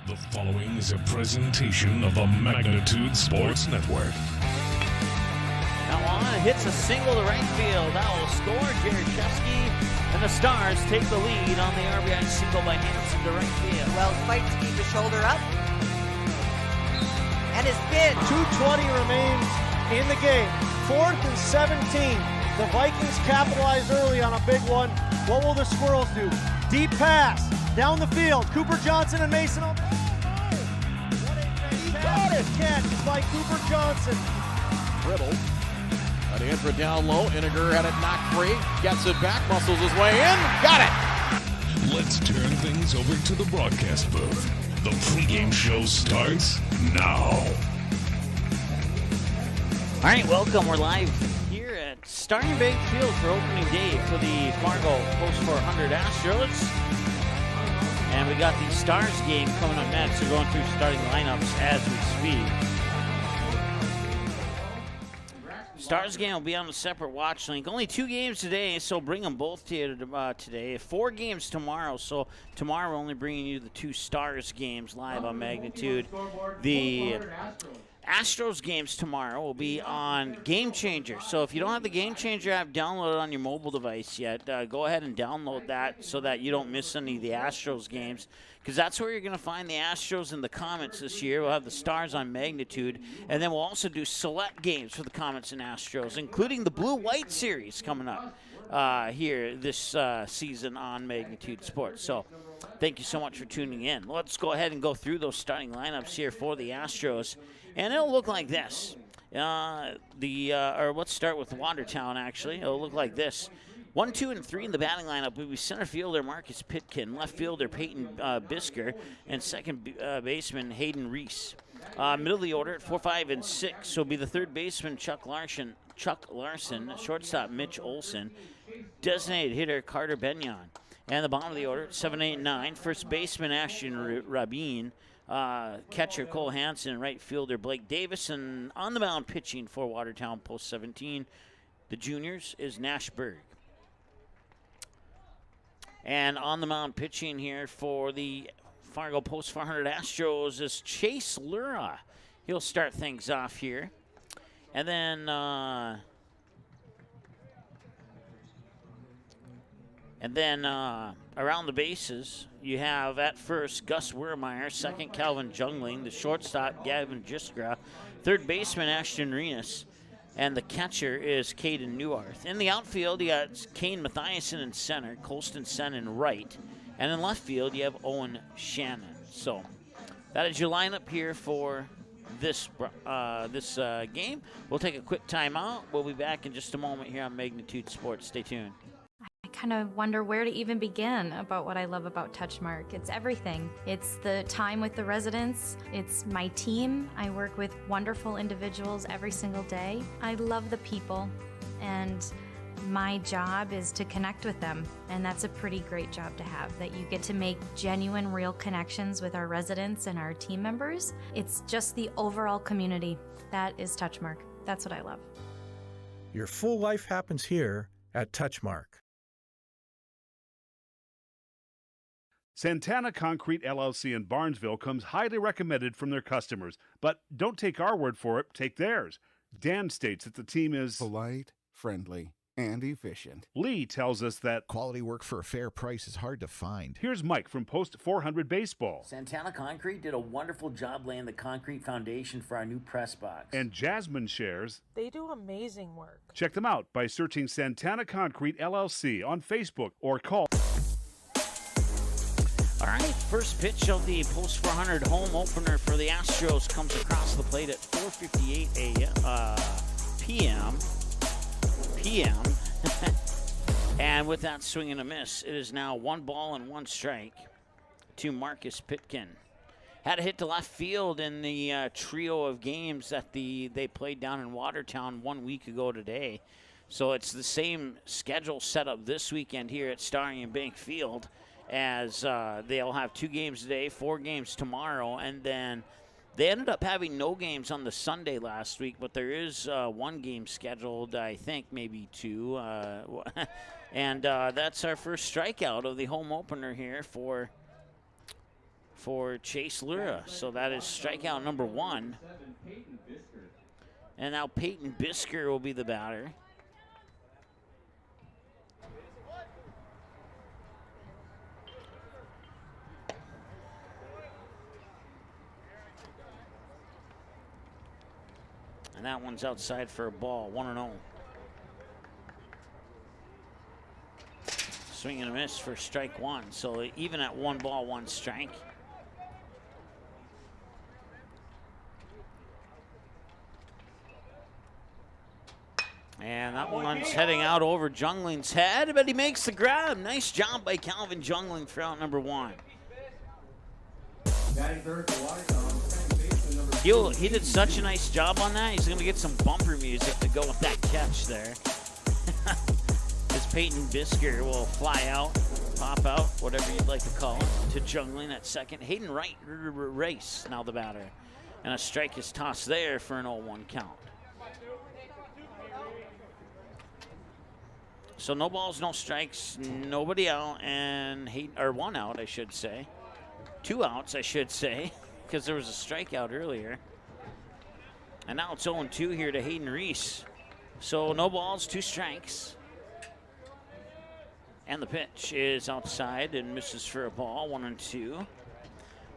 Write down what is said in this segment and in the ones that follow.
The following is a presentation of the Magnitude Sports Network. Now on hits a single to right field. That will score. Jaroszewski and the Stars take the lead on the RBI single by Hansen to right field. Wells fights to keep his shoulder up. And his pitch. 2:20 remains in the game. 4th and 17. The Vikings capitalize early on a big one. What will the Squirrels do? Deep pass down the field. Cooper Johnson and Mason. He got it. Catch by Cooper Johnson. Dribble. Got in for down low. Iniger had it knocked free. Gets it back. Muscles his way in. Got it. Let's turn things over to the broadcast booth. The pregame show starts now. All right, welcome. We're live here at Starting Bank Field for opening day for the Fargo Post 400 Astros. And we got the Stars game coming up next. We're going through starting lineups as we speak. Stars game will be on a separate watch link. Only 2 games today, so bring them both to you today. 4 games tomorrow, so tomorrow we're only bringing you the 2 Stars games live on Magnitude. The Astros games tomorrow will be on Game Changer. So if you don't have the Game Changer app downloaded on your mobile device yet, go ahead and download that so that you don't miss any of the Astros games, because that's where you're going to find the Astros in the comments this year. We'll have the Stars on Magnitude, and then we'll also do select games for the Comets and Astros, including the Blue-White series coming up here this season on Magnitude Sports. So thank you so much for tuning in. Let's go ahead and go through those starting lineups here for the Astros. And it'll look like this. Or let's start with Watertown, actually. It'll look like this. 1, 2, and 3 in the batting lineup will be center fielder Marcus Pitkin, left fielder Peyton Bisker, and second baseman Hayden Reese. Middle of the order at 4, 5, and 6 will be the third baseman Chuck Larson, shortstop Mitch Olson, designated hitter Carter Benyon. And the bottom of the order at 7, 8, and 9, first baseman Ashton Rabin, catcher Cole Hansen, right fielder Blake Davis, and on the mound pitching for Watertown Post 17, the juniors, is Nash Berg. And on the mound pitching here for the Fargo Post 400 Astros is Chase Lura. He'll start things off here. And then around the bases, you have at first Gus Wiermeyer, second Calvin Jungling, the shortstop Gavin Jiskra, third baseman Ashton Renas, and the catcher is Caden Newarth. In the outfield, you got Kane Mathiasen in center, Colston Sen in right, and in left field, you have Owen Shannon. So that is your lineup here for this game. We'll take a quick timeout. We'll be back in just a moment here on Magnitude Sports. Stay tuned. I kind of wonder where to even begin about what I love about Touchmark. It's everything. It's the time with the residents. It's my team. I work with wonderful individuals every single day. I love the people, and my job is to connect with them, and that's a pretty great job to have, that you get to make genuine, real connections with our residents and our team members. It's just the overall community. That is Touchmark. That's what I love. Your full life happens here at Touchmark. Santana Concrete LLC in Barnesville comes highly recommended from their customers. But don't take our word for it, take theirs. Dan states that the team is polite, friendly, and efficient. Lee tells us that quality work for a fair price is hard to find. Here's Mike from Post 400 Baseball. Santana Concrete did a wonderful job laying the concrete foundation for our new press box. And Jasmine shares they do amazing work. Check them out by searching Santana Concrete LLC on Facebook or call. All right, first pitch of the Post 400 home opener for the Astros comes across the plate at 4:58 p.m. And with that swing and a miss, it is now 1 ball and 1 strike to Marcus Pitkin. Had a hit to left field in the trio of games that they played down in Watertown 1 week ago today. So it's the same schedule set up this weekend here at Starting Bank Field, as they'll have 2 games today, 4 games tomorrow, and then they ended up having no games on the Sunday last week, but there is 1 game scheduled, I think, maybe 2. And that's our first strikeout of the home opener here for for Chase Lura. So that is strikeout number 1. And now Peyton Bisker will be the batter. And that one's outside for a ball, 1-0. Swing and a miss for strike 1. So even at 1 ball, 1 strike. And that one's heading out over Jungling's head, but he makes the grab. Nice job by Calvin Jungling for out number 1. He did such a nice job on that. He's going to get some bumper music to go with that catch there. As Peyton Bisker will fly out, pop out, whatever you'd like to call it, to Jungling at second. Hayden Wright race now the batter. And a strike is tossed there for an 0-1 count. So no balls, no strikes, nobody out, and 1 out, I should say. 2 outs, I should say, because there was a strikeout earlier. And now it's 0-2 here to Hayden Reese. So no balls, 2 strikes. And the pitch is outside and misses for a ball, 1-2.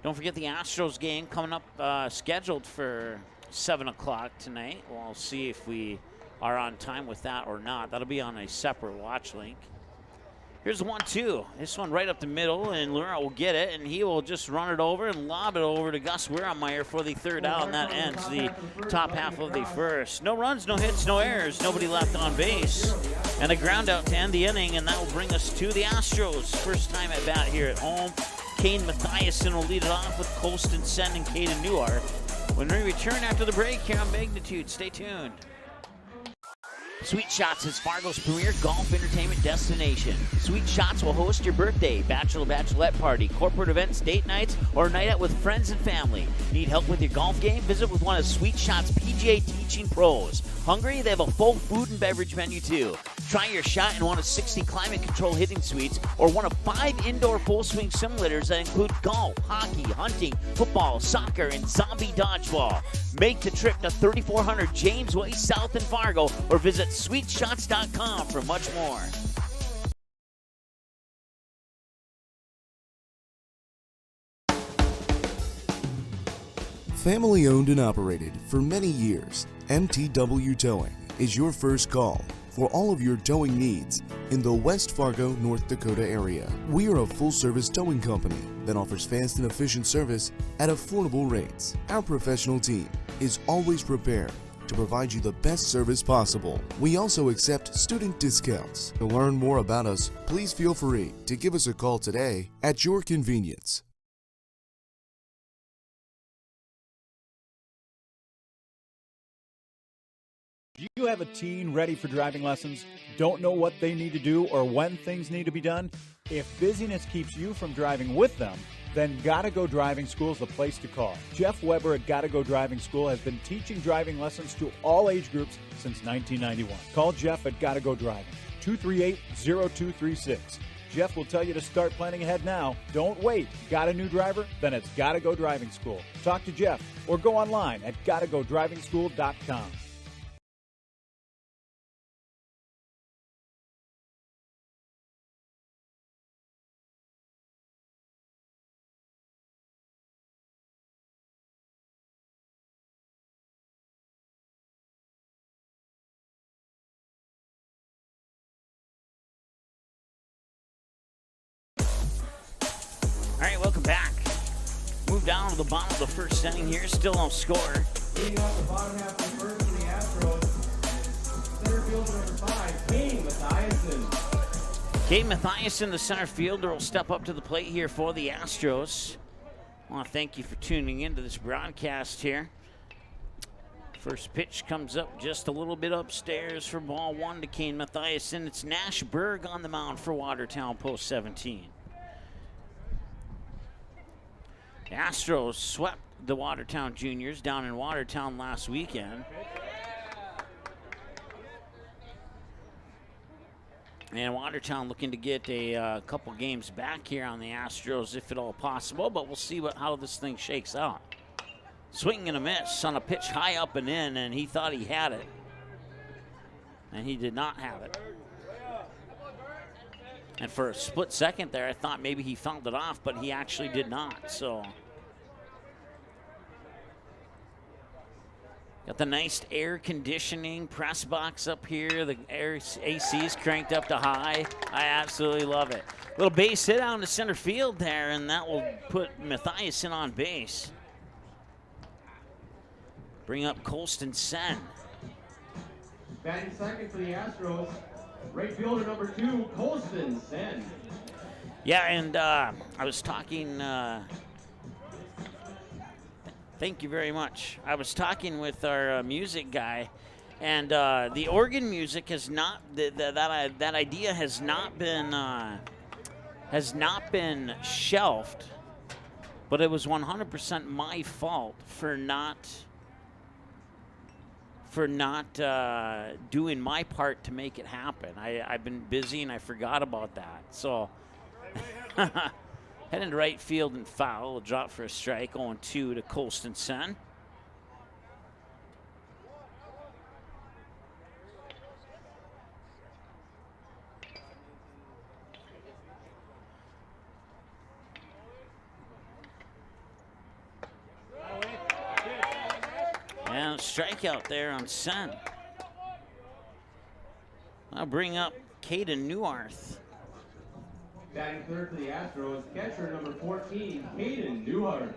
Don't forget the Astros game coming up, scheduled for 7 o'clock tonight. We'll see if we are on time with that or not. That'll be on a separate watch link. Here's the 1-2. This one right up the middle, and Lura will get it, and he will just run it over and lob it over to Gus Wiermeyer for the 3rd out, and that ends the top half of the 1st. No runs, no hits, no errors, nobody left on base, and a ground out to end the inning, and that will bring us to the Astros. First time at bat here at home. Kane Mathiasen will lead it off with Colston Senn and Caden Newhart. When we return after the break here on Magnitude, stay tuned. Sweet Shots is Fargo's premier golf entertainment destination. Sweet Shots will host your birthday, bachelorette party, corporate events, date nights, or a night out with friends and family. Need help with your golf game? Visit with one of Sweet Shots' PGA teaching pros. Hungry? They have a full food and beverage menu too. Try your shot in one of 60 climate control hitting suites or one of 5 indoor full swing simulators that include golf, hockey, hunting, football, soccer, and zombie dodgeball. Make the trip to 3400 James Way South in Fargo or visit sweetshots.com for much more. Family owned and operated for many years, MTW Towing is your first call for all of your towing needs in the West Fargo, North Dakota area. We are a full-service towing company that offers fast and efficient service at affordable rates. Our professional team is always prepared to provide you the best service possible. We also accept student discounts. To learn more about us, please feel free to give us a call today at your convenience. Do you have a teen ready for driving lessons? Don't know what they need to do or when things need to be done? If busyness keeps you from driving with them, then Gotta Go Driving School is the place to call. Jeff Weber at Gotta Go Driving School has been teaching driving lessons to all age groups since 1991. Call Jeff at Gotta Go Driving, 238-0236. Jeff will tell you to start planning ahead now. Don't wait. Got a new driver? Then it's Gotta Go Driving School. Talk to Jeff or go online at gottagodrivingschool.com. All right, welcome back. Move down to the bottom of the 1st inning here. Still no score. Leading off the bottom half of the 1st for the Astros, center fielder number 5, Kane Mathiasen. Kane Mathiasen, the center fielder, will step up to the plate here for the Astros. I want to thank you for tuning into this broadcast here. First pitch comes up just a little bit upstairs for ball 1 to Kane Mathiasen. It's Nash Berg on the mound for Watertown, post 17. The Astros swept the Watertown Juniors down in Watertown last weekend. And Watertown looking to get a couple games back here on the Astros if at all possible, but we'll see how this thing shakes out. Swing and a miss on a pitch high up and in, and he thought he had it. And he did not have it. And for a split second there, I thought maybe he fouled it off, but he actually did not. So got the nice air conditioning press box up here. The AC is cranked up to high. I absolutely love it. Little base hit out into center field there, and that will put Matthiasen on base. Bring up Colston Sen. Batting second for the Astros, right fielder number 2, Colston Sen. Yeah, and I was talking. Thank you very much. I was talking with our music guy, and the organ music has not that idea has not been shelved, but it was 100% my fault for not doing my part to make it happen. I've been busy and I forgot about that. So head into right field and foul. A drop for a strike. 0-2 to Colston Sen. And a strikeout there on Sen. I'll bring up Caden Neuarth. Batting third for the Astros, catcher number 14, Caden Neuhardt.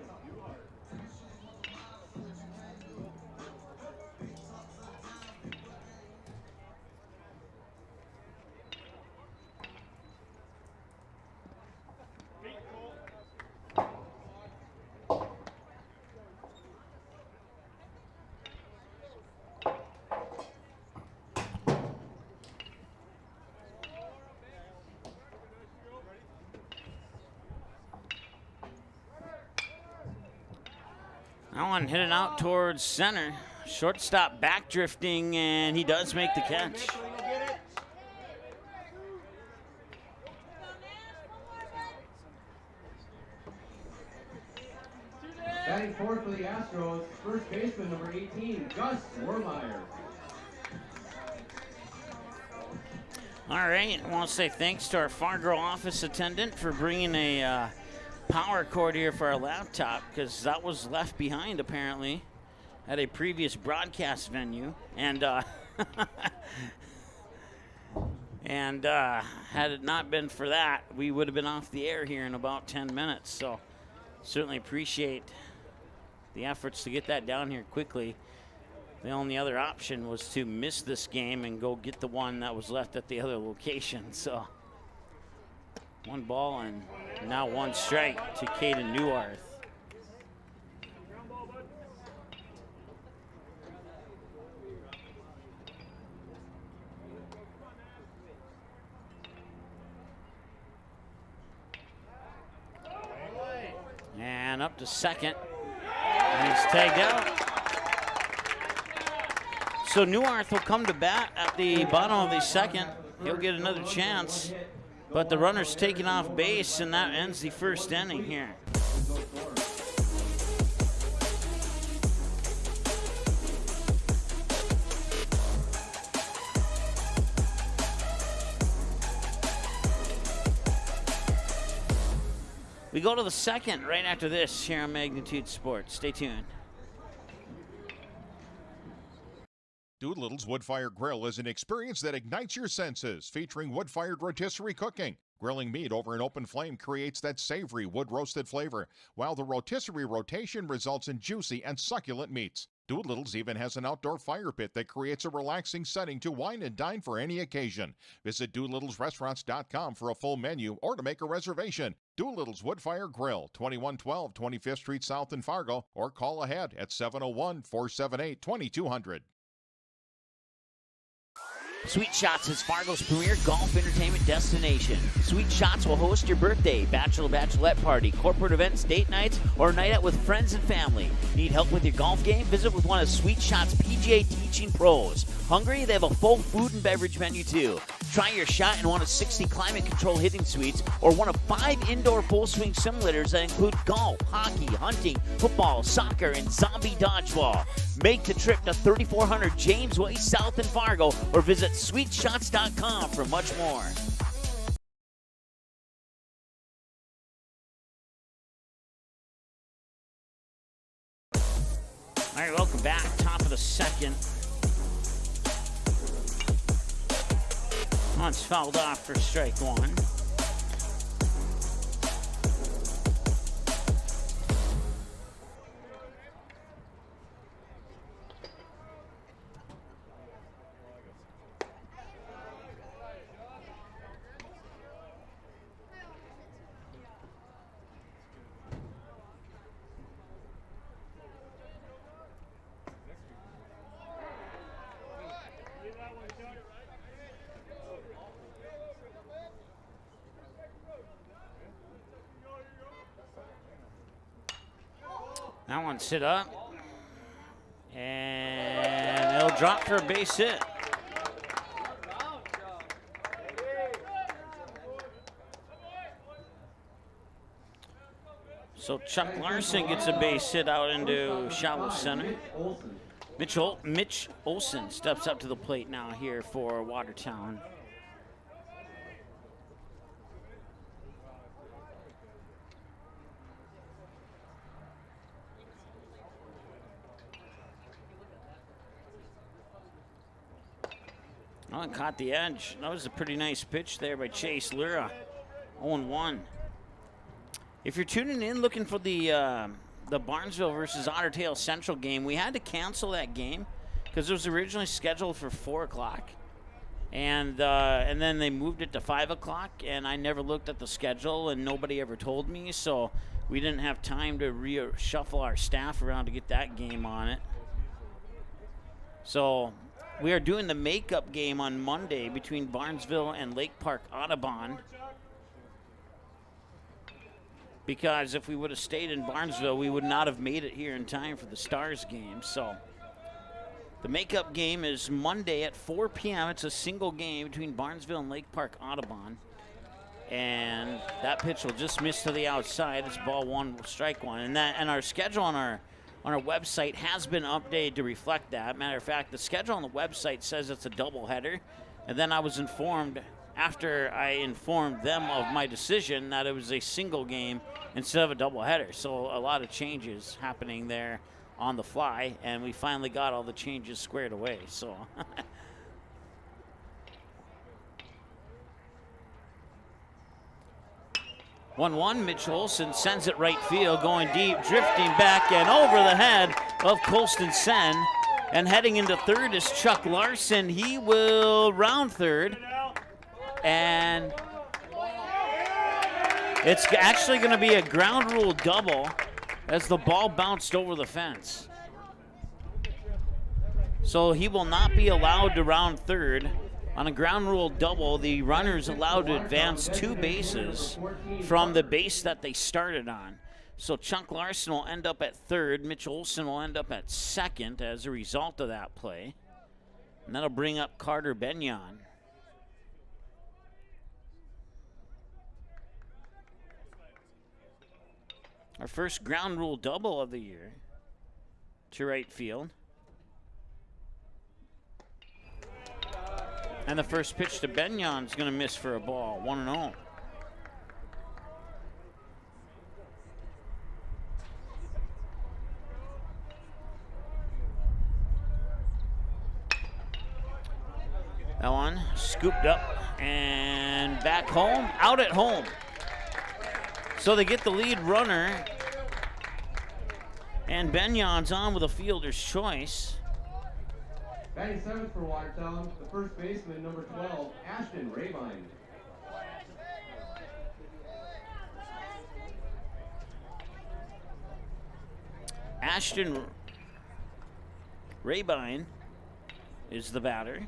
That one hit it out towards center. Shortstop back drifting, and he does make the catch. Batting fourth for the Astros, first baseman number 18, Gus Warmeyer. All right, I want to say thanks to our Fargo office attendant for bringing a power cord here for our laptop, because that was left behind apparently at a previous broadcast venue, and had it not been for that, we would have been off the air here in about 10 minutes. So certainly appreciate the efforts to get that down here quickly. The only other option was to miss this game and go get the one that was left at the other location. So 1 ball and now 1 strike to Caden Neuarth. And up to second. And he's tagged out. So Neuarth will come to bat at the bottom of the second. He'll get another chance. But the runner's taken off base, and that ends the first inning here. We go to the second right after this here on Magnitude Sports. Stay tuned. Doolittle's Wood-Fire Grill is an experience that ignites your senses, featuring wood-fired rotisserie cooking. Grilling meat over an open flame creates that savory wood-roasted flavor, while the rotisserie rotation results in juicy and succulent meats. Doolittle's even has an outdoor fire pit that creates a relaxing setting to wine and dine for any occasion. Visit DoolittlesRestaurants.com for a full menu or to make a reservation. Doolittle's Wood-Fire Grill, 2112 25th Street South in Fargo, or call ahead at 701-478-2200. Sweet Shots is Fargo's premier golf entertainment destination. Sweet Shots will host your birthday, bachelorette party, corporate events, date nights, or a night out with friends and family. Need help with your golf game? Visit with one of Sweet Shots' PGA teaching pros. Hungry? They have a full food and beverage menu too. Try your shot in one of 60 climate-controlled hitting suites or one of 5 indoor full-swing simulators that include golf, hockey, hunting, football, soccer, and zombie dodgeball. Make the trip to 3400 James Way South in Fargo or visit sweetshots.com for much more. All right, welcome back. Top of the second. Once fouled off for strike one. That one sit up, and it'll drop for a base hit. So Chuck Larson gets a base hit out into shallow center. Mitch Olson steps up to the plate now here for Watertown. Oh, it caught the edge. That was a pretty nice pitch there by Chase Lira. 0-1. If you're tuning in looking for the Barnesville versus Otter Tail Central game, we had to cancel that game because it was originally scheduled for 4 o'clock. And then they moved it to 5 o'clock, and I never looked at the schedule, and nobody ever told me, so we didn't have time to reshuffle our staff around to get that game on it. So we are doing the makeup game on Monday between Barnesville and Lake Park Audubon, because if we would have stayed in Barnesville, we would not have made it here in time for the Stars game. So the makeup game is Monday at 4 p.m. It's a single game between Barnesville and Lake Park Audubon. And that pitch will just miss to the outside. It's ball one, strike one. And our schedule on our website has been updated to reflect that. Matter of fact, the schedule on the website says it's a doubleheader. And then I was informed, after I informed them of my decision, that it was a single game instead of a doubleheader. So a lot of changes happening there on the fly, and we finally got all the changes squared away. So 1-1, Mitch Olson sends it right field, going deep, drifting back and over the head of Colston Sen. And heading into third is Chuck Larson. He will round third. And it's actually going to be a ground rule double as the ball bounced over the fence. So he will not be allowed to round third. On a ground rule double, the runner is allowed to advance 2 bases from the base that they started on. So Chuck Larson will end up at third. Mitch Olson will end up at second as a result of that play. And that'll bring up Carter Benyon. Our first ground rule double of the year to right field. And the first pitch to Benyon is going to miss for a ball, 1-0. That one scooped up and back home, out at home. So they get the lead runner, and Benyon's on with a fielder's choice. Batting seventh for Watertown, the first baseman, number 12, Ashton Rabine. Ashton Rabine is the batter.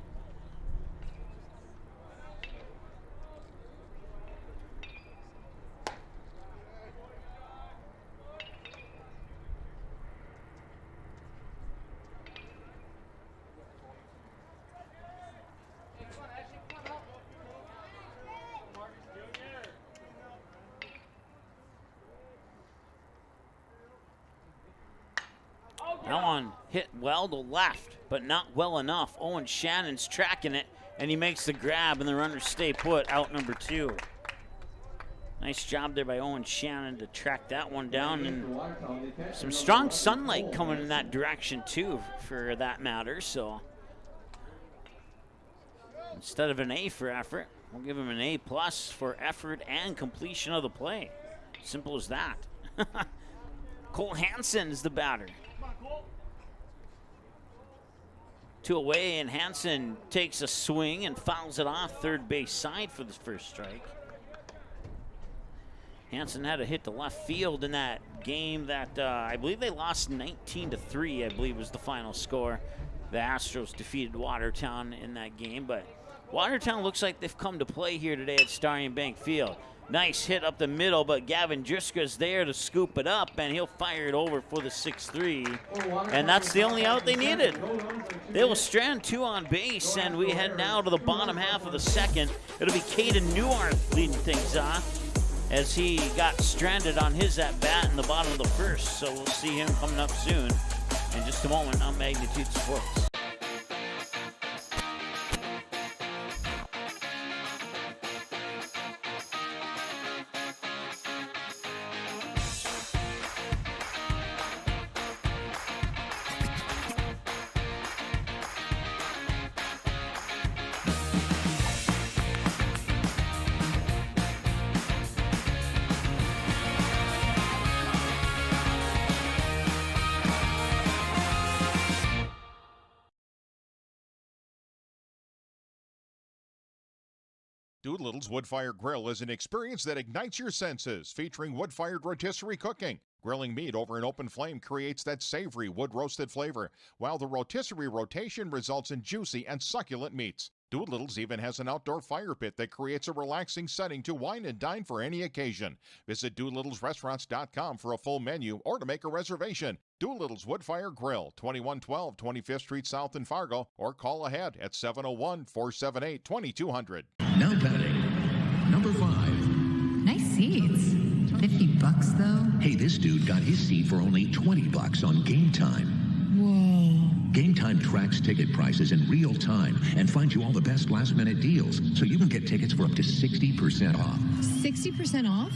That one hit well to left, but not well enough. Owen Shannon's tracking it, and he makes the grab, and the runners stay put, out number 2. Nice job there by Owen Shannon to track that one down, and some strong sunlight coming in that direction too, for that matter. So instead of an A for effort, we'll give him an A+ for effort and completion of the play. Simple as that. Cole Hansen is the batter. 2 away, and Hansen takes a swing and fouls it off third base side for the first strike. Hansen had a hit to left field in that game that I believe they lost 19-3, I believe was the final score. The Astros defeated Watertown in that game, but Watertown looks like they've come to play here today at Starry Bank Field. Nice hit up the middle, but Gavin Driska's there to scoop it up, and he'll fire it over for the 6-3. And that's the only out they needed. They will strand 2 on base, and we head now to the bottom half of the second. It'll be Caden Newarth leading things off, as he got stranded on his at-bat in the bottom of the first. So we'll see him coming up soon in just a moment on Magnitude Sports. Doolittle's Wood-Fired Grill is an experience that ignites your senses, featuring wood-fired rotisserie cooking. Grilling meat over an open flame creates that savory wood-roasted flavor, while the rotisserie rotation results in juicy and succulent meats. Doolittle's even has an outdoor fire pit that creates a relaxing setting to wine and dine for any occasion. Visit DoolittlesRestaurants.com for a full menu or to make a reservation. Doolittle's Wood-Fire Grill, 2112 25th Street South in Fargo, or call ahead at 701-478-2200. Now batting, number 5. Nice seats. $50 though? Hey, this dude got his seat for only $20 on Game Time. Whoa. Game Time tracks ticket prices in real time and finds you all the best last-minute deals, so you can get tickets for up to 60% off. 60% off?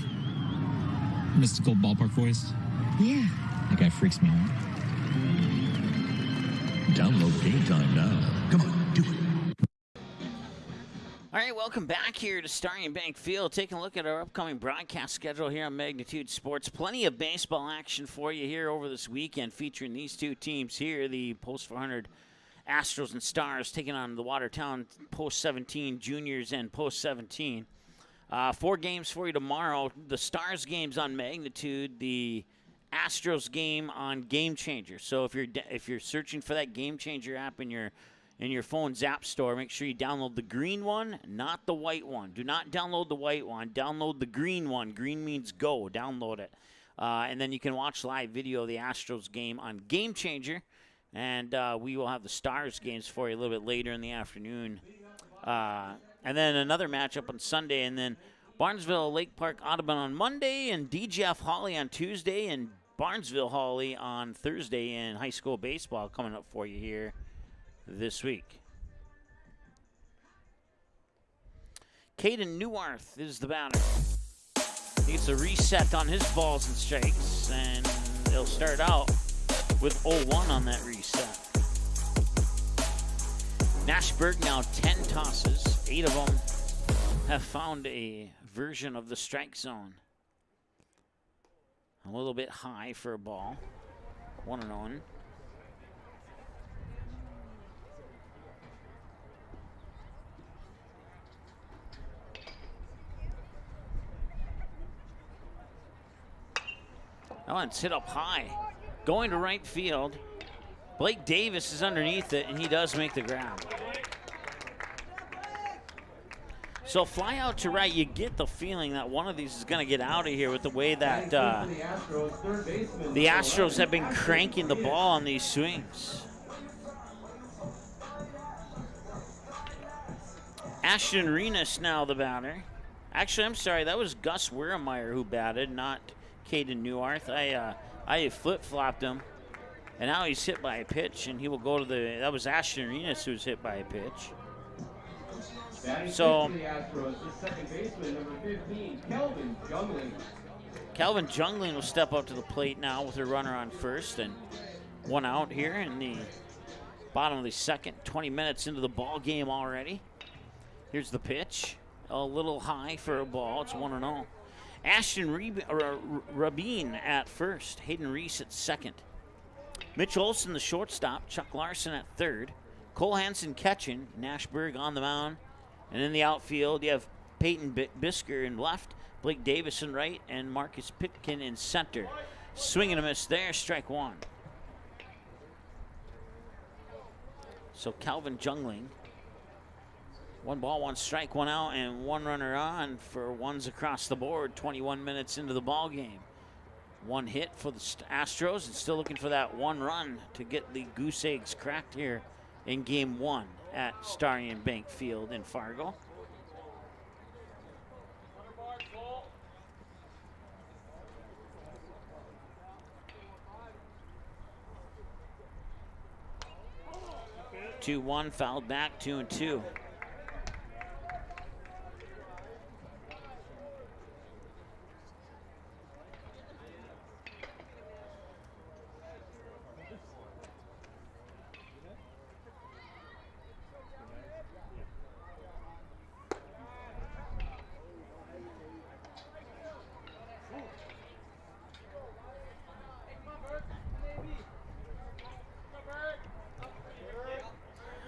Mystical ballpark voice? Yeah. That guy freaks me out. Download Game Time now. Come on, do it. All right, welcome back here to Starry Bank Field. Taking a look at our upcoming broadcast schedule here on Magnitude Sports. Plenty of baseball action for you here over this weekend, featuring these two teams here, the Post 400 Astros and Stars, taking on the Watertown Post 17 Juniors and Post 17. 4 games for you tomorrow. The Stars game's on Magnitude. The Astros game on Game Changer. So if you're searching for that Game Changer app in your phone's app store, make sure you download the green one, not the white one. Do not download the white one. Download the green one. Green means go. Download it. And then you can watch live video of the Astros game on Game Changer. And we will have the Stars games for you a little bit later in the afternoon. And then another matchup on Sunday. And then Barnesville, Lake Park, Audubon on Monday. And DGF Hawley on Tuesday. And Barnesville Hawley on Thursday in high school baseball coming up for you here this week. Caden Newarth is the batter. He gets a reset on his balls and strikes, and they'll start out with 0-1 on that reset. Nashberg now 10 tosses. 8 of them have found a version of the strike zone. A little bit high for a ball. 1-0. That one's hit up high. Going to right field. Blake Davis is underneath it, and he does make the grab. So fly out to right, you get the feeling that one of these is going to get out of here with the way that the Astros have been cranking the ball on these swings. Ashton Renas now the batter. Actually, I'm sorry, that was Gus Wieremeyer who batted, not Caden Newarth. I flip-flopped him. And now he's hit by a pitch, and he will go to the, that was Ashton Arenas who was hit by a pitch. So, the Astros, the second baseman, number 15, Kelvin Jungling. Calvin Jungling will step up to the plate now with a runner on first, and one out here in the bottom of the second. 20 minutes into the ball game already. Here's the pitch. A little high for a ball. It's 1-0. Ashton Rabin at first. Hayden Reese at second. Mitch Olson, the shortstop. Chuck Larson at third. Cole Hansen catching. Nashberg on the mound. And in the outfield, you have Peyton Bisker in left, Blake Davis in right, and Marcus Pitkin in center. Swing and a miss there, strike one. So Calvin Jungling. 1 ball, 1 strike, 1 out, and 1 runner on for ones across the board. 21 minutes into the ball game. 1 hit for the Astros, and still looking for that 1 run to get the goose eggs cracked here in Game 1 at Starion Bank Field in Fargo. Two, 1, fouled back, 2-2.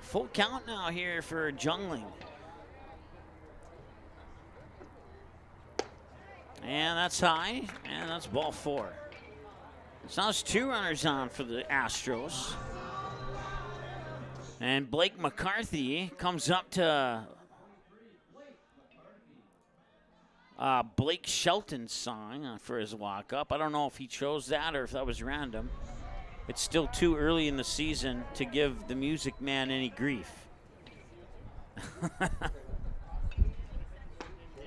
Full count now here for Jungling. And that's high, and that's ball 4. So now it's 2 runners on for the Astros. And Blake McCarthy comes up to Blake Shelton's song for his walk-up. I don't know if he chose that or if that was random. It's still too early in the season to give the Music Man any grief.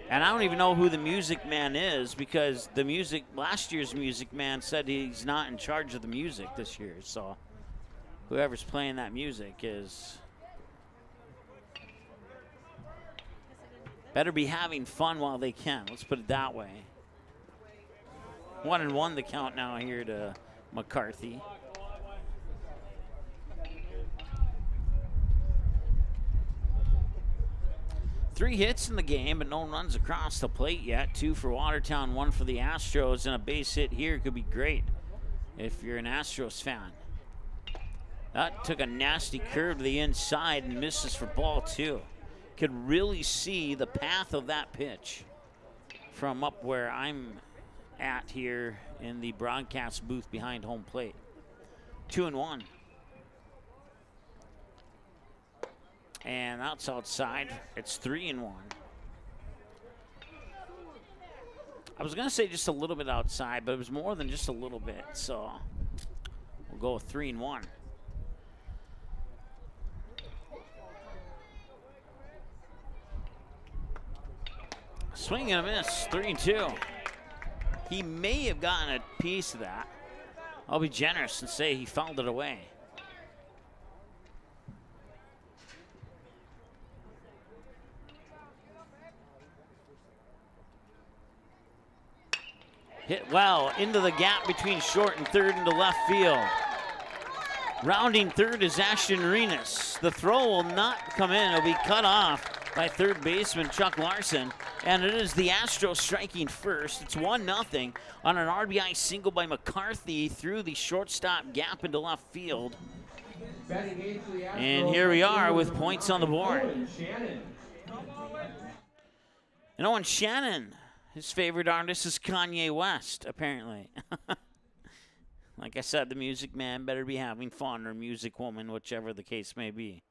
And I don't even know who the Music Man is, because last year's Music Man said he's not in charge of the music this year. So whoever's playing that music is better be having fun while they can. Let's put it that way. 1-1 the count now here to McCarthy. Three hits in the game, but no runs across the plate yet. 2 for Watertown, 1 for the Astros, and a base hit here could be great if you're an Astros fan. That took a nasty curve to the inside and misses for ball 2. Could really see the path of that pitch from up where I'm at here in the broadcast booth behind home plate. 2-1. And that's outside. It's 3-1. I was going to say just a little bit outside, but it was more than just a little bit. So we'll go with 3-1. Swing and a miss, 3-2. He may have gotten a piece of that. I'll be generous and say he fouled it away. Hit well into the gap between short and third into left field. Rounding third is Ashton Arenas. The throw will not come in. It'll be cut off by third baseman Chuck Larson. And it is the Astros striking first. It's 1-0 on an RBI single by McCarthy through the shortstop gap into left field. And here we are with points on the board. And Owen Shannon, his favorite artist is Kanye West, apparently. Like I said, the Music Man better be having fun, or Music Woman, whichever the case may be.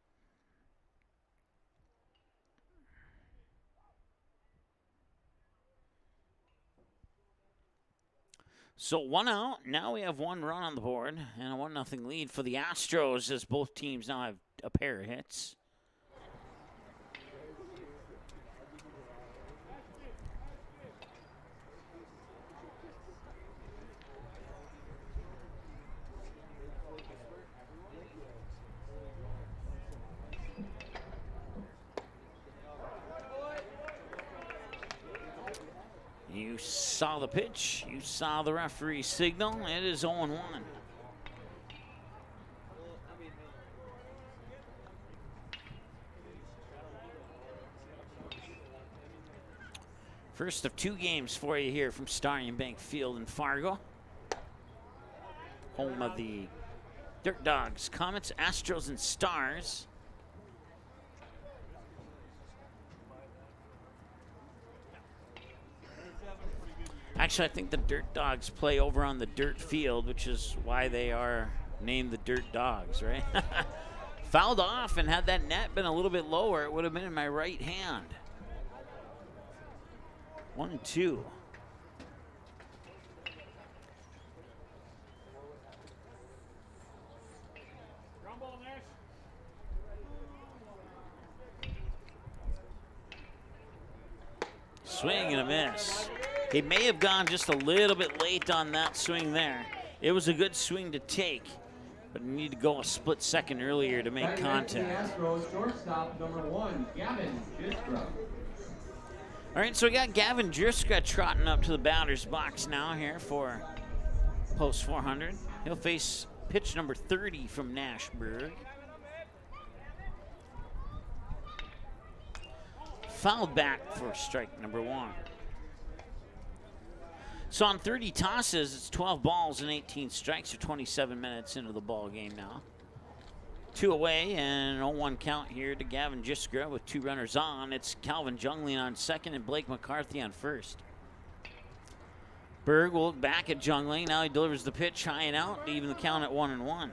So 1 out. Now we have 1 run on the board and a 1-0 lead for the Astros, as both teams now have a pair of hits. You saw the pitch. You saw the referee signal. It is 0-1. First of 2 games for you here from Stadium Bank Field in Fargo. Home of the Dirt Dogs, Comets, Astros, and Stars. Actually, I think the Dirt Dogs play over on the dirt field, which is why they are named the Dirt Dogs, right? Fouled off, and had that net been a little bit lower, it would have been in my right hand. 1-2. Swing and a miss. He may have gone just a little bit late on that swing there. It was a good swing to take, but you need to go a split second earlier to make contact. Astros shortstop number 1, Gavin Jiskra. All right, so we got Gavin Driska trotting up to the batter's box now here for post 400. He'll face pitch number 30 from Nashburg. Fouled back for strike number 1. So on 30 tosses, it's 12 balls and 18 strikes for 27 minutes into the ball game now. 2 away and an 0-1 count here to Gavin Jiskra with 2 runners on. It's Calvin Jungling on second and Blake McCarthy on first. Berg will look back at Jungling. Now he delivers the pitch high and out to even the count at 1-1.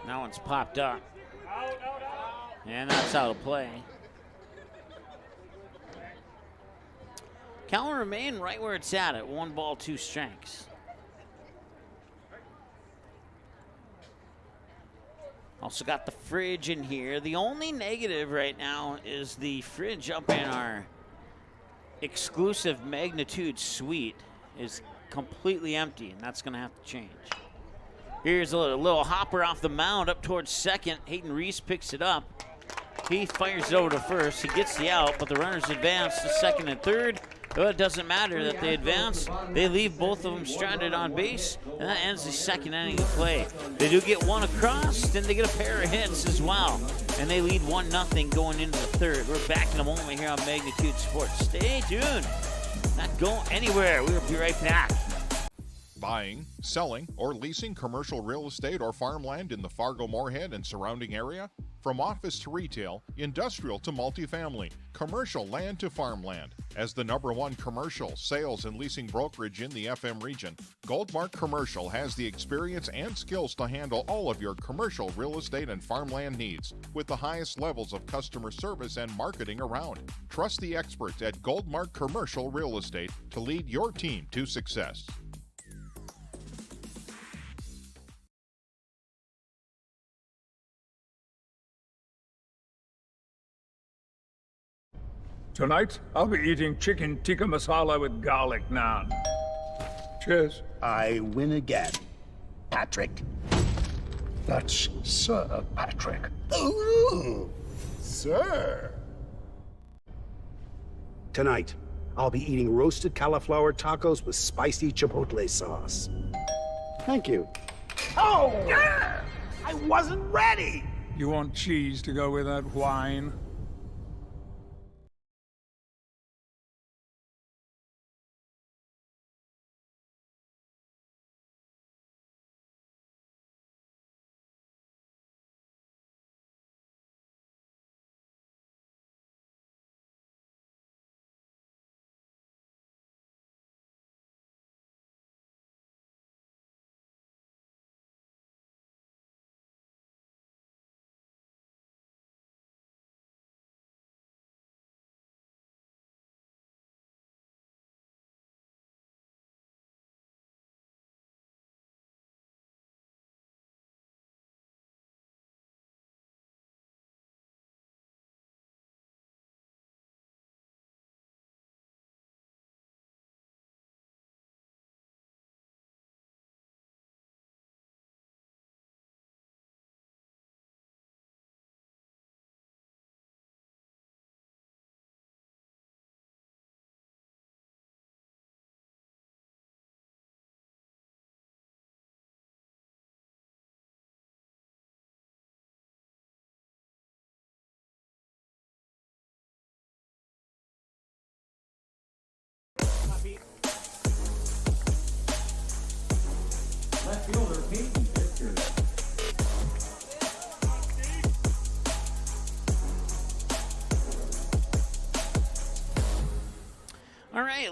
That one's popped up. And that's out of play. Count will remain right where it's at 1 ball, 2 strikes. Also got the fridge in here. The only negative right now is the fridge up in our exclusive Magnitude suite is completely empty, and that's going to have to change. Here's a little hopper off the mound up towards second. Hayden Reese picks it up. He fires it over to first. He gets the out, but the runners advance to second and third. But it doesn't matter that they advance. They leave both of them stranded on base, and that ends the second inning of play. They do get 1 across, then they get a pair of hits as well. And they lead 1-0 going into the third. We're back in a moment here on Magnitude Sports. Stay tuned. Not going anywhere. We'll be right back. Buying, selling, or leasing commercial real estate or farmland in the Fargo-Moorhead and surrounding area? From office to retail, industrial to multifamily, commercial land to farmland. As the #1 commercial, sales, and leasing brokerage in the FM region, Goldmark Commercial has the experience and skills to handle all of your commercial real estate and farmland needs with the highest levels of customer service and marketing around. Trust the experts at Goldmark Commercial Real Estate to lead your team to success. Tonight, I'll be eating chicken tikka masala with garlic naan. Cheers. I win again. Patrick. That's Sir Patrick. Ooh, sir. Tonight, I'll be eating roasted cauliflower tacos with spicy chipotle sauce. Thank you. Oh! Yeah! I wasn't ready! You want cheese to go with that wine?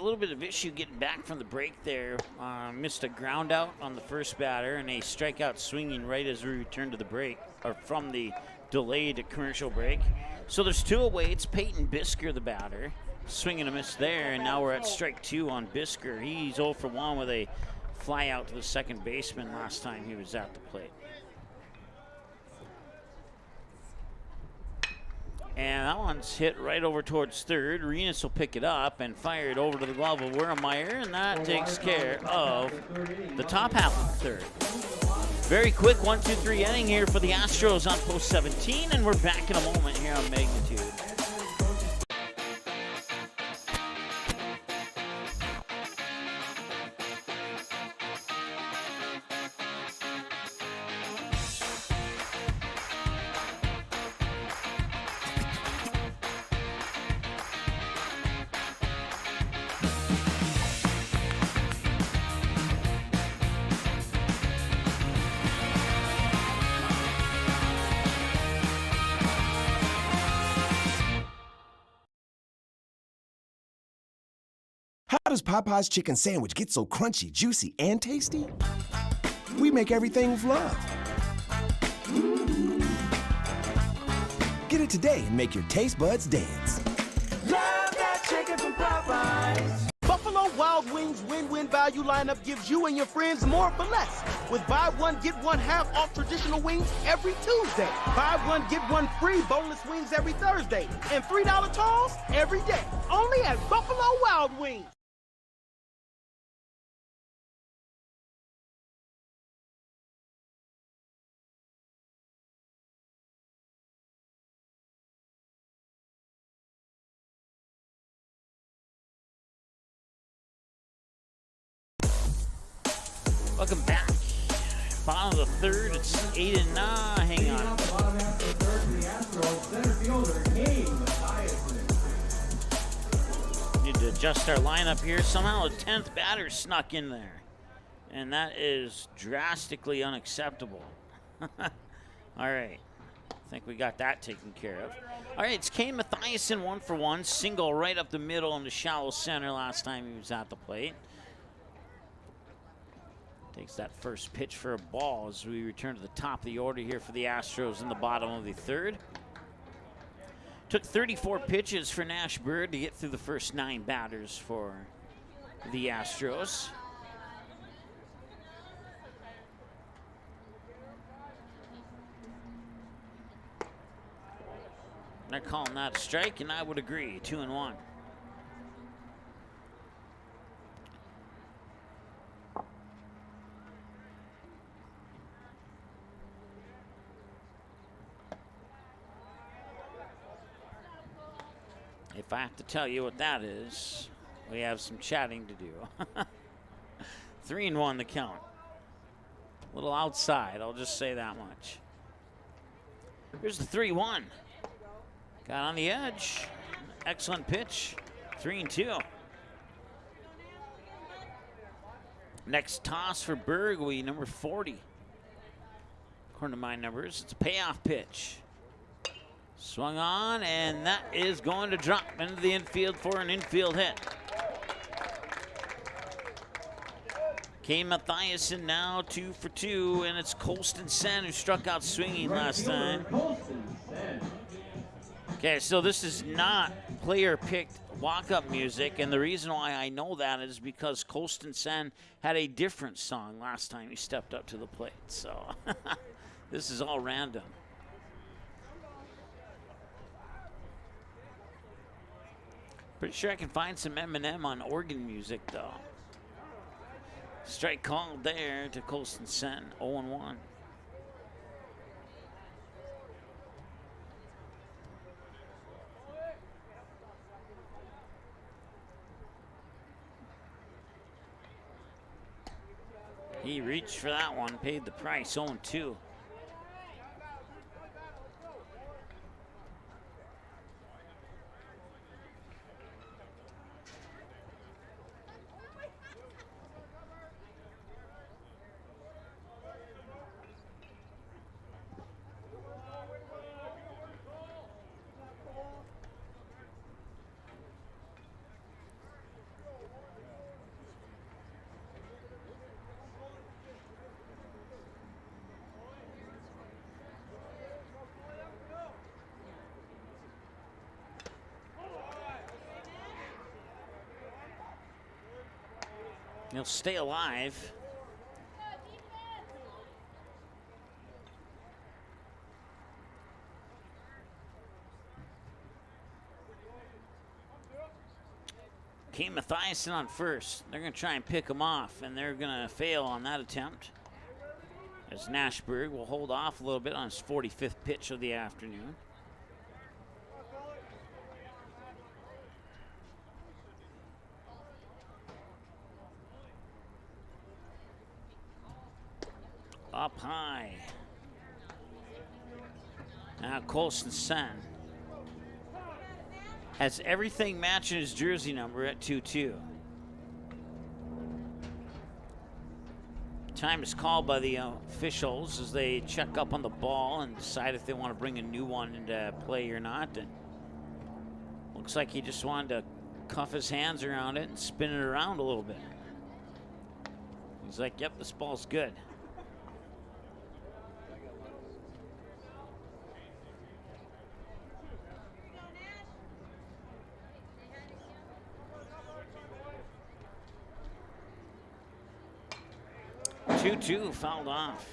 little bit of issue getting back from the break there. Missed a ground out on the first batter and a strikeout swinging right as we return to the break, or from the delayed commercial break. So there's 2 away. It's Peyton Bisker, the batter. Swinging a miss there, and now we're at strike 2 on Bisker. He's 0 for 1 with a fly out to the second baseman last time he was at the plate. And that one's hit right over towards third. Renas will pick it up and fire it over to the glove of Weremeyer, and that takes care of the top half of the third. Very quick 1-2-3 inning here for the Astros on post 17, and we're back in a moment here on Magnitude. How does Popeye's chicken sandwich get so crunchy, juicy, and tasty? We make everything with love. Get it today and make your taste buds dance. Love that chicken from Popeyes. Buffalo Wild Wings win-win value lineup gives you and your friends more for less. With buy one, get one half off traditional wings every Tuesday. Buy one, get one free boneless wings every Thursday. And $3 tolls every day. Only at Buffalo Wild Wings. Welcome back. Bottom of the third, it's 8-9. Hang on. Need to adjust our lineup here. Somehow a 10th batter snuck in there. And that is drastically unacceptable. All right. I think we got that taken care of. All right, it's Kane Mathiasen 1 for 1. Single right up the middle into shallow center last time he was at the plate. Takes that first pitch for a ball as we return to the top of the order here for the Astros in the bottom of the third. Took 34 pitches for Nash Bird to get through the first 9 batters for the Astros. They're calling that a strike, and I would agree. 2-1. If I have to tell you what that is, we have some chatting to do. 3-1 the count. A little outside, I'll just say that much. Here's the 3-1. Got on the edge. Excellent pitch. 3-2. Next toss for Berg will be number 40. According to my numbers, it's a payoff pitch. Swung on, and that is going to drop into the infield for an infield hit. Kane Mathiasen now 2 for 2, and it's Colston Sen who struck out swinging last time. Okay, so this is not player-picked walk-up music, and the reason why I know that is because Colston Sen had a different song last time he stepped up to the plate. So this is all random. Pretty sure I can find some Eminem on organ music, though. Strike called there to Colston Sen, 0-1. He reached for that one, paid the price, 0-2. He'll stay alive. Kane Mathiasen on first. They're going to try and pick him off, and they're going to fail on that attempt. As Nashberg will hold off a little bit on his 45th pitch of the afternoon. Up high. Now Colson Sen has everything matching his jersey number at 2-2. Time is called by the officials as they check up on the ball and decide if they want to bring a new one into play or not. And looks like he just wanted to cuff his hands around it and spin it around a little bit. He's like, yep, this ball's good. Two fouled off.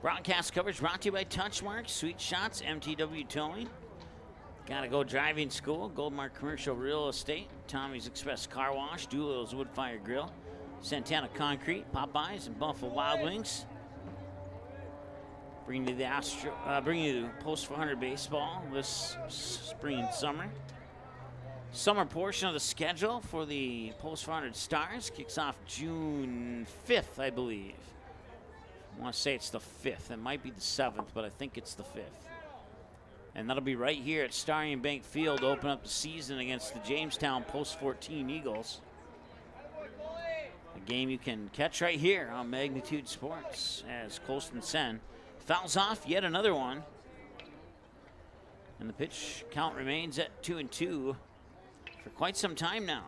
Broadcast coverage brought to you by Touchmark, Sweet Shots, MTW Towing. Gotta Go Driving School, Goldmark Commercial Real Estate, Tommy's Express Car Wash, Doolittle's Wood Fire Grill, Santana Concrete, Popeyes, and Buffalo Wild Wings. Bringing you the bringing you Post 400 baseball this spring and summer. Summer portion of the schedule for the Post 400 Stars kicks off June 5th, I believe. I want to say it's the 5th. It might be the 7th, but I think it's the 5th. And that'll be right here at Starry and Bank Field to open up the season against the Jamestown Post 14 Eagles. A game you can catch right here on Magnitude Sports as Colston Sen fouls off yet another one. And the pitch count remains at 2-2. For quite some time now.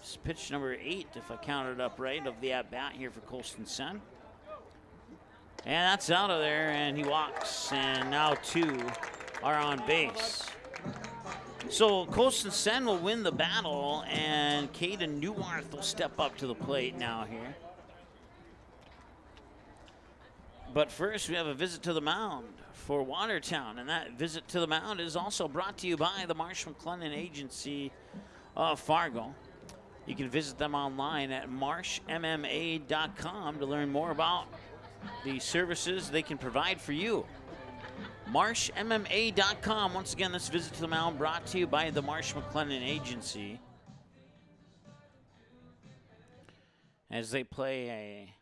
It's pitch number 8, if I counted up right, of the at-bat here for Colston Sen. And that's out of there, and he walks, and now 2 are on base. So Colston Sen will win the battle, and Caden Neuwarth will step up to the plate now here. But first, we have a visit to the mound for Watertown, and that visit to the mound is also brought to you by the Marsh McLennan Agency of Fargo. You can visit them online at marshmma.com to learn more about the services they can provide for you. marshmma.com. Once again, this visit to the mound brought to you by the Marsh McLennan Agency. As they play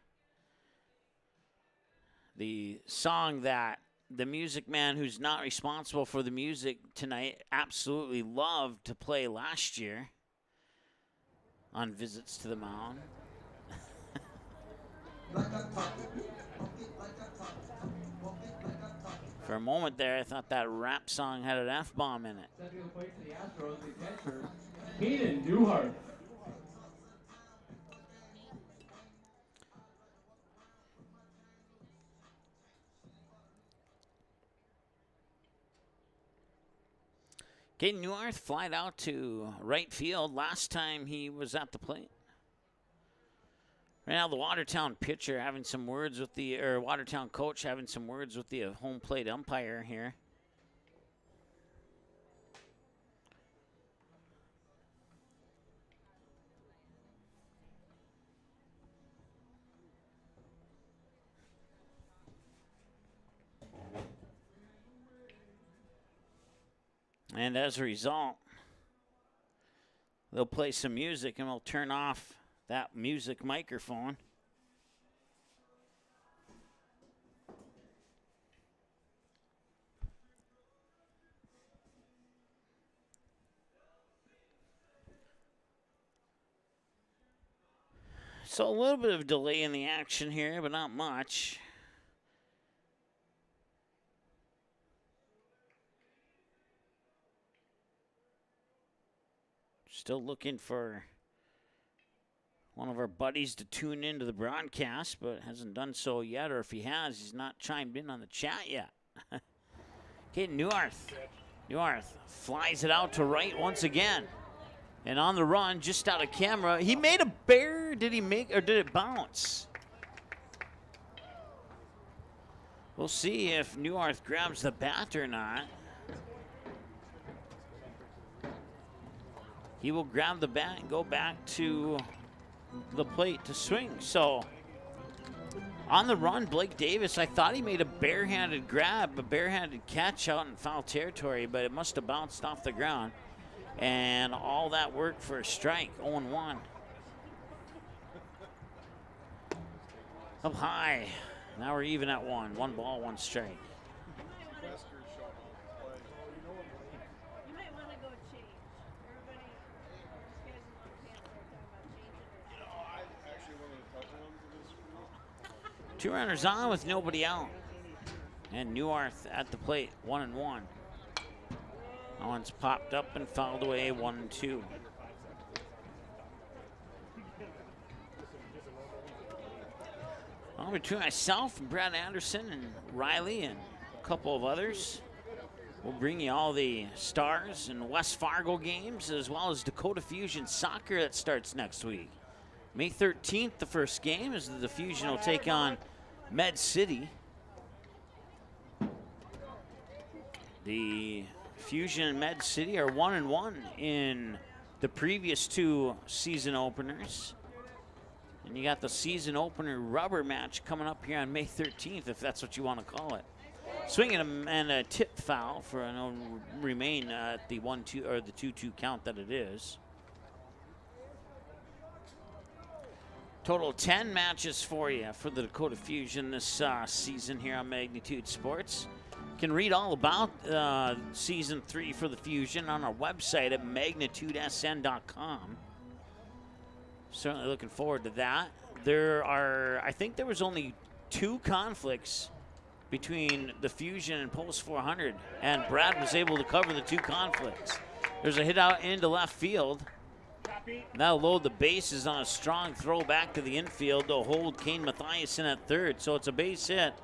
the song that the music man who's not responsible for the music tonight absolutely loved to play last year on visits to the mound. For a moment there, I thought that rap song had an F-bomb in it. Setting the plate for the Astros, the catcher, Caden Neuwarth. Caden Neuwarth flied out to right field last time he was at the plate. Right now, the Watertown pitcher having some words with the, or Watertown coach having some words with the home plate umpire here. And as a result, they'll play some music and we'll turn off that music microphone. So a little bit of delay in the action here, but not much. Still looking for one of our buddies to tune into the broadcast, but hasn't done so yet, or if he has, he's not chimed in on the chat yet. Okay, Newarth flies it out to right once again. And on the run, just out of camera, he made a bear. Did he make, or did it bounce? We'll see if Newarth grabs the bat or not. He will grab the bat and go back to the plate to swing. So on the run, Blake Davis, I thought he made a barehanded grab, a barehanded catch out in foul territory, but it must have bounced off the ground. And all that work for a strike, 0-1. Up high. Now we're even at 1. 1 ball, 1 strike. Two runners on with nobody out. And Newarth at the plate, 1-1. That one's popped up and fouled away, 1-2. Well, between myself and Brad Anderson and Riley and a couple of others, we'll bring you all the Stars and West Fargo games, as well as Dakota Fusion Soccer that starts next week. May 13th, the first game, is the Fusion will take on Med City. The Fusion and Med City are 1-1 in the previous 2 season openers. And you got the season opener rubber match coming up here on May 13th, if that's what you want to call it. Swinging and a tip foul for an remain at the 1-2 or the 2-2 count that it is. Total 10 matches for you for the Dakota Fusion this season here on Magnitude Sports. You can read all about season 3 for the Fusion on our website at magnitudesn.com. Certainly looking forward to that. I think there was only 2 conflicts between the Fusion and Post 400, and Brad was able to cover the 2 conflicts. There's a hit out into left field. Now load the bases on a strong throw back to the infield to hold Kane Mathiasen at third. So it's a base hit,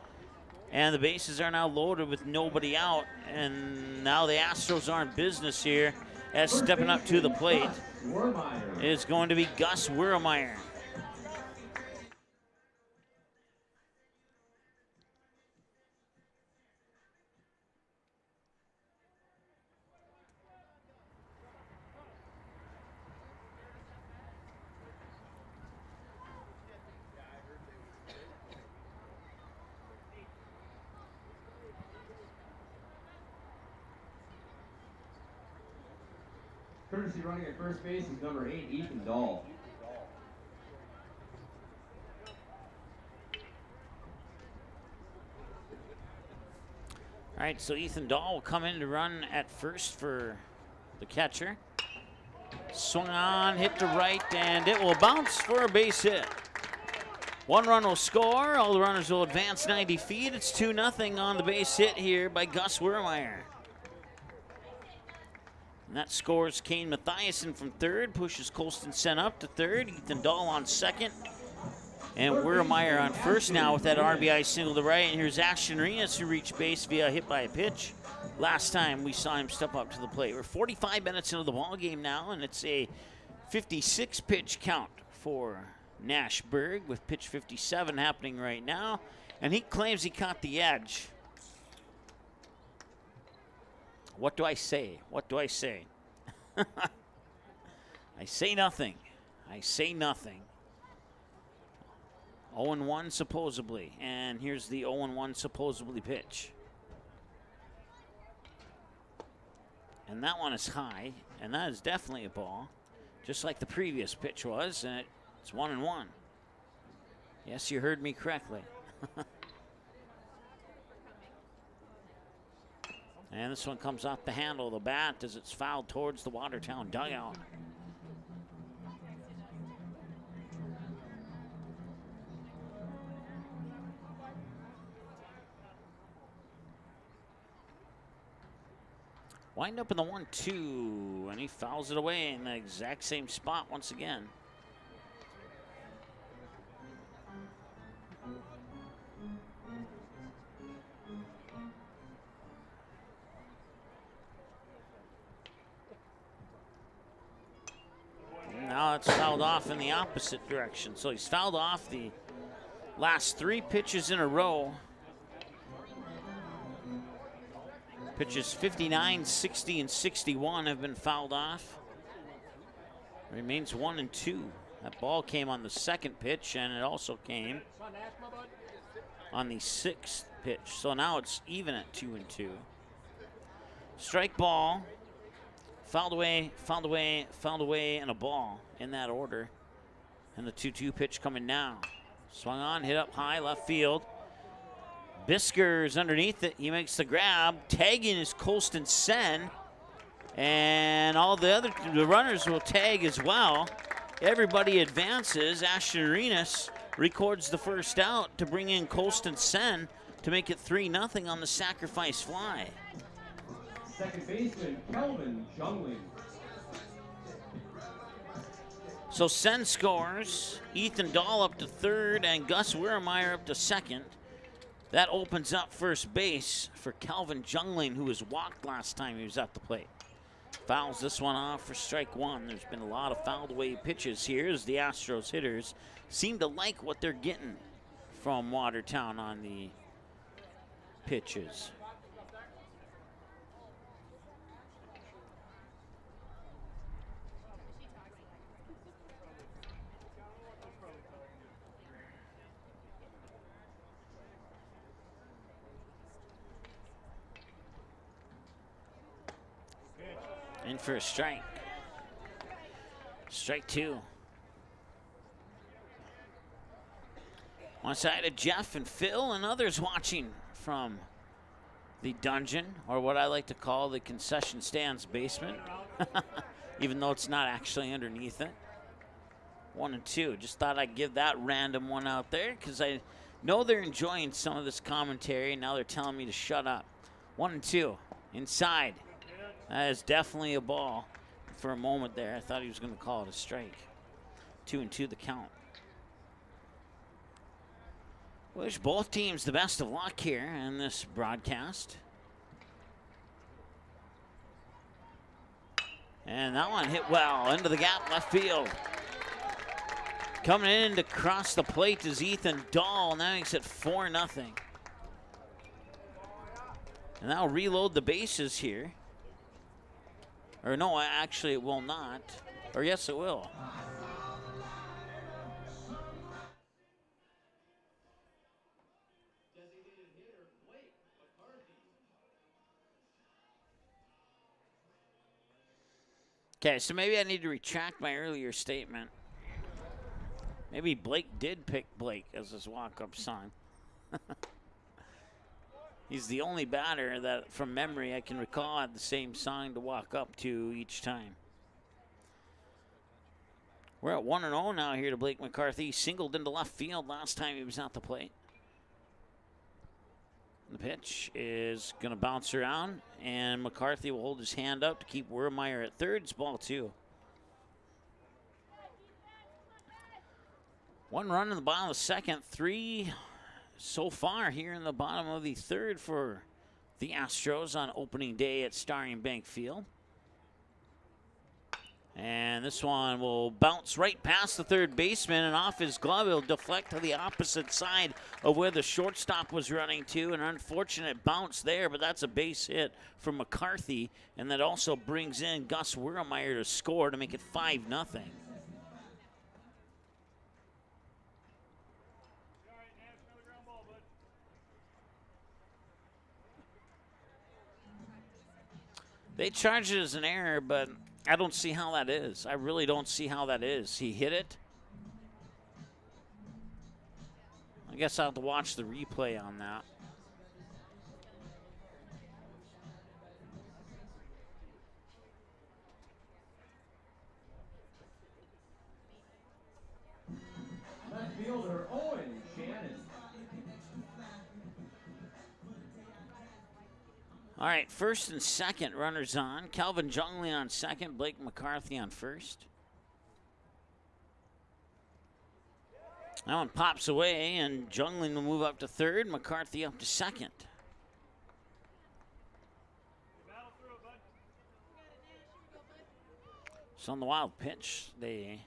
and the bases are now loaded with nobody out. And now the Astros are in business here, as stepping up to the plate is going to be Gus Wiermeyer. Courtesy running at first base is number 8, Ethan Dahl. All right, so Ethan Dahl will come in to run at first for the catcher. Swung on, hit to right, and it will bounce for a base hit. 1 run will score. All the runners will advance 90 feet. It's 2-0 on the base hit here by Gus Wiermeyer. And that scores Kane Mathiasen from third, pushes Colston Sen up to third, Ethan Dahl on second, and Wiermeyer on first now with that RBI single to right. And here's Ashton Renas, who reached base via hit by a pitch. Last time we saw him step up to the plate. We're 45 minutes into the ball game now, and it's a 56 pitch count for Nashberg, with pitch 57 happening right now. And he claims he caught the edge. What do I say? What do I say? I say nothing. I say nothing. 0-1 supposedly. And here's the 0-1 supposedly pitch. And that one is high. And that is definitely a ball. Just like the previous pitch was. And it's 1-1. Yes, you heard me correctly. And this one comes off the handle of the bat as it's fouled towards the Watertown dugout. Wind up in the 1-2, and he fouls it away in the exact same spot once again. that's fouled off in the opposite direction. So he's fouled off the last 3 pitches in a row. Pitches 59, 60, and 61 have been fouled off. Remains 1-2. That ball came on the 2nd pitch, and it also came on the 6th pitch. So now it's even at 2-2. Strike ball. Fouled away, fouled away, fouled away, and a ball in that order. And the 2-2 pitch coming now. Swung on, hit up high, left field. Bisker's underneath it. He makes the grab. Tagging is Colston Sen. And all the runners will tag as well. Everybody advances. Ashton Arenas records the first out to bring in Colston Sen to make it 3-0 on the sacrifice fly. Second baseman, Kelvin Jungling. So Sen scores. Ethan Dahl up to 3rd and Gus Wiermeyer up to 2nd. That opens up first base for Calvin Jungling, who was walked last time he was at the plate. Fouls this one off for strike 1. There's been a lot of fouled away pitches here as the Astros hitters seem to like what they're getting from Watertown on the pitches. In for a strike. Strike 2. One side of Jeff and Phil and others watching from the dungeon, or what I like to call the concession stands basement, even though it's not actually underneath it. 1-2. Just thought I'd give that random one out there because I know they're enjoying some of this commentary. Now they're telling me to shut up. 1-2. Inside. That is definitely a ball. For a moment there, I thought he was going to call it a strike. 2-2 the count. Wish both teams the best of luck here in this broadcast. And that one hit well into the gap left field. Coming in to cross the plate is Ethan Dahl. Now he's at 4-0. And that'll reload the bases here. Or no, actually it will not. Or yes, it will. Okay, so maybe I need to retract my earlier statement. Maybe Blake did pick Blake as his walk-up son. He's the only batter that, from memory, I can recall had the same sign to walk up to each time. We're at 1-0 now here to Blake McCarthy. He singled into left field last time he was at the plate. The pitch is going to bounce around, and McCarthy will hold his hand up to keep Wiermeyer at 3rd. It's ball 2. 1 run in the bottom of the 2nd, 3 so far here in the bottom of the 3rd for the Astros on opening day at Starring Bank Field. And this one will bounce right past the 3rd baseman, and off his glove it'll deflect to the opposite side of where the shortstop was running to. An unfortunate bounce there, but that's a base hit for McCarthy, and that also brings in Gus Wiermeyer to score to make it 5-0. They charged it as an error, but I don't see how that is. I really don't see how that is. He hit it. I guess I'll have to watch the replay on that. Left fielder Owen Shannon. All right, 1st and 2nd runners on. Calvin Jungling on 2nd, Blake McCarthy on 1st. That one pops away, and Jungling will move up to 3rd, McCarthy up to 2nd. So on the wild pitch, they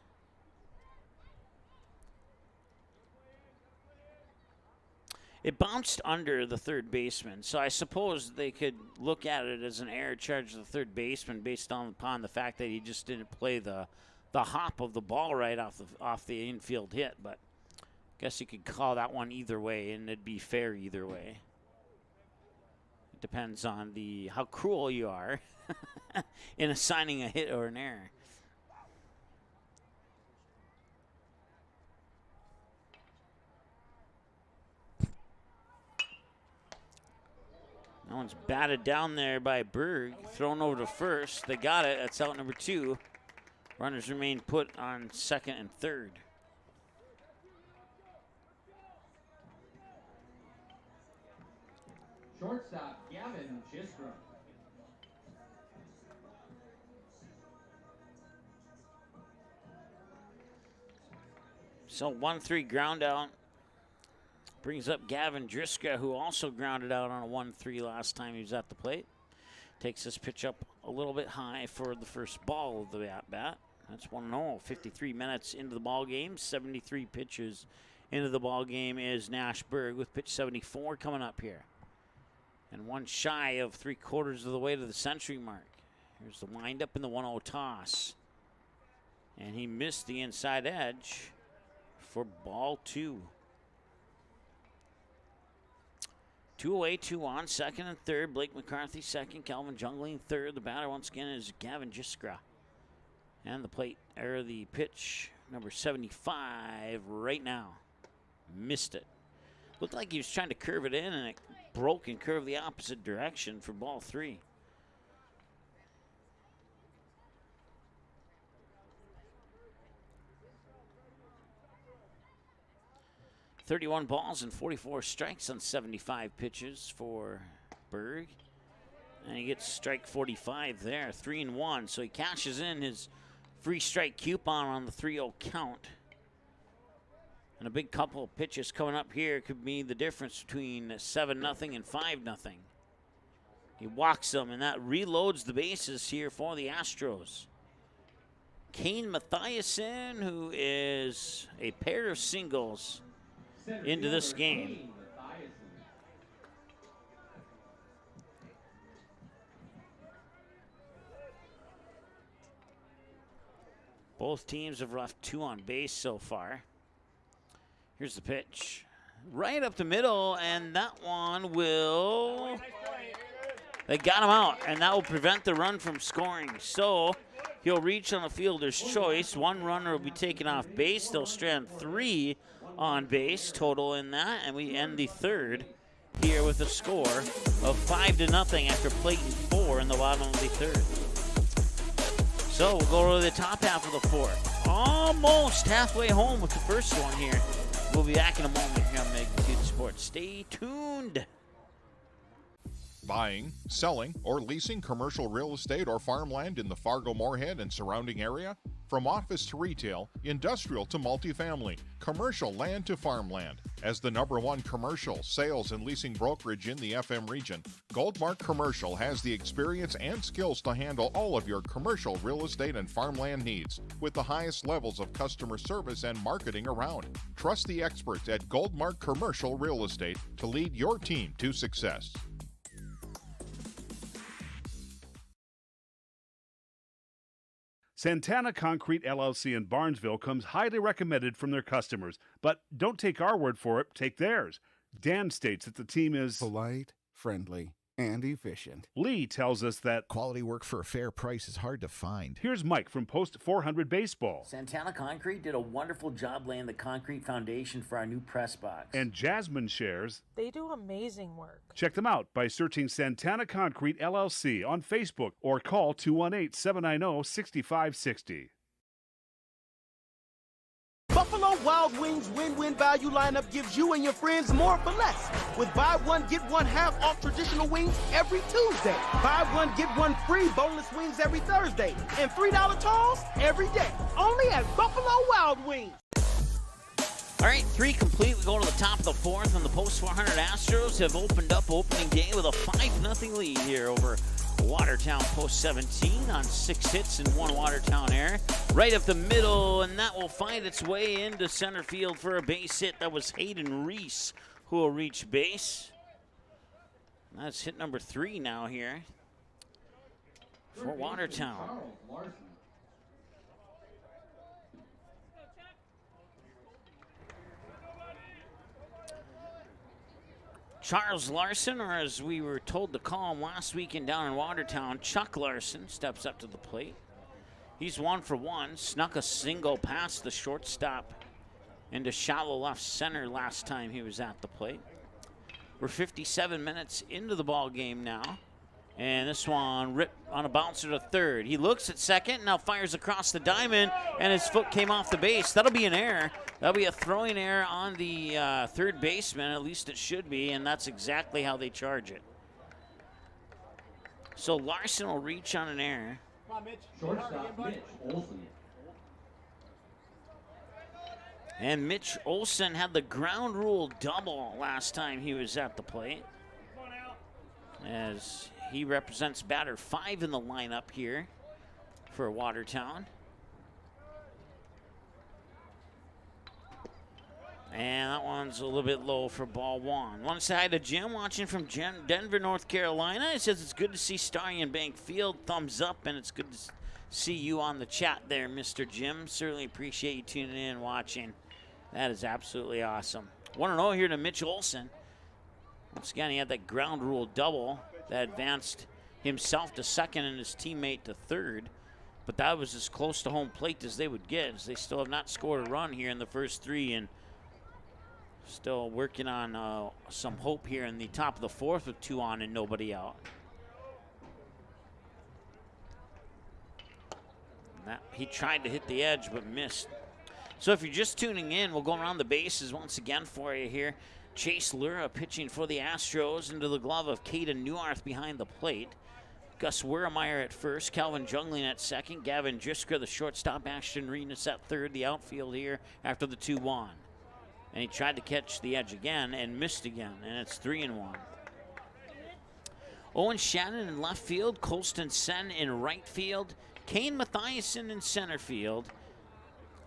It bounced under the third baseman, so I suppose they could look at it as an error charge to the third baseman based upon the fact that he just didn't play the hop of the ball right off the infield hit. But I guess you could call that one either way, and it'd be fair either way. It depends on how cruel you are in assigning a hit or an error. That one's batted down there by Berg, thrown over to first. They got it. That's out number 2. Runners remain put on second and third. Shortstop, Gavin Jiskra. So 1-3 ground out. Brings up Gavin Driska, who also grounded out on a 1-3 last time he was at the plate. Takes this pitch up a little bit high for the first ball of the at-bat. That's 1-0. 53 minutes into the ball game. 73 pitches into the ball game is Nash Berg with pitch 74 coming up here. And one shy of 3/4 of the way to the century mark. Here's the windup in the 1-0 toss. And he missed the inside edge for ball 2. 2 away, 2 on, second and third. Blake McCarthy second, Calvin Jungling third. The batter once again is Gavin Jiskra. And the pitch, number 75 right now. Missed it. Looked like he was trying to curve it in, and it broke and curved the opposite direction for ball 3. .31 balls and 44 strikes on 75 pitches for Berg. And he gets strike 45 there, 3-1. So he cashes in his free strike coupon on the 3-0 count. And a big couple of pitches coming up here could be the difference between 7-0 and 5-0. He walks them, and that reloads the bases here for the Astros. Kane Mathiasen, who is a pair of singles into this game. Both teams have left 2 on base so far. Here's the pitch. Right up the middle, and that one will... They got him out, and that will prevent the run from scoring. So he'll reach on the fielder's choice. 1 runner will be taken off base. They'll strand 3 on base total in that, and we end the third here with a score of 5-0 after plating 4 in the bottom of the third. So we'll go to the top half of the fourth. Almost halfway home with the first one here. We'll be back in a moment here on Magnitude Sports. Stay tuned. Buying, selling, or leasing commercial real estate or farmland in the Fargo-Moorhead and surrounding area? From office to retail, industrial to multifamily, commercial land to farmland. As the #1 commercial, sales, and leasing brokerage in the FM region, Goldmark Commercial has the experience and skills to handle all of your commercial real estate and farmland needs with the highest levels of customer service and marketing around. Trust the experts at Goldmark Commercial Real Estate to lead your team to success. Santana Concrete LLC in Barnesville comes highly recommended from their customers. But don't take our word for it, take theirs. Dan states that the team is polite, friendly, and efficient. Lee tells us that quality work for a fair price is hard to find. Here's Mike from Post 400 Baseball. Santana Concrete did a wonderful job laying the concrete foundation for our new press box. And Jasmine shares they do amazing work. Check them out by searching Santana Concrete LLC on Facebook or call 218-790-6560. Buffalo Wild Wings win-win value lineup gives you and your friends more for less. With buy one, get one half off traditional wings every Tuesday. Buy one, get one free boneless wings every Thursday. And $3 tolls every day. Only at Buffalo Wild Wings. All right, 3 complete. We go to the top of the fourth, and the Post 400 Astros have opened up opening day with a 5-0 lead here over Watertown Post 17 on 6 hits and 1 Watertown error. Right up the middle, and that will find its way into center field for a base hit. That was Hayden Reese, who will reach base. That's hit number 3 now here for Watertown. Charles Larson, or as we were told to call him last weekend down in Watertown, Chuck Larson, steps up to the plate. He's 1 for 1, snuck a single past the shortstop into shallow left center last time he was at the plate. We're 57 minutes into the ball game now. And this one ripped on a bouncer to third. He looks at second, now fires across the diamond, and his foot came off the base. That'll be an error. That'll be a throwing error on the third baseman, at least it should be, and that's exactly how they charge it. So Larson will reach on an error. Shortstop, Mitch Olsen. And Mitch Olsen had the ground rule double last time he was at the plate, as he represents batter 5 in the lineup here for Watertown. And that one's a little bit low for ball 1. Want to say hi to Jim, watching from Denver, North Carolina. He says it's good to see Starry and Bank Field. Thumbs up, and it's good to see you on the chat there, Mr. Jim. Certainly appreciate you tuning in and watching. That is absolutely awesome. 1-0 here to Mitch Olsen. Once again, he had that ground rule double that advanced himself to second and his teammate to third. But that was as close to home plate as they would get, as they still have not scored a run here in the first 3, and still working on some hope here in the top of the 4th with 2 on and nobody out. He tried to hit the edge but missed. So if you're just tuning in, we'll go around the bases once again for you here. Chase Lura pitching for the Astros into the glove of Caden Neuarth behind the plate. Gus Wermeyer at first, Calvin Jungling at second, Gavin Drisker, the shortstop, Ashton Reedus at third, the outfield here after the 2-1. And he tried to catch the edge again and missed again, and it's 3-1. Owen Shannon in left field, Colston Sen in right field, Kane Mathiasen in center field.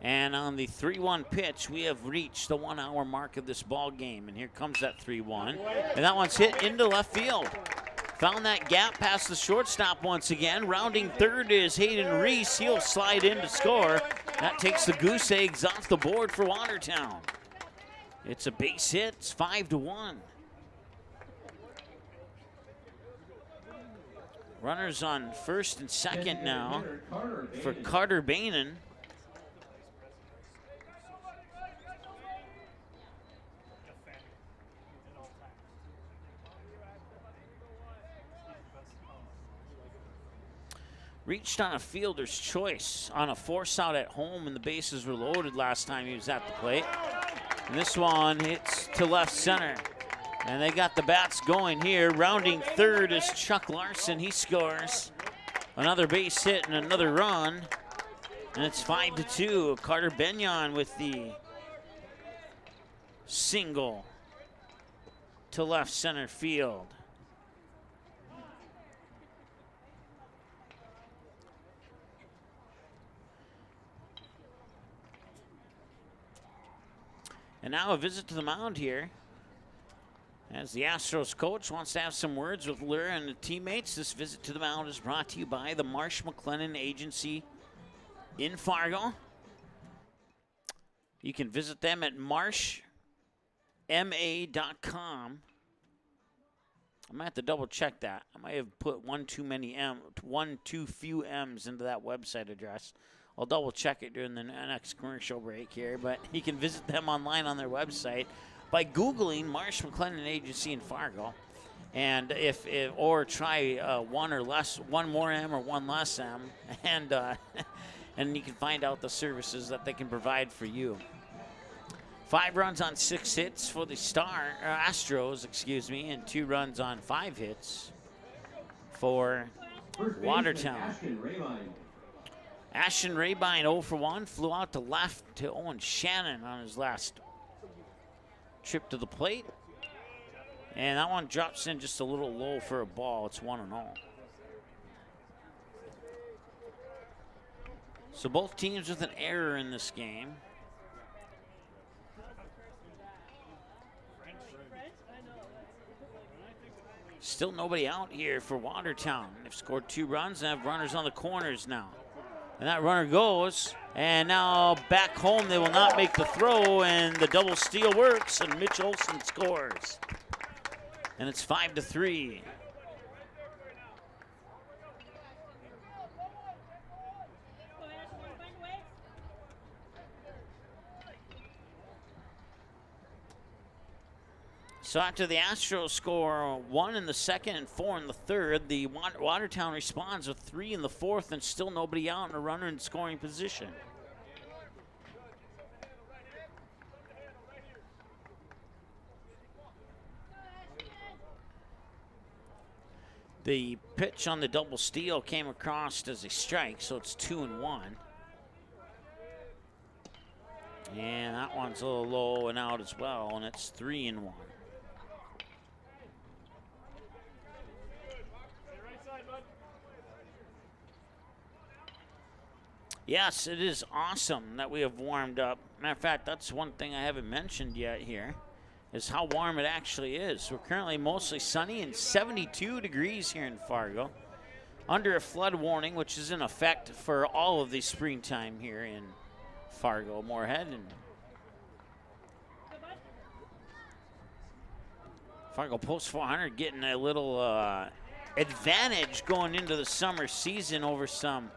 And on the 3-1 pitch, we have reached the 1 hour mark of this ball game. And here comes that 3-1. And that one's hit into left field. Found that gap past the shortstop once again. Rounding third is Hayden Reese. He'll slide in to score. That takes the goose eggs off the board for Watertown. It's a base hit. It's 5-1. Runners on first and second now for Carter Bainan. Reached on a fielder's choice on a force out at home, and the bases were loaded last time he was at the plate. And this one hits to left center. And they got the bats going here. Rounding third is Chuck Larson. He scores another base hit and another run. And it's 5-2. Carter Benyon with the single to left center field. And now a visit to the mound here, as the Astros coach wants to have some words with Lura and the teammates. This visit to the mound is brought to you by the Marsh McLennan Agency in Fargo. You can visit them at marshma.com. I might have to double check that. I might have put one too few M's into that website address. I'll double check it during the next commercial break here, but you can visit them online on their website by Googling Marsh McLennan Agency in Fargo, and or try one more M or one less M, and you can find out the services that they can provide for you. 5 runs on 6 hits for the Astros, and 2 runs on 5 hits for Watertown. Ashton Rabine 0 for 1, flew out to left to Owen Shannon on his last trip to the plate. And that one drops in just a little low for a ball. It's 1-0. So both teams with an error in this game. Still nobody out here for Watertown. They've scored 2 runs and have runners on the corners now. And that runner goes, and now back home they will not make the throw, and the double steal works, and Mitch Olson scores. And it's 5-3. So after the Astros score 1 in the second and 4 in the third, the Watertown responds with 3 in the fourth, and still nobody out and a runner in scoring position. The pitch on the double steal came across as a strike, so it's 2-1. And that one's a little low and out as well, and it's 3-1. Yes, it is awesome that we have warmed up. Matter of fact, that's one thing I haven't mentioned yet here, is how warm it actually is. We're currently mostly sunny and 72 degrees here in Fargo, under a flood warning, which is in effect for all of the springtime here in Fargo, Moorhead. And Fargo Post 400 getting a little advantage going into the summer season over some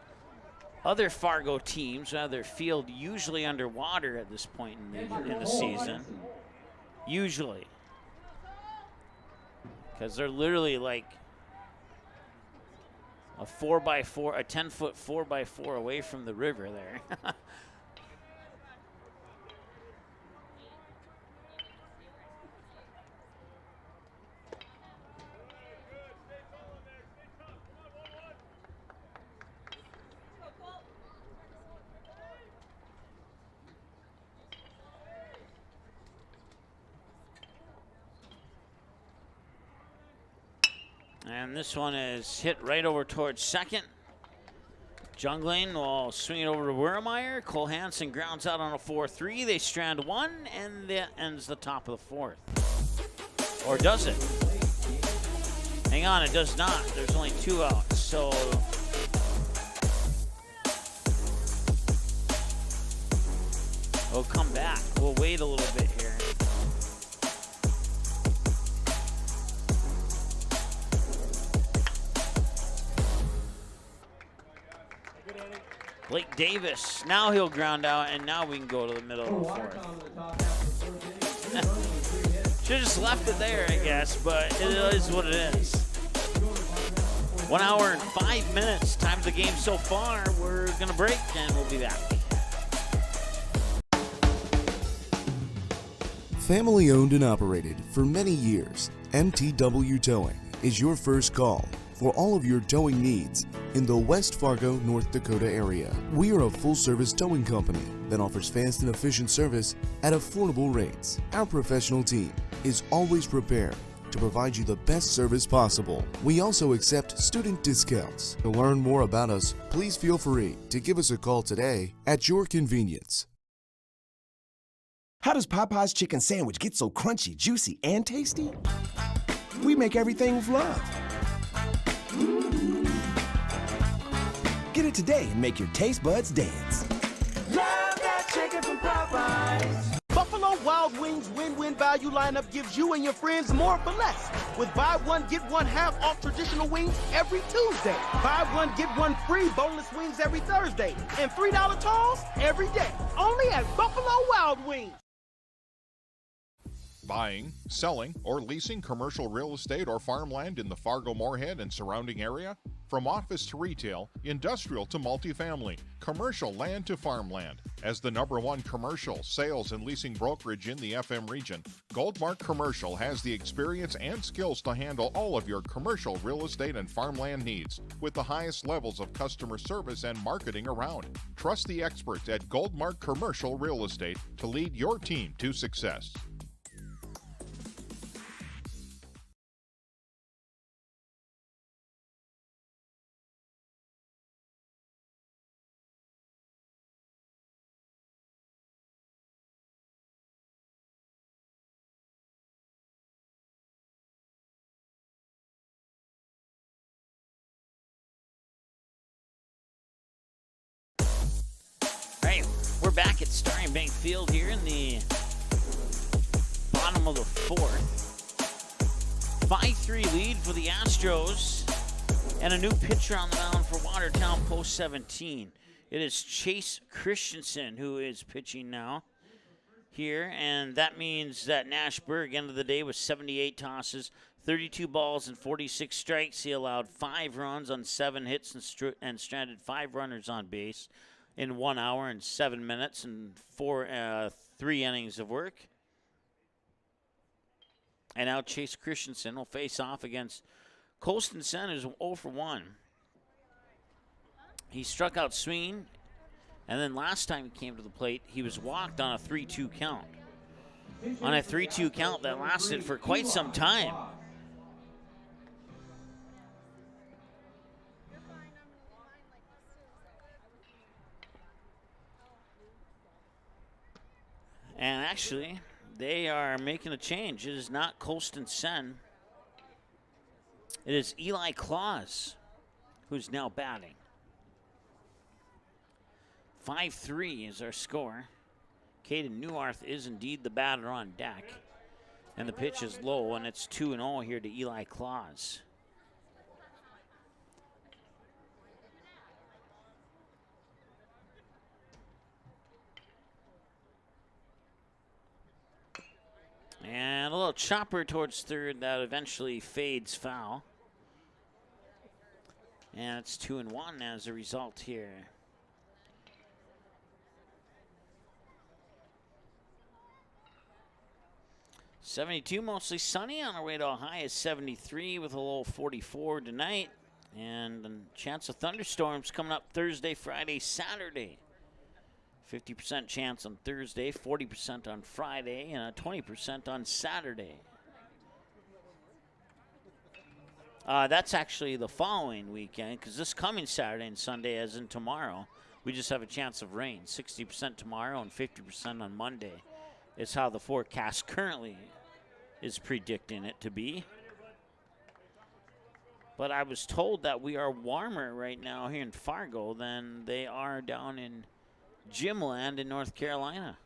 other Fargo teams who have their field usually underwater at this point in the season. Usually. Because they're literally like a 4x4, a 10-foot 4x4 away from the river there. And this one is hit right over towards second. Jungling will swing it over to Wurmeyer. Cole Hansen grounds out on a 4-3. They strand 1, and that ends the top of the 4th. Or does it? Hang on, it does not. There's only 2 outs, so we'll come back. We'll wait a little bit here. Blake Davis, now he'll ground out, and now we can go to the middle of the 4th. Should have just left it there, I guess, but it is what it is. 1 hour and 5 minutes, time of the game so far. We're going to break, and we'll be back. Family owned and operated for many years, MTW Towing is your first call for all of your towing needs in the West Fargo, North Dakota area. We are a full-service towing company that offers fast and efficient service at affordable rates. Our professional team is always prepared to provide you the best service possible. We also accept student discounts. To learn more about us, please feel free to give us a call today at your convenience. How does Popeye's chicken sandwich get so crunchy, juicy, and tasty? We make everything with love. Get it today and make your taste buds dance. Love that chicken from Popeyes. Buffalo Wild Wings win-win value lineup gives you and your friends more for less. With buy one, get one half off traditional wings every Tuesday. Buy one, get one free boneless wings every Thursday. And $3 tolls every day. Only at Buffalo Wild Wings. Buying, selling, or leasing commercial real estate or farmland in the Fargo, Moorhead, and surrounding area? From office to retail, industrial to multifamily, commercial land to farmland. As the #1 commercial, sales, and leasing brokerage in the FM region, Goldmark Commercial has the experience and skills to handle all of your commercial real estate and farmland needs with the highest levels of customer service and marketing around. Trust the experts at Goldmark Commercial Real Estate to lead your team to success. back at Starting Bank Field here in the bottom of the fourth. 5-3 lead for the Astros. And a new pitcher on the mound for Watertown post 17. It is Chase Christensen who is pitching now here. And that means that Nash Berg, end of the day, with 78 tosses, 32 balls, and 46 strikes. He allowed 5 runs on 7 hits and stranded 5 runners on base in 1 hour and 7 minutes and 3 innings of work. And now Chase Christensen will face off against Colston Sen, who's 0 for 1. He struck out swinging, and then last time he came to the plate, he was walked on a 3-2 count. On a 3-2 count that lasted for quite some time. And actually, they are making a change. It is not Colston Sen. It is Eli Claus who's now batting. 5-3 is our score. Caden Newarth is indeed the batter on deck. And the pitch is low, and it's 2-0 here to Eli Claus. And a little chopper towards third that eventually fades foul. And it's 2-1 as a result here. '72, mostly sunny. On our way to a high is 73 with a low 44 tonight. And a chance of thunderstorms coming up Thursday, Friday, Saturday. 50% chance on Thursday, 40% on Friday, and a 20% on Saturday. That's actually the following weekend, because this coming Saturday and Sunday, as in tomorrow, we just have a chance of rain. 60% tomorrow and 50% on Monday is how the forecast currently is predicting it to be. But I was told that we are warmer right now here in Fargo than they are down in Gymland in North Carolina.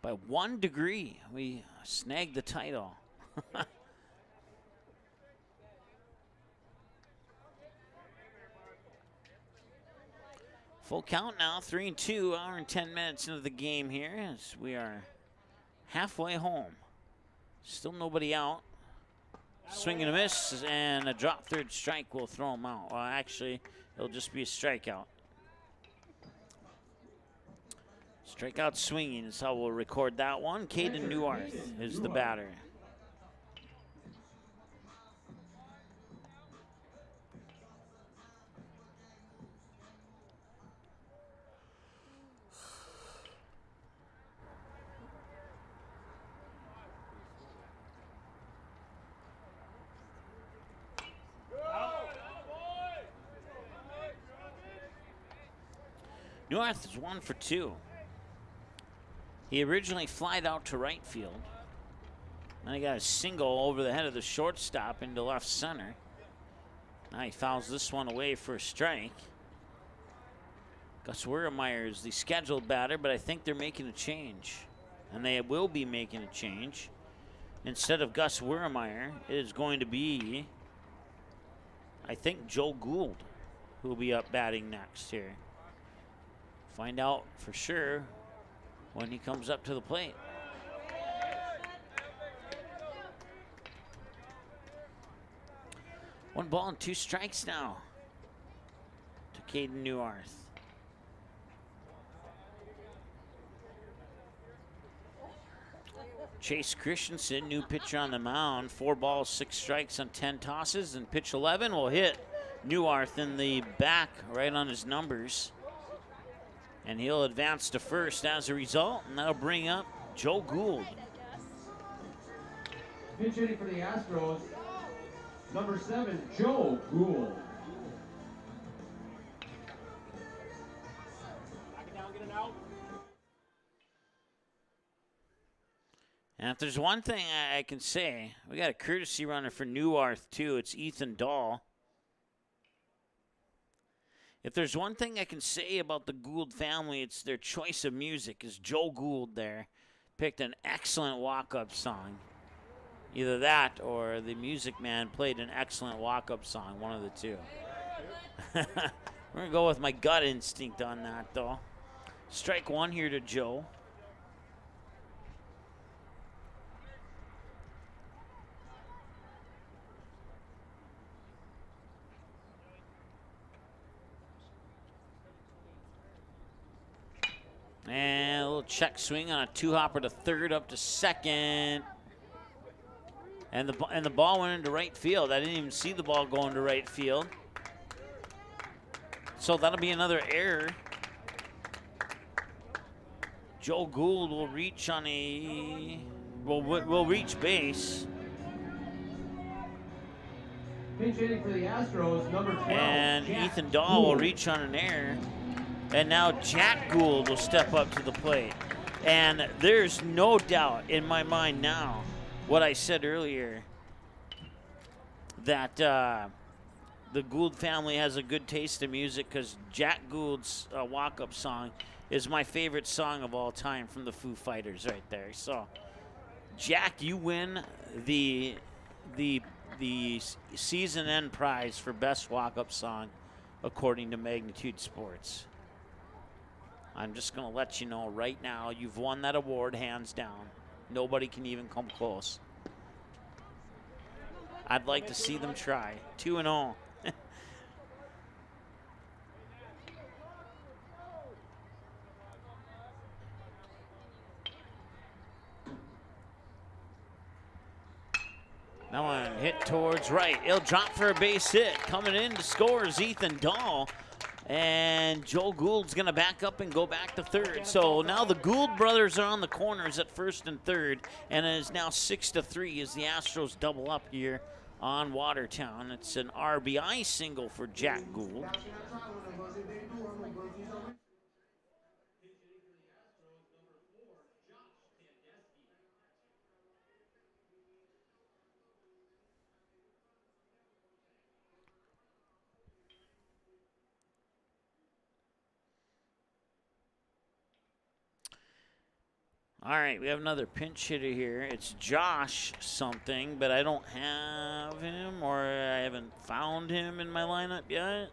By 1 degree, we snagged the title. Full count now, 3-2, hour and 10 minutes into the game here as we are halfway home. Still nobody out. Swing and a miss, and a drop third strike will throw him out. Well, actually, it'll just be a strikeout. Strikeout swinging is how we'll record that one. Caden Newarth is the batter. Newarth is 1 for 2. He originally flied out to right field. Then he got a single over the head of the shortstop into left center. Now he fouls this one away for a strike. Gus Wermeyer is the scheduled batter, but I think they're making a change. And they will be making a change. Instead of Gus Wermeyer, it is going to be, I think, Joe Gould, who will be up batting next here. Find out for sure when he comes up to the plate. One ball and 2 strikes now to Caden Newarth. Chase Christensen, new pitcher on the mound. 4 balls, 6 strikes on 10 tosses, and pitch 11 will hit Newarth in the back right on his numbers. And he'll advance to first as a result, and that'll bring up Joe Gould. Pitch hitting for the Astros, number 7, Joe Gould. And if there's one thing I can say, we got a courtesy runner for Newarth too. It's Ethan Dahl. If there's one thing I can say about the Gould family, it's their choice of music. Is Joe Gould there picked an excellent walk-up song. Either that or the Music Man played an excellent walk-up song, one of the two. We're going to go with my gut instinct on that, though. Strike one here to Joe. And a little check swing on a two-hopper to third, up to second. And the ball went into right field. I didn't even see the ball go into right field. So that'll be another error. Joe Gould will reach on will reach base. Pinch hitting for the Astros, number 12. And Jack Ethan Dahl will Gould. reach on an error. And now Jack Gould will step up to the plate. And there's no doubt in my mind now what I said earlier, that the Gould family has a good taste in music, because Jack Gould's walk-up song is my favorite song of all time from the Foo Fighters right there. So, Jack, you win the season-end prize for best walk-up song according to Magnitude Sports. I'm just going to let you know right now, you've won that award hands down. Nobody can even come close. I'd like to see them try. 2-0. That one hit towards right. It'll drop for a base hit. Coming in to score is Ethan Dahl. And Joe Gould's going to back up and go back to third. So now the Gould brothers are on the corners at first and third. And it is now 6-3 as the Astros double up here on Watertown. It's an RBI single for Jack Gould. All right, we have another pinch hitter here. It's Josh something, but I don't have him, or I haven't found him in my lineup yet.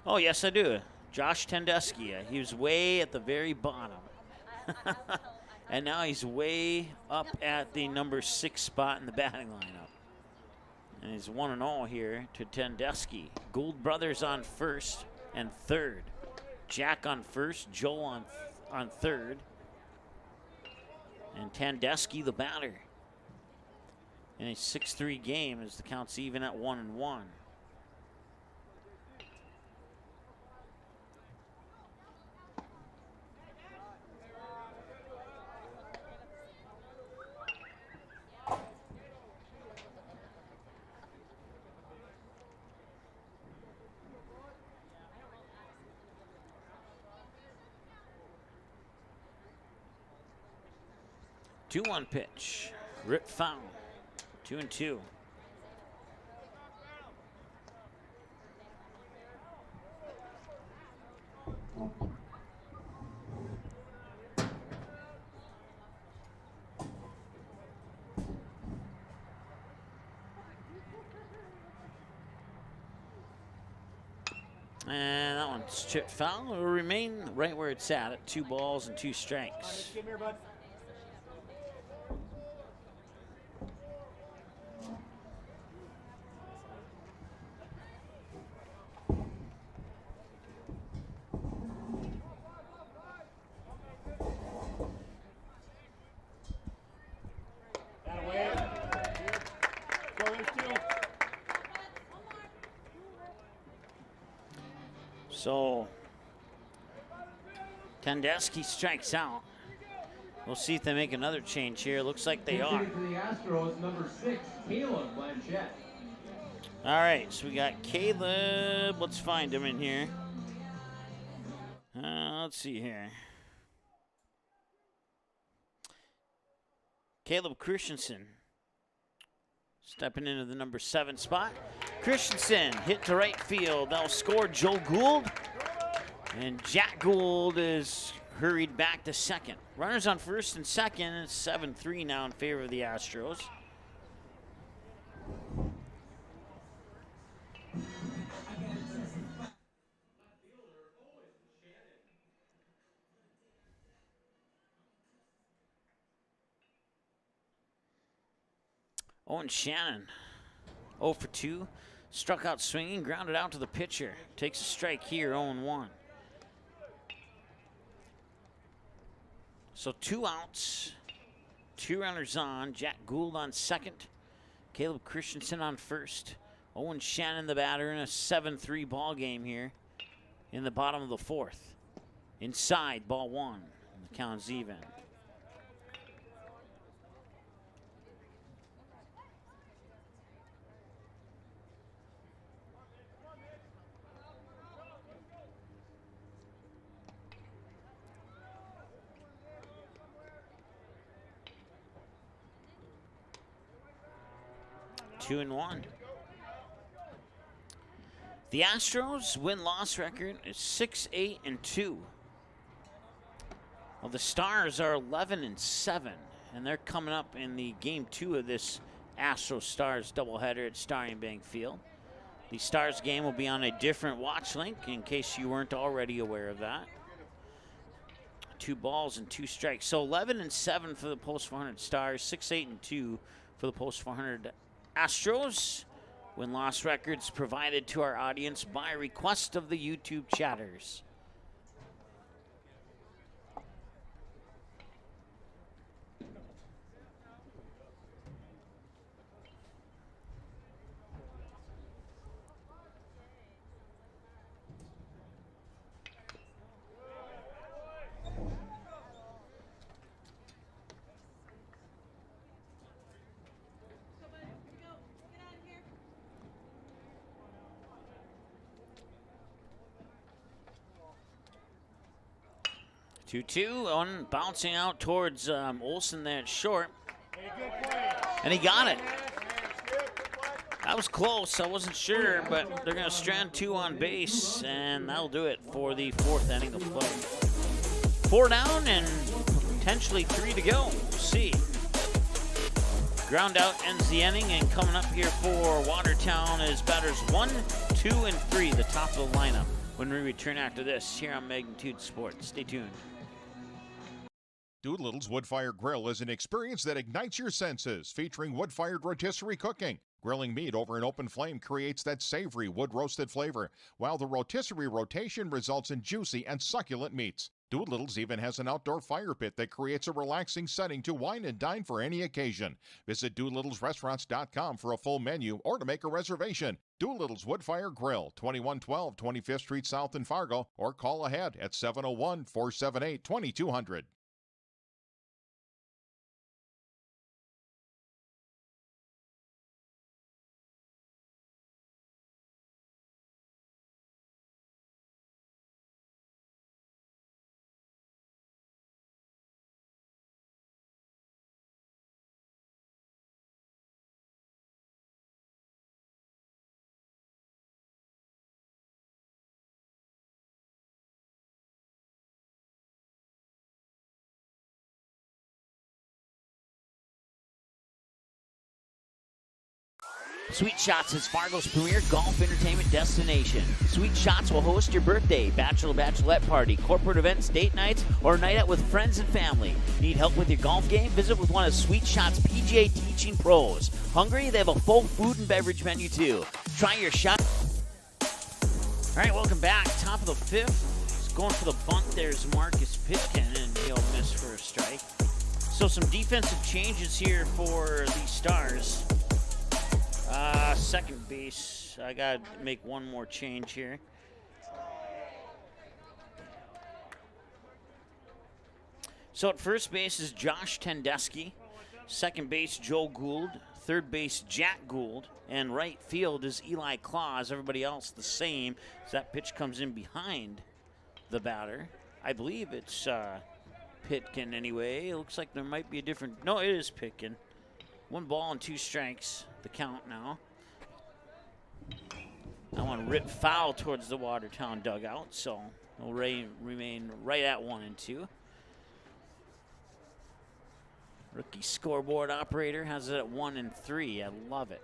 Oh, yes, I do. Josh Tendeschi. He was way at the very bottom. And now he's way up at the number 6 spot in the batting lineup. And he's 1-0 here to Tendeschi. Gould brothers on first and third. Jack on first, Joe on third, and Tandeschi the batter. In a 6-3 game as the count's even at 1-1. Two-one pitch. Rip foul. 2-2. And that one's chipped foul. It will remain right where it's at 2 balls and 2 strikes. Come here, bud. So, Tandeschi strikes out. We'll see if they make another change here. Looks like they are. For the Astros, number 6, Caleb Blanchett. All right, so we got Caleb. Let's find him in here. Let's see here. Caleb Christensen. stepping into the number 7 spot. Christensen hit to right field. They'll score Joe Gould. And Jack Gould is hurried back to second. Runners on first and second. It's 7-3 now in favor of the Astros. Owen Shannon, 0 for 2. Struck out swinging, grounded out to the pitcher. Takes a strike here, 0-1. So 2 outs, 2 runners on. Jack Gould on second. Caleb Christensen on first. Owen Shannon the batter in a 7-3 ball game here in the bottom of the 4th. Inside, ball 1. The count's even. Two and 1. The Astros win-loss record is 6-8-2. Well, the Stars are 11-7, and they're coming up in the game 2 of this Astros-Stars doubleheader at Starry Bank Field. The Stars game will be on a different watch link, in case you weren't already aware of that. 2 balls and 2 strikes. So 11-7 for the Post 400 Stars, 6-8-2 for the Post 400 Astros. Win-loss records provided to our audience by request of the YouTube chatters. Two, on bouncing out towards Olsen there at short. And he got it. That was close. I wasn't sure, but they're going to strand 2 on base, and that'll do it for the 4th inning of play. 4 down and potentially 3 to go. We'll see. Ground out ends the inning, and coming up here for Watertown is batters 1, 2, and 3, the top of the lineup, when we return after this here on Magnitude Sports. Stay tuned. Doolittle's Wood-Fired Grill is an experience that ignites your senses, featuring wood-fired rotisserie cooking. Grilling meat over an open flame creates that savory wood-roasted flavor, while the rotisserie rotation results in juicy and succulent meats. Doolittle's even has an outdoor fire pit that creates a relaxing setting to wine and dine for any occasion. Visit DoolittlesRestaurants.com for a full menu or to make a reservation. Doolittle's Wood-Fired Grill, 2112 25th Street South in Fargo, or call ahead at 701-478-2200. Sweet Shots is Fargo's premier golf entertainment destination. Sweet Shots will host your birthday, bachelorette party, corporate events, date nights, or night out with friends and family. Need help with your golf game? Visit with one of Sweet Shots' PGA teaching pros. Hungry? They have a full food and beverage menu too. Try your shot. All right, welcome back. Top of the 5th. He's going for the bunt. There's Marcus Pitkin, and he'll miss for a strike. So some defensive changes here for the Stars. Second base, I got to make one more change here. So at first base is Josh Tendesky. Second base, Joe Gould. Third base, Jack Gould. And right field is Eli Claus. Everybody else the same. As that pitch comes in behind the batter. I believe it's Pitkin anyway. It looks like there might be a different... No, it is Pitkin. 1 ball and 2 strikes, the count now. That one ripped foul towards the Watertown dugout, so it'll remain right at 1-2. Rookie scoreboard operator has it at 1-3. I love it.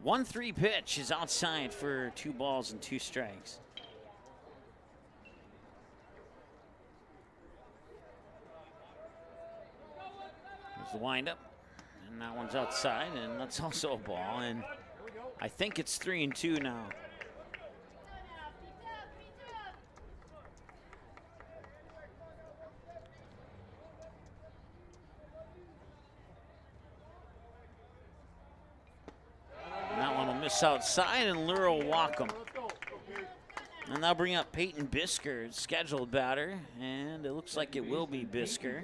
1-3 pitch is outside for 2 balls and 2 strikes. There's the windup, and that one's outside, and that's also a ball. And I think it's 3-2 now. Outside, and Lura will walk him. And they'll bring up Peyton Bisker, scheduled batter, and it looks like it will be Bisker.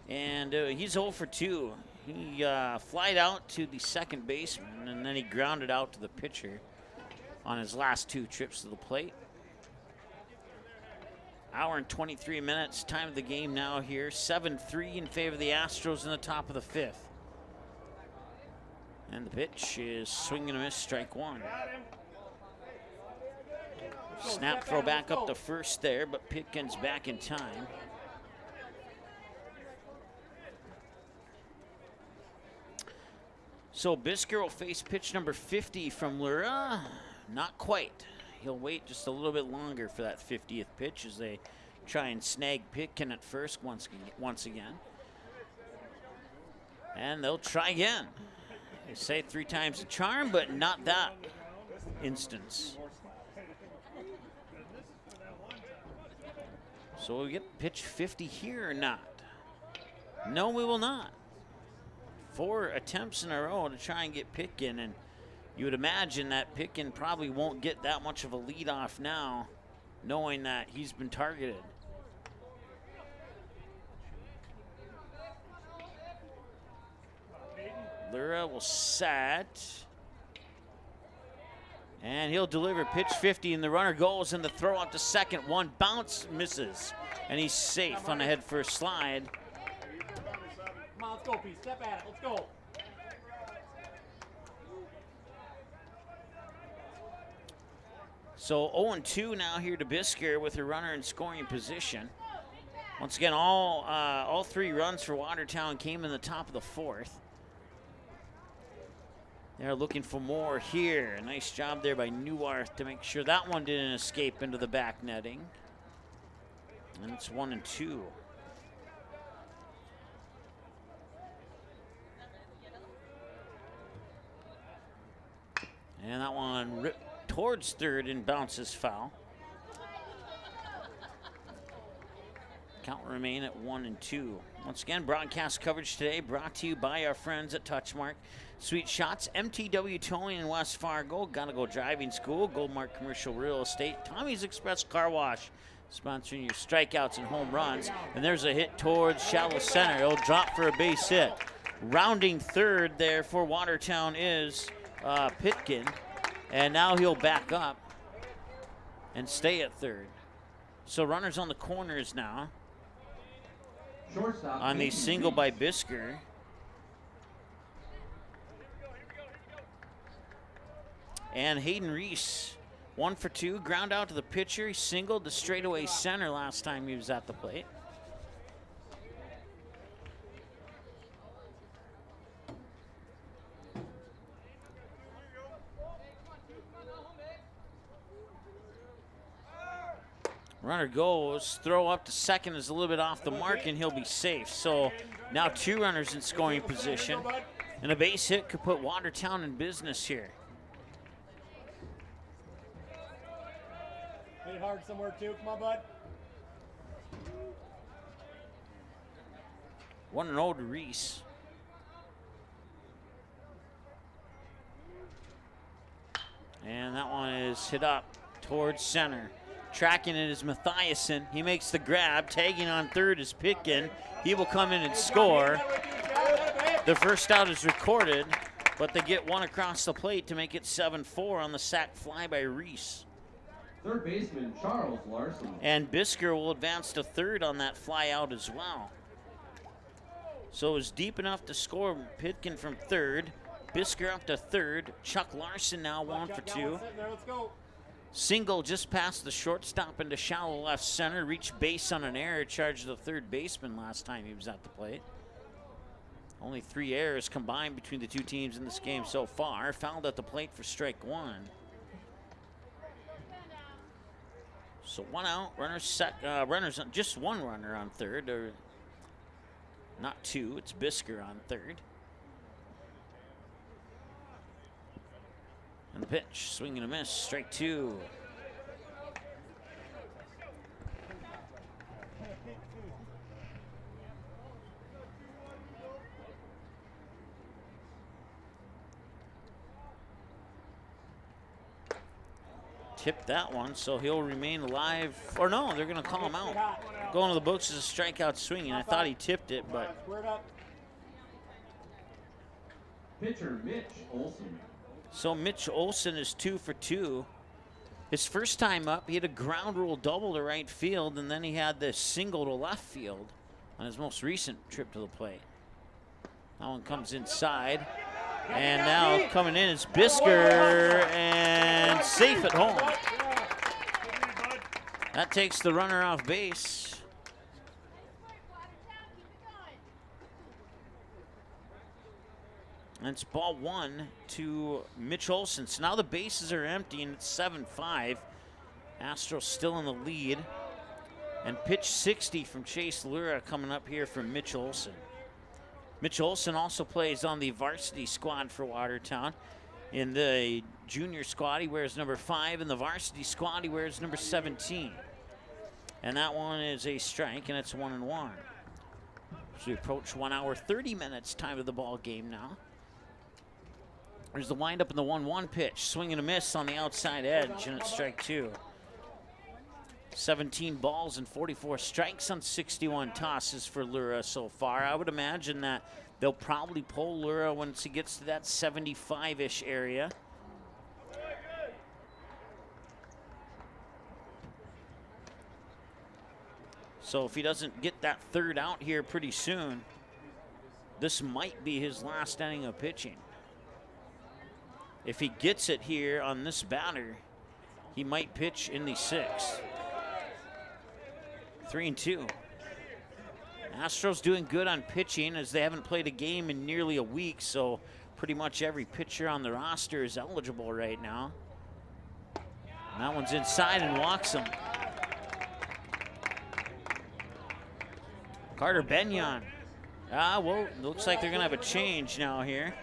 And he's 0 for 2. He flied out to the second baseman, and then he grounded out to the pitcher on his last 2 trips to the plate. Hour and 23 minutes, time of the game now here. 7-3 in favor of the Astros in the top of the 5th. And the pitch is swing and a miss, strike 1. Snap throw back up to first there, but Pitkins back in time. So Bisker will face pitch number 50 from Lura. Not quite. He'll wait just a little bit longer for that 50th pitch as they try and snag Pitkin at first once again. And they'll try again. They say 3 times the charm, but not that instance. So we get pitch 50 here or not? No, we will not. 4 attempts in a row to try and get Pitkin, and you would imagine that Pitkin probably won't get that much of a lead off now, knowing that he's been targeted. Lura will set. And he'll deliver pitch 50, and the runner goes, and the throw out to second. 1 bounce, misses. And he's safe on a head first slide. Come on, let's go, Pete. Step at it. Let's go. So 0-2 now here to Bisker with a runner in scoring position. Once again, all 3 runs for Watertown came in the top of the 4th. They're looking for more here. Nice job there by Neuwarth to make sure that one didn't escape into the back netting. And it's 1-2. And that one ripped towards third and bounces foul. Count will remain at 1-2. Once again, broadcast coverage today brought to you by our friends at Touchmark. Sweet Shots, MTW Towing in West Fargo, Gotta Go Driving School, Goldmark Commercial Real Estate, Tommy's Express Car Wash, sponsoring your strikeouts and home runs. And there's a hit towards shallow center. It'll drop for a base hit. Rounding third there for Watertown is Pitkin. And now he'll back up and stay at third. So runners on the corners now. Shortstop. On the single by Bisker. And Hayden Reese, 1 for 2, ground out to the pitcher. He singled to straightaway center last time he was at the plate. Runner goes, throw up to second is a little bit off the mark, and he'll be safe. So now 2 runners in scoring position, and a base hit could put Watertown in business here. Hit it hard somewhere too. Come on, bud. 1-0 to Reese. And that one is hit up towards center. Tracking it is Mathiasen. He makes the grab. Tagging on third is Pitkin. He will come in and score. The first out is recorded, but they get one across the plate to make it 7-4 on the sac fly by Reese. Third baseman Charles Larson. And Bisker will advance to third on that fly out as well. So it was deep enough to score. Pitkin from third. Bisker up to third. Chuck Larson now 1 for 2. Single just past the shortstop into shallow left center. Reached base on an error. Charged the third baseman last time he was at the plate. Only 3 errors combined between the two teams in this game so far. Fouled at the plate for strike 1. So 1 out, runners on, just 1 runner on third, or not 2, it's Bisker on third. And the pitch, swing and a miss, strike 2. Tipped that one, so he'll remain alive. Or no, they're going to call him out. Going to the books as a strikeout swinging. I thought he tipped it, but. Pitcher Mitch Olson. So Mitch Olson is 2 for 2. His first time up, he had a ground rule double to right field, and then he had the single to left field on his most recent trip to the plate. That one comes inside. And now coming in is Bisker, and safe at home. That takes the runner off base. And it's ball 1 to Mitch Olson. So now the bases are empty, and it's 7-5. Astros still in the lead. And pitch 60 from Chase Lura coming up here from Mitch Olson. Mitch Olson also plays on the varsity squad for Watertown. In the junior squad, he wears number 5. In the varsity squad, he wears number 17. And that one is a strike, and it's 1-1. So we approach 1 hour, 30 minutes time of the ball game now. There's the windup in the 1-1 pitch. Swing and a miss on the outside edge, and it's strike 2. 17 balls and 44 strikes on 61 tosses for Lura so far. I would imagine that they'll probably pull Lura once he gets to that 75-ish area. So if he doesn't get that third out here pretty soon, this might be his last inning of pitching. If he gets it here on this batter, he might pitch in the 6th. 3-2. Astros doing good on pitching as they haven't played a game in nearly a week, so pretty much every pitcher on the roster is eligible right now. And that one's inside and walks him. Carter Benyon. Well, looks like they're going to have a change now here.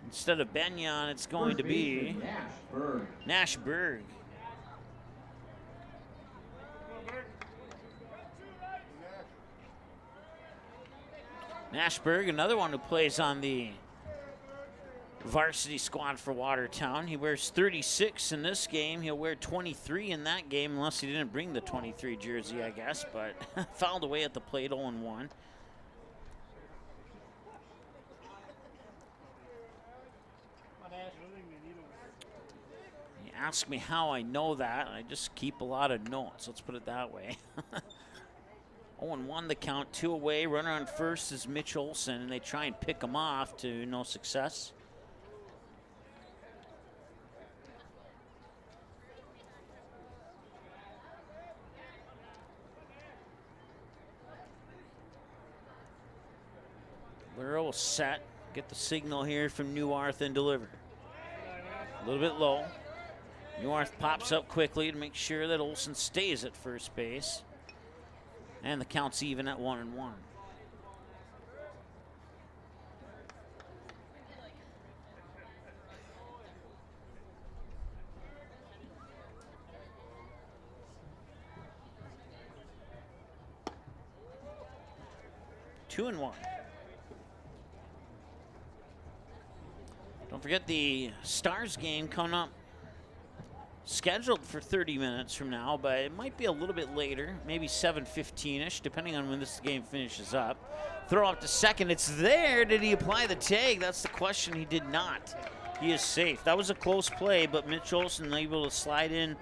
Instead of Benyon, it's going to be Nash Berg. Nashberg, another one who plays on the varsity squad for Watertown. He wears 36 in this game. He'll wear 23 in that game, unless he didn't bring the 23 jersey, I guess, but fouled away at the plate, 0-1. You ask me how I know that. I just keep a lot of notes, let's put it that way. 0-1 the count, 2 away. Runner on first is Mitch Olson, and they try and pick him off to no success. Lura will set, get the signal here from Neuarth and deliver. A little bit low. Neuarth pops up quickly to make sure that Olson stays at first base. And the count's even at 1-1. Two and 1. Don't forget the Stars game coming up. Scheduled for 30 minutes from now, but it might be a little bit later, maybe 7:15-ish, depending on when this game finishes up. Throw up to second. It's there. Did he apply the tag? That's the question. He did not. He is safe. That was a close play, but Mitch Olson able to slide in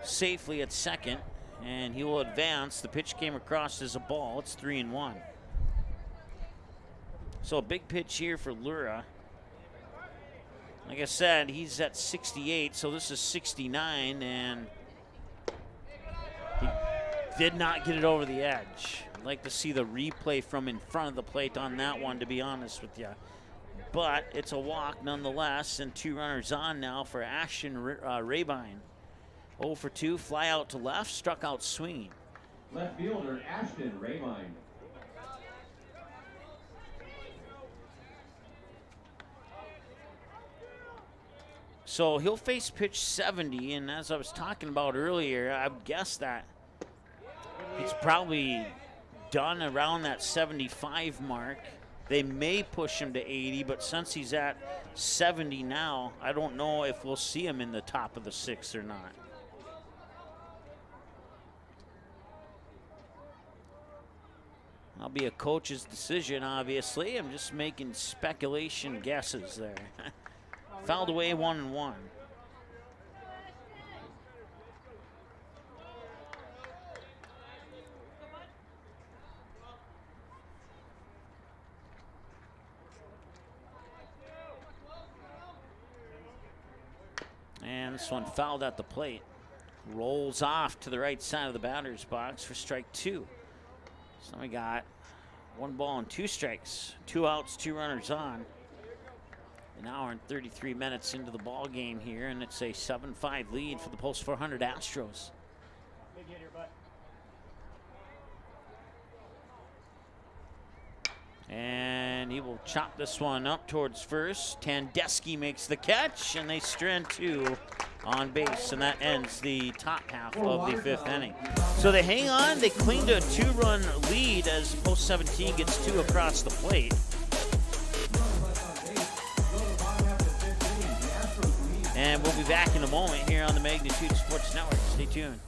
safely at second, and he will advance. The pitch came across as a ball. It's 3-1. So a big pitch here for Lura. Like I said, he's at 68, so this is 69, and he did not get it over the edge. I'd like to see the replay from in front of the plate on that one, to be honest with you. But it's a walk nonetheless, and 2 runners on now for Ashton Rabine. 0 for 2, fly out to left, struck out swinging. Left fielder Ashton Rabine. So he'll face pitch 70, and as I was talking about earlier, I would guess that he's probably done around that 75 mark. They may push him to 80, but since he's at 70 now, I don't know if we'll see him in the top of the 6th or not. That'll be a coach's decision, obviously. I'm just making speculation guesses there. Fouled away 1-1. And this one fouled at the plate. Rolls off to the right side of the batter's box for strike 2. So we got 1 ball and 2 strikes. 2 outs, 2 runners on. An hour and 33 minutes into the ball game here, and it's a 7-5 lead for the Post 400 Astros. And he will chop this one up towards first. Tandeschi makes the catch, and they strand 2 on base, and that ends the top half of the 5th inning. So they hang on. They cling to a 2-run lead as Post 17 gets 2 across the plate. And we'll be back in a moment here on the Magnitude Sports Network. Stay tuned.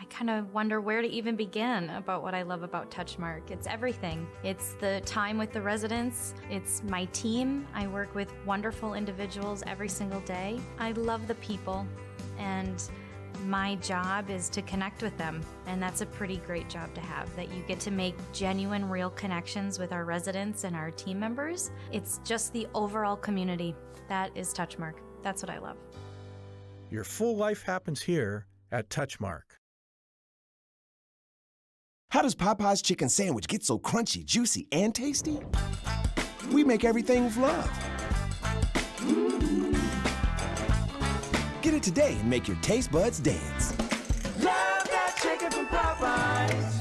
Kind of wonder where to even begin about what I love about Touchmark. It's everything. It's the time with the residents. It's my team. I work with wonderful individuals every single day. I love the people, and my job is to connect with them, and that's a pretty great job to have, that you get to make genuine, real connections with our residents and our team members. It's just the overall community. That is Touchmark. That's what I love. Your full life happens here at Touchmark. How does Popeye's chicken sandwich get so crunchy, juicy, and tasty? We make everything with love. Get it today and make your taste buds dance. Love that chicken from Popeyes.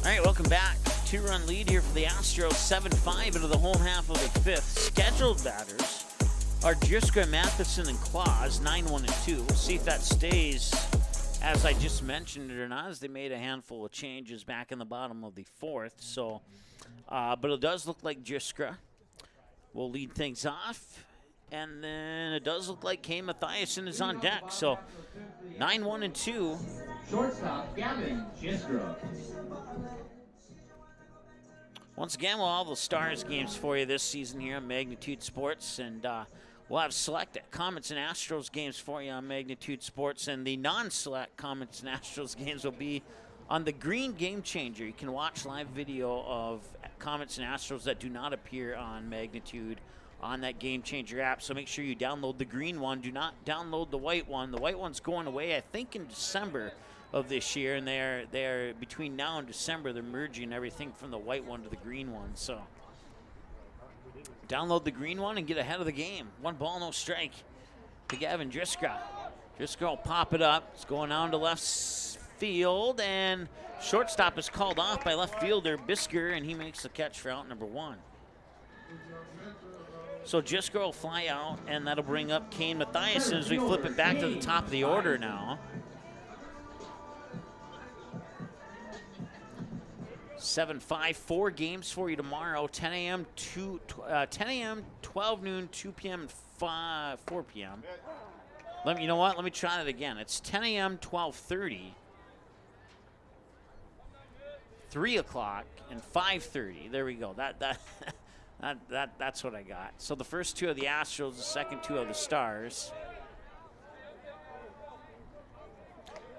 All right, welcome back. 2-run lead here for the Astros, 7-5 into the home half of the 5th. Scheduled batters are Jiska, Matheson, and Claus, 9-1 and 2. We'll see if that stays as I just mentioned it or not, as they made a handful of changes back in the bottom of the 4th. So, but it does look like Jiska will lead things off. And then it does look like Kay Mathiasen is on deck. So 9-1 and 2. Shortstop Gavin Jiska. Once again, we'll have all the Stars games for you this season here on Magnitude Sports, and we'll have select Comets and Astros games for you on Magnitude Sports, and the non-select Comets and Astros games will be on the Green Game Changer. You can watch live video of Comets and Astros that do not appear on Magnitude on that Game Changer app. So make sure you download the green one. Do not download the white one. The white one's going away, I think, in December of this year, and they're between now and December, they're merging everything from the white one to the green one. So download the green one and get ahead of the game. 1 ball, no strike to Gavin Driscoll. Driscoll will pop it up. It's going on to left field, and shortstop is called off by left fielder Bisker, and he makes the catch for out number 1. So Driscoll will fly out, and that'll bring up Kane Mathiasen as we flip it back to the top of the order now. 7-5, 4 games for you tomorrow. 10 a.m., 12 noon, 2 p.m., and 4 p.m. You know what? Let me try that again. It's 10 a.m., 12:30, 3 o'clock, and 5:30. There we go. That's what I got. So the first 2 are the Astros, the second 2 are the Stars.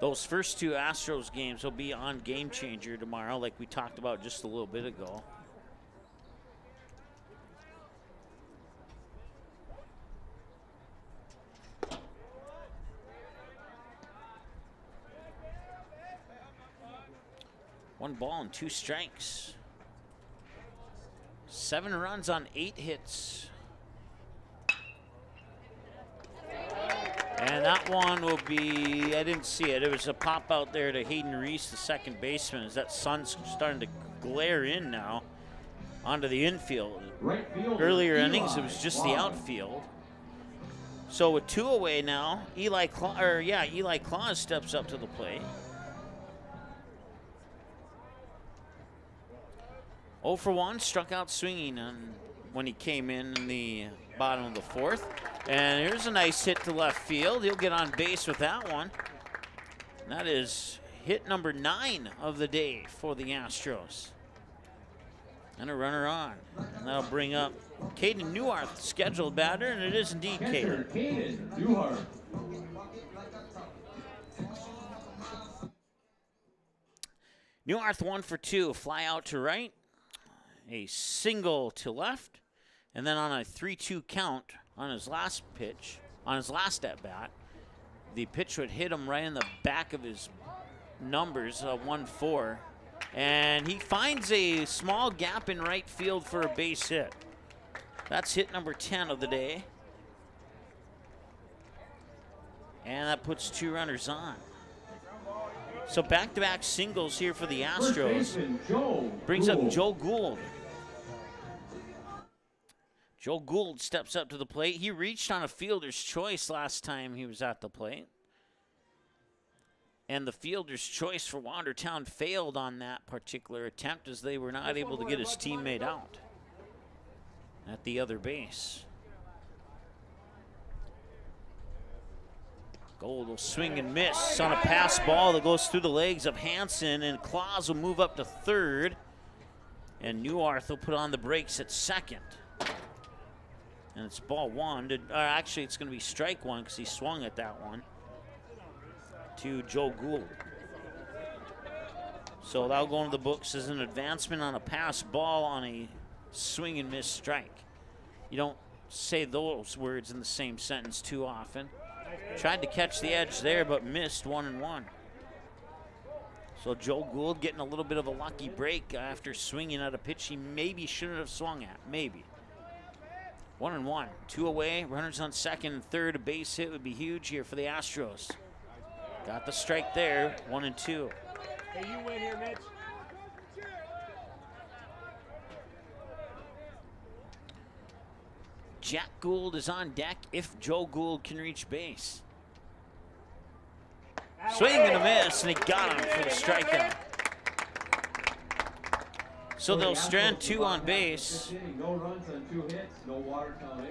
Those first 2 Astros games will be on Game Changer tomorrow, like we talked about just a little bit ago. One ball and 2 strikes. 7 runs on 8 hits. And that one will be, I didn't see it. It was a pop out there to Hayden Reese, the second baseman, as that sun's starting to glare in now onto the infield. Earlier innings, it was just the outfield. So with 2 away now, Eli Claus steps up to the plate. 0 for 1, struck out swinging when he came in the bottom of the 4th. And here's a nice hit to left field. He'll get on base with that one. That is hit number 9 of the day for the Astros. And a runner on. And that'll bring up Caden Newhart, scheduled batter, and it is indeed Caden. Newhart. Newhart 1 for 2, fly out to right, a single to left, and then on a 3-2 count on his last pitch, on his last at-bat, the pitch would hit him right in the back of his numbers, 1-4, and he finds a small gap in right field for a base hit. That's hit number 10 of the day. And that puts 2 runners on. So back-to-back singles here for the Astros. Brings up Joe Gould. Joe Gould steps up to the plate. He reached on a fielder's choice last time he was at the plate. And the fielder's choice for Watertown failed on that particular attempt, as they were not able to get his teammate out at the other base. Gould will swing and miss on a pass ball that goes through the legs of Hansen, and Claus will move up to third. And Newhart will put on the brakes at second. And it's ball 1. Actually, it's going to be strike 1 because he swung at that one to Joe Gould. So that'll go into the books as an advancement on a pass ball on a swing and miss strike. You don't say those words in the same sentence too often. Tried to catch the edge there, but missed 1-1. So Joe Gould getting a little bit of a lucky break after swinging at a pitch he maybe shouldn't have swung at, maybe. 1-1, 2 away, runners on second and third. A base hit would be huge here for the Astros. Got the strike there, 1-2. Hey, you win here, Mitch. Jack Gould is on deck if Joe Gould can reach base. Swing and a miss, and he got him for the strikeout. So they'll strand 2 on base.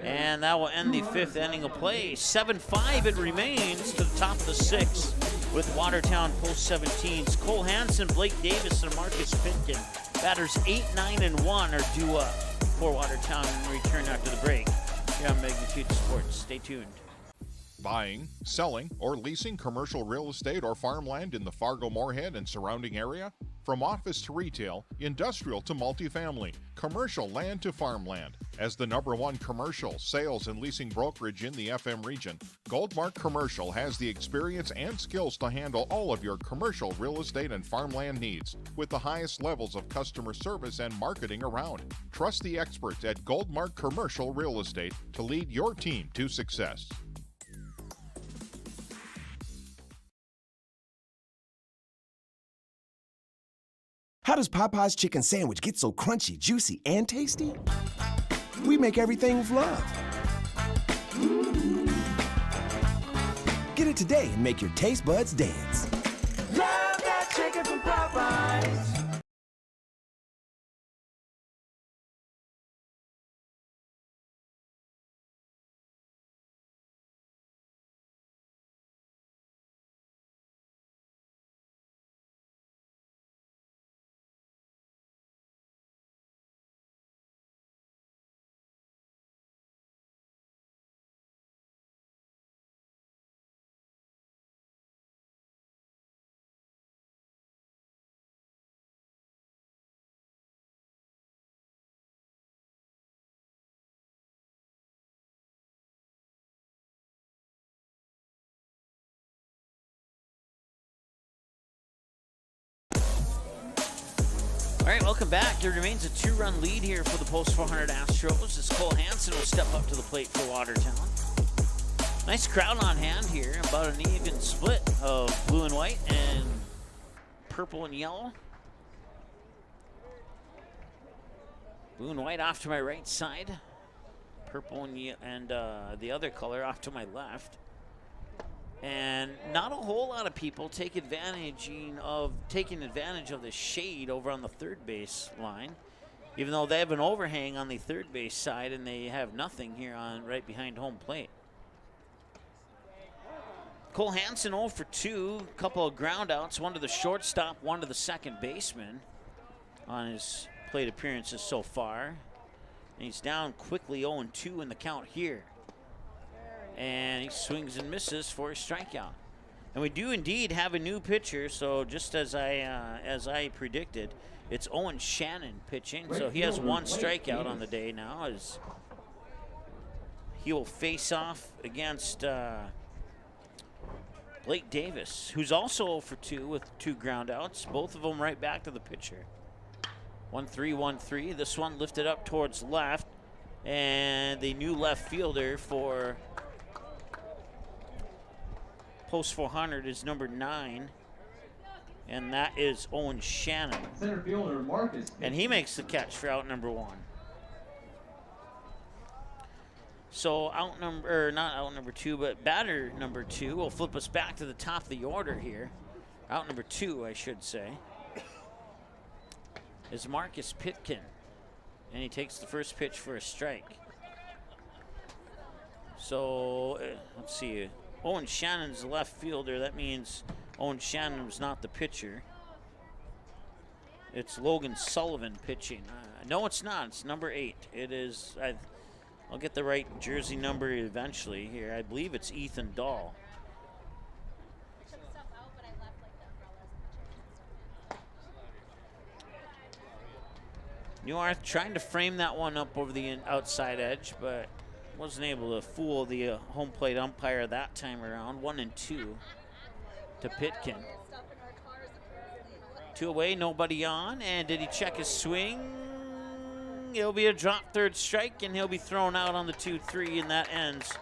And that will end the 5th inning of play. 7-5 it remains to the top of the 6th with Watertown post-17s. Cole Hansen, Blake Davis, and Marcus Pitkin. Batters 8, 9, and 1 are due up for Watertown and return after the break. Here on Magnitude Sports. Stay tuned. Buying, selling, or leasing commercial real estate or farmland in the Fargo-Moorhead and surrounding area? From office to retail, industrial to multifamily, commercial land to farmland. As the #1 commercial, sales, and leasing brokerage in the FM region, Goldmark Commercial has the experience and skills to handle all of your commercial real estate and farmland needs with the highest levels of customer service and marketing around. Trust the experts at Goldmark Commercial Real Estate to lead your team to success. How does Popeye's chicken sandwich get so crunchy, juicy, and tasty? We make everything with love. Get it today and make your taste buds dance. Love that chicken from Popeyes. All right, welcome back. There remains a 2-run lead here for the Post 400 Astros as Cole Hansen will step up to the plate for Watertown. Nice crowd on hand here, about an even split of blue and white and purple and yellow. Blue and white off to my right side, purple and the other color off to my left. And not a whole lot of people taking advantage of the shade over on the third base line, even though they have an overhang on the third base side and they have nothing here on right behind home plate. Cole Hansen 0 for 2, a couple of ground outs, one to the shortstop, one to the second baseman on his plate appearances so far. And he's down quickly 0-2 in the count here. And he swings and misses for a strikeout. And we do indeed have a new pitcher, so just as I predicted, it's Owen Shannon pitching. So he has one strikeout on the day now as he will face off against Blake Davis, who's also 0 for 2 with 2 ground outs, both of them right back to the pitcher. 1-3, 1-3. This one lifted up towards left, and the new left fielder for Post 400 is number 9, and that is Owen Shannon. Center fielder Marcus. And he makes the catch for out number 1. So not out number 2, but batter number 2 will flip us back to the top of the order here. Out number 2, I should say, is Marcus Pitkin, and he takes the first pitch for a strike. So let's see. Owen Shannon's the left fielder. That means Owen Shannon was not the pitcher. It's Logan Sullivan pitching. No, it's not. It's number 8. It is. I'll get the right jersey number eventually here. I believe it's Ethan Dahl. Newarth trying to frame that one up over the outside edge, but wasn't able to fool the home plate umpire that time around. 1-2 to Pitkin. 2 away, nobody on. And did he check his swing? It'll be a drop third strike, and he'll be thrown out on the 2-3, and that ends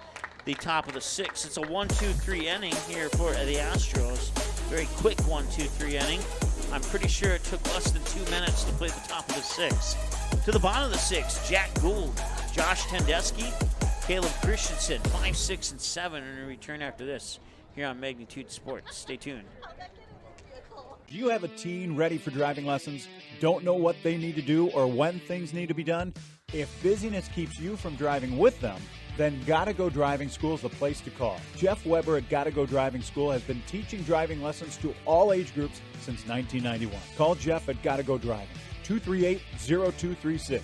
the top of the 6th. It's a 1-2-3 inning here for the Astros. Very quick 1-2-3 inning. I'm pretty sure it took less than 2 minutes to play the top of the 6th. To the bottom of the 6th, Jack Gould, Josh Tendesky, Caleb Christensen, 5, 6, and 7, and a return after this here on Magnitude Sports. Stay tuned. Do you have a teen ready for driving lessons? Don't know what they need to do or when things need to be done? If busyness keeps you from driving with them, then Gotta Go Driving School is the place to call. Jeff Weber at Gotta Go Driving School has been teaching driving lessons to all age groups since 1991. Call Jeff at Gotta Go Driving, 238-0236.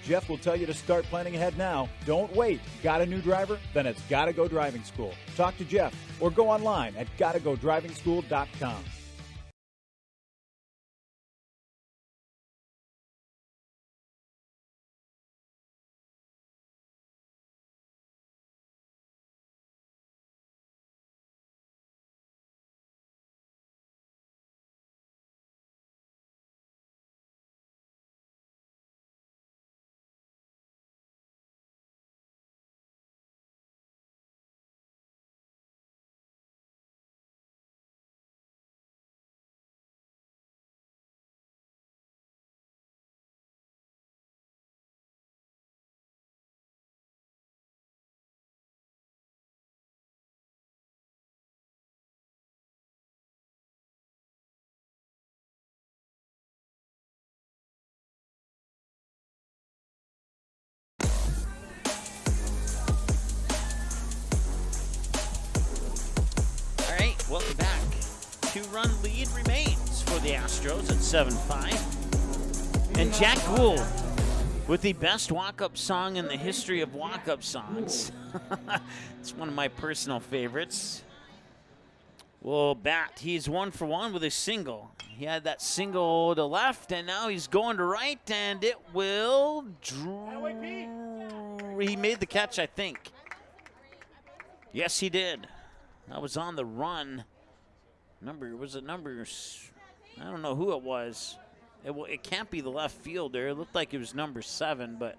Jeff will tell you to start planning ahead now. Don't wait. Got a new driver? Then it's Gotta Go Driving School. Talk to Jeff or go online at gottagodrivingschool.com. Welcome back. 2-run lead remains for the Astros at 7-5. And Jack Gould with the best walk-up song in the history of walk-up songs. It's one of my personal favorites. Well, bat, he's 1 for 1 with a single. He had that single to left, and now he's going to right, and it will... He made the catch, I think. Yes, he did. That was on the run. I don't know who it was. It can't be the left fielder. It looked like it was number 7, but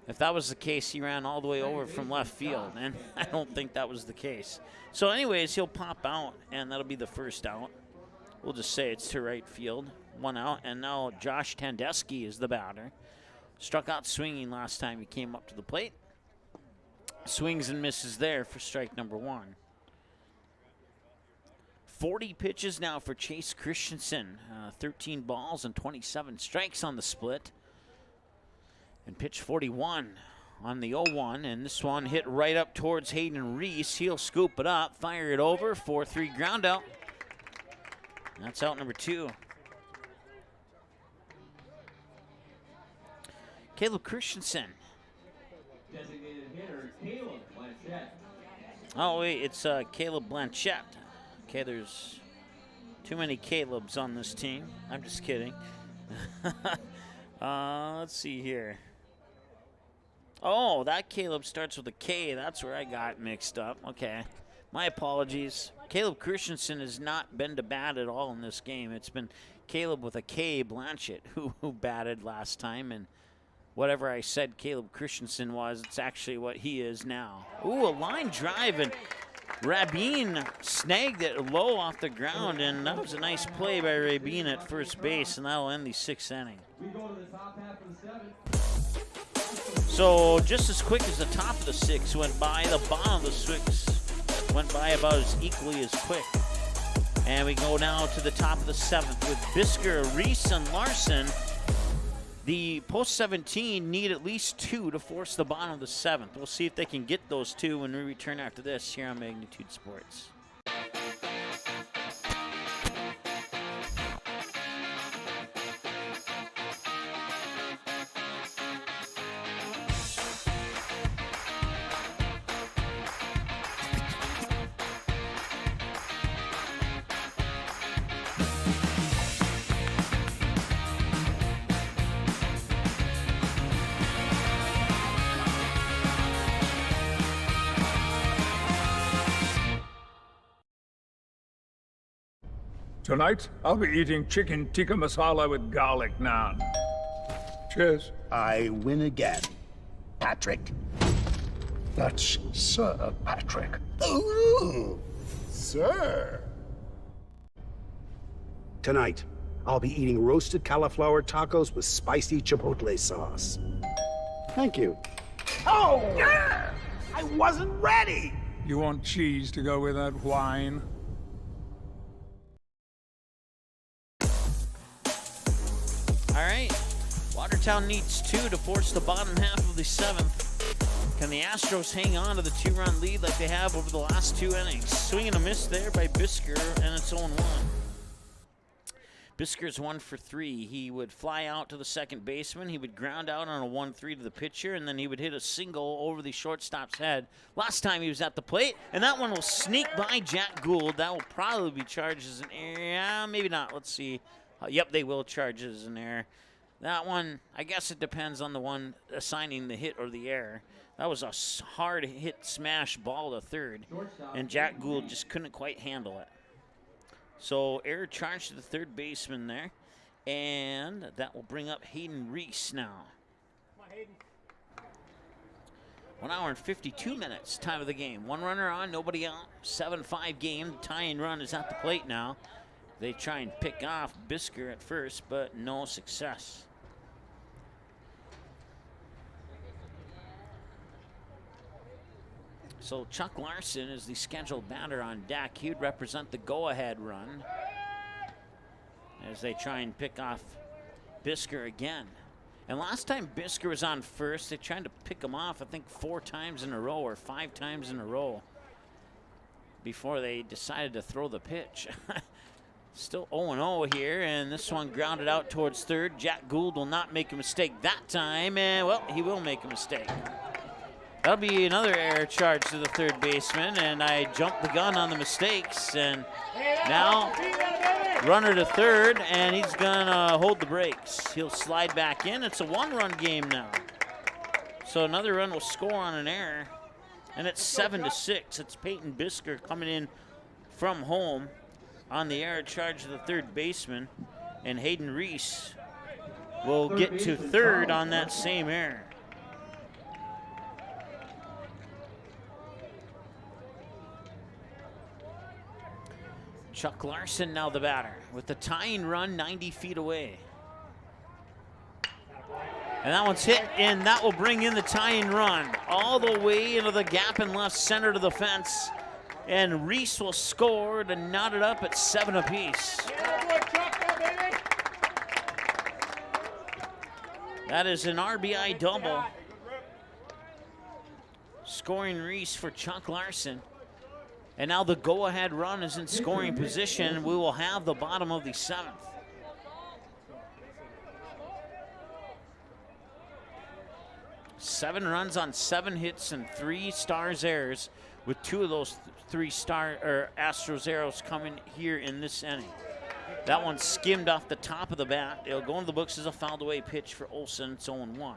if that was the case, he ran all the way over from left field, and I don't think that was the case. So anyways, he'll pop out, and that'll be the first out. We'll just say it's to right field. 1 out, and now Josh Tandeschi is the batter. Struck out swinging last time he came up to the plate. Swings and misses there for strike number 1. 40 pitches now for Chase Christensen. 13 balls and 27 strikes on the split. And pitch 41 on the 0-1. And this one hit right up towards Hayden Reese. He'll scoop it up, fire it over. 4-3 ground out. That's out number 2. Caleb Christensen. Designated hitter, Caleb Blanchett. Oh, wait, it's Caleb Blanchett. Okay, there's too many Calebs on this team. I'm just kidding. Let's see here. Oh, that Caleb starts with a K. That's where I got mixed up. Okay. My apologies. Caleb Christensen has not been to bat at all in this game. It's been Caleb with a K Blanchett who batted last time. And whatever I said Caleb Christensen was, it's actually what he is now. Ooh, a line drive, and Rabin snagged it low off the ground, and that was a nice play by Rabin at first base, and that'll end the 6th inning. We go to the top half of the 7th. So just as quick as the top of the 6th went by, the bottom of the 6th went by about as equally as quick. And we go now to the top of the 7th with Bisker, Reese, and Larson. The post-17 need at least 2 to force the bottom of the 7th. We'll see if they can get those 2 when we return after this here on Magnitude Sports. Tonight, I'll be eating chicken tikka masala with garlic naan. Cheers. I win again, Patrick. That's Sir Patrick. Ooh, sir. Tonight, I'll be eating roasted cauliflower tacos with spicy chipotle sauce. Thank you. Oh! I wasn't ready! You want cheese to go with that wine? All right, Watertown needs 2 to force the bottom half of the 7th. Can the Astros hang on to the 2-run lead like they have over the last 2 innings? Swing and a miss there by Bisker, and it's 0-1. Bisker's 1 for 3. He would fly out to the second baseman. He would ground out on a 1-3 to the pitcher, and then he would hit a single over the shortstop's head. Last time he was at the plate, and that one will sneak by Jack Gould. That will probably be charged as an error. Yeah, maybe not. Let's see. Yep, they will charge it as an error. That one, I guess it depends on the one assigning the hit or the error. That was a hard hit smash ball to third, and Jack Gould just couldn't quite handle it. So error charge to the third baseman there, and that will bring up Hayden Reese now. 1 hour and 52 minutes, time of the game. 1 runner on, nobody out, 7-5 game. The tying run is at the plate now. They try and pick off Bisker at first, but no success. So Chuck Larson is the scheduled batter on deck. He would represent the go-ahead run as they try and pick off Bisker again. And last time Bisker was on first, they tried to pick him off, I think 4 times in a row or 5 times in a row before they decided to throw the pitch. Still 0-0 here, and this one grounded out towards third. Jack Gould will not make a mistake that time, and, well, he will make a mistake. That'll be another error charge to the third baseman, and I jumped the gun on the mistakes, and now runner to third, and he's gonna hold the brakes. He'll slide back in. It's a 1-run game now. So another run will score on an error, and it's 7-6. It's Peyton Bisker coming in from home on the error charge to the third baseman, and Hayden Reese will get to third on that same error. Chuck Larson now the batter with the tying run 90 feet away. And that one's hit, and that will bring in the tying run all the way into the gap in left center to the fence. And Reese will score to knot it up at 7 apiece. That is an RBI double. Scoring Reese for Chuck Larson. And now the go-ahead run is in scoring position. We will have the bottom of the 7th. Seven runs on 7 hits and 3 Stars errors, with 2 of those 3 Astros errors coming here in this inning. That one skimmed off the top of the bat. It'll go into the books as a fouled away pitch for Olsen. It's 0-1.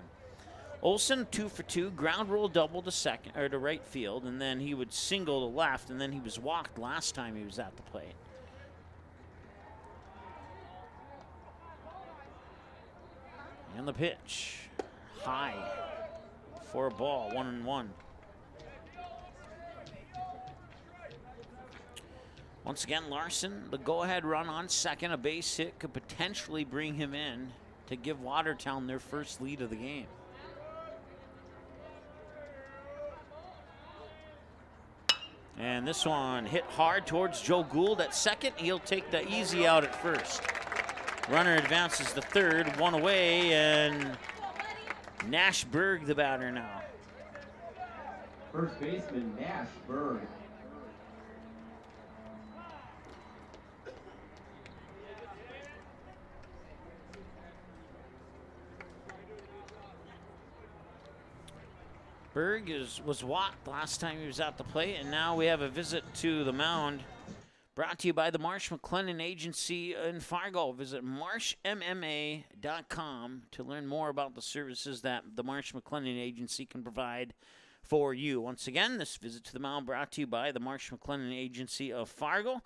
Olsen 2 for 2, ground roll double to second or to right field, and then he would single to left, and then he was walked last time he was at the plate. And the pitch, high for a ball, 1-1. Once again, Larson, the go-ahead run on second, a base hit could potentially bring him in to give Watertown their first lead of the game. And this one hit hard towards Joe Gould at second. He'll take the easy out at first. Runner advances to third, 1 away, and Nash Berg the batter now. First baseman Nash Berg. Berg was walked last time he was at the plate, and now we have a visit to the mound. Brought to you by the Marsh McLennan Agency in Fargo. Visit marshmma.com to learn more about the services that the Marsh McLennan Agency can provide for you. Once again, this visit to the mound brought to you by the Marsh McLennan Agency of Fargo.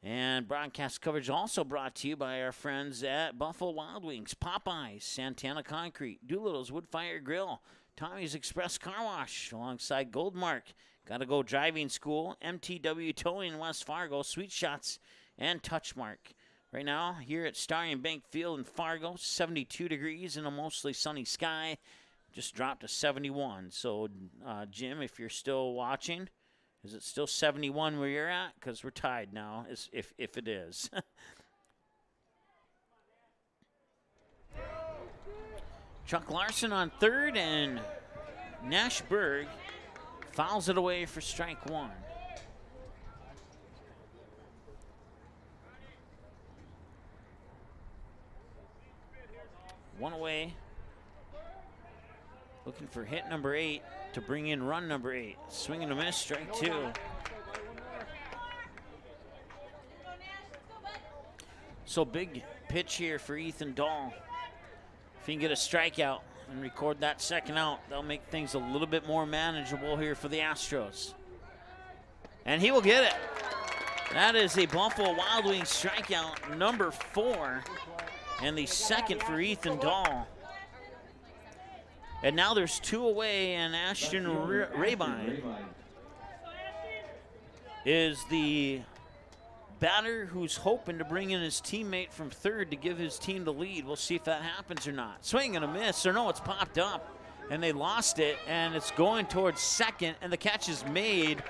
And broadcast coverage also brought to you by our friends at Buffalo Wild Wings, Popeyes, Santana Concrete, Doolittle's Wood Fire Grill, Tommy's Express Car Wash, alongside Goldmark, Gotta Go Driving School, MTW Towing in West Fargo, Sweet Shots, and Touchmark. Right now, here at Starry & Bank Field in Fargo, 72 degrees and a mostly sunny sky. Just dropped to 71. So, Jim, if you're still watching, is it still 71 where you're at? Because we're tied now, if it is. Chuck Larson on third, and Nash Berg fouls it away for strike 1. One away. Looking for hit number 8 to bring in run number 8. Swing and a miss, strike 2. So big pitch here for Ethan Dahl. If he can get a strikeout and record that second out, that'll make things a little bit more manageable here for the Astros. And he will get it. That is a Buffalo Wild Wings strikeout number 4 and the second for Ethan Dahl. And now there's 2 away, and Ashton Rabine is the batter who's hoping to bring in his teammate from third to give his team the lead. We'll see if that happens or not. Swing and a miss, or no, it's popped up, and they lost it, and it's going towards second, and the catch is made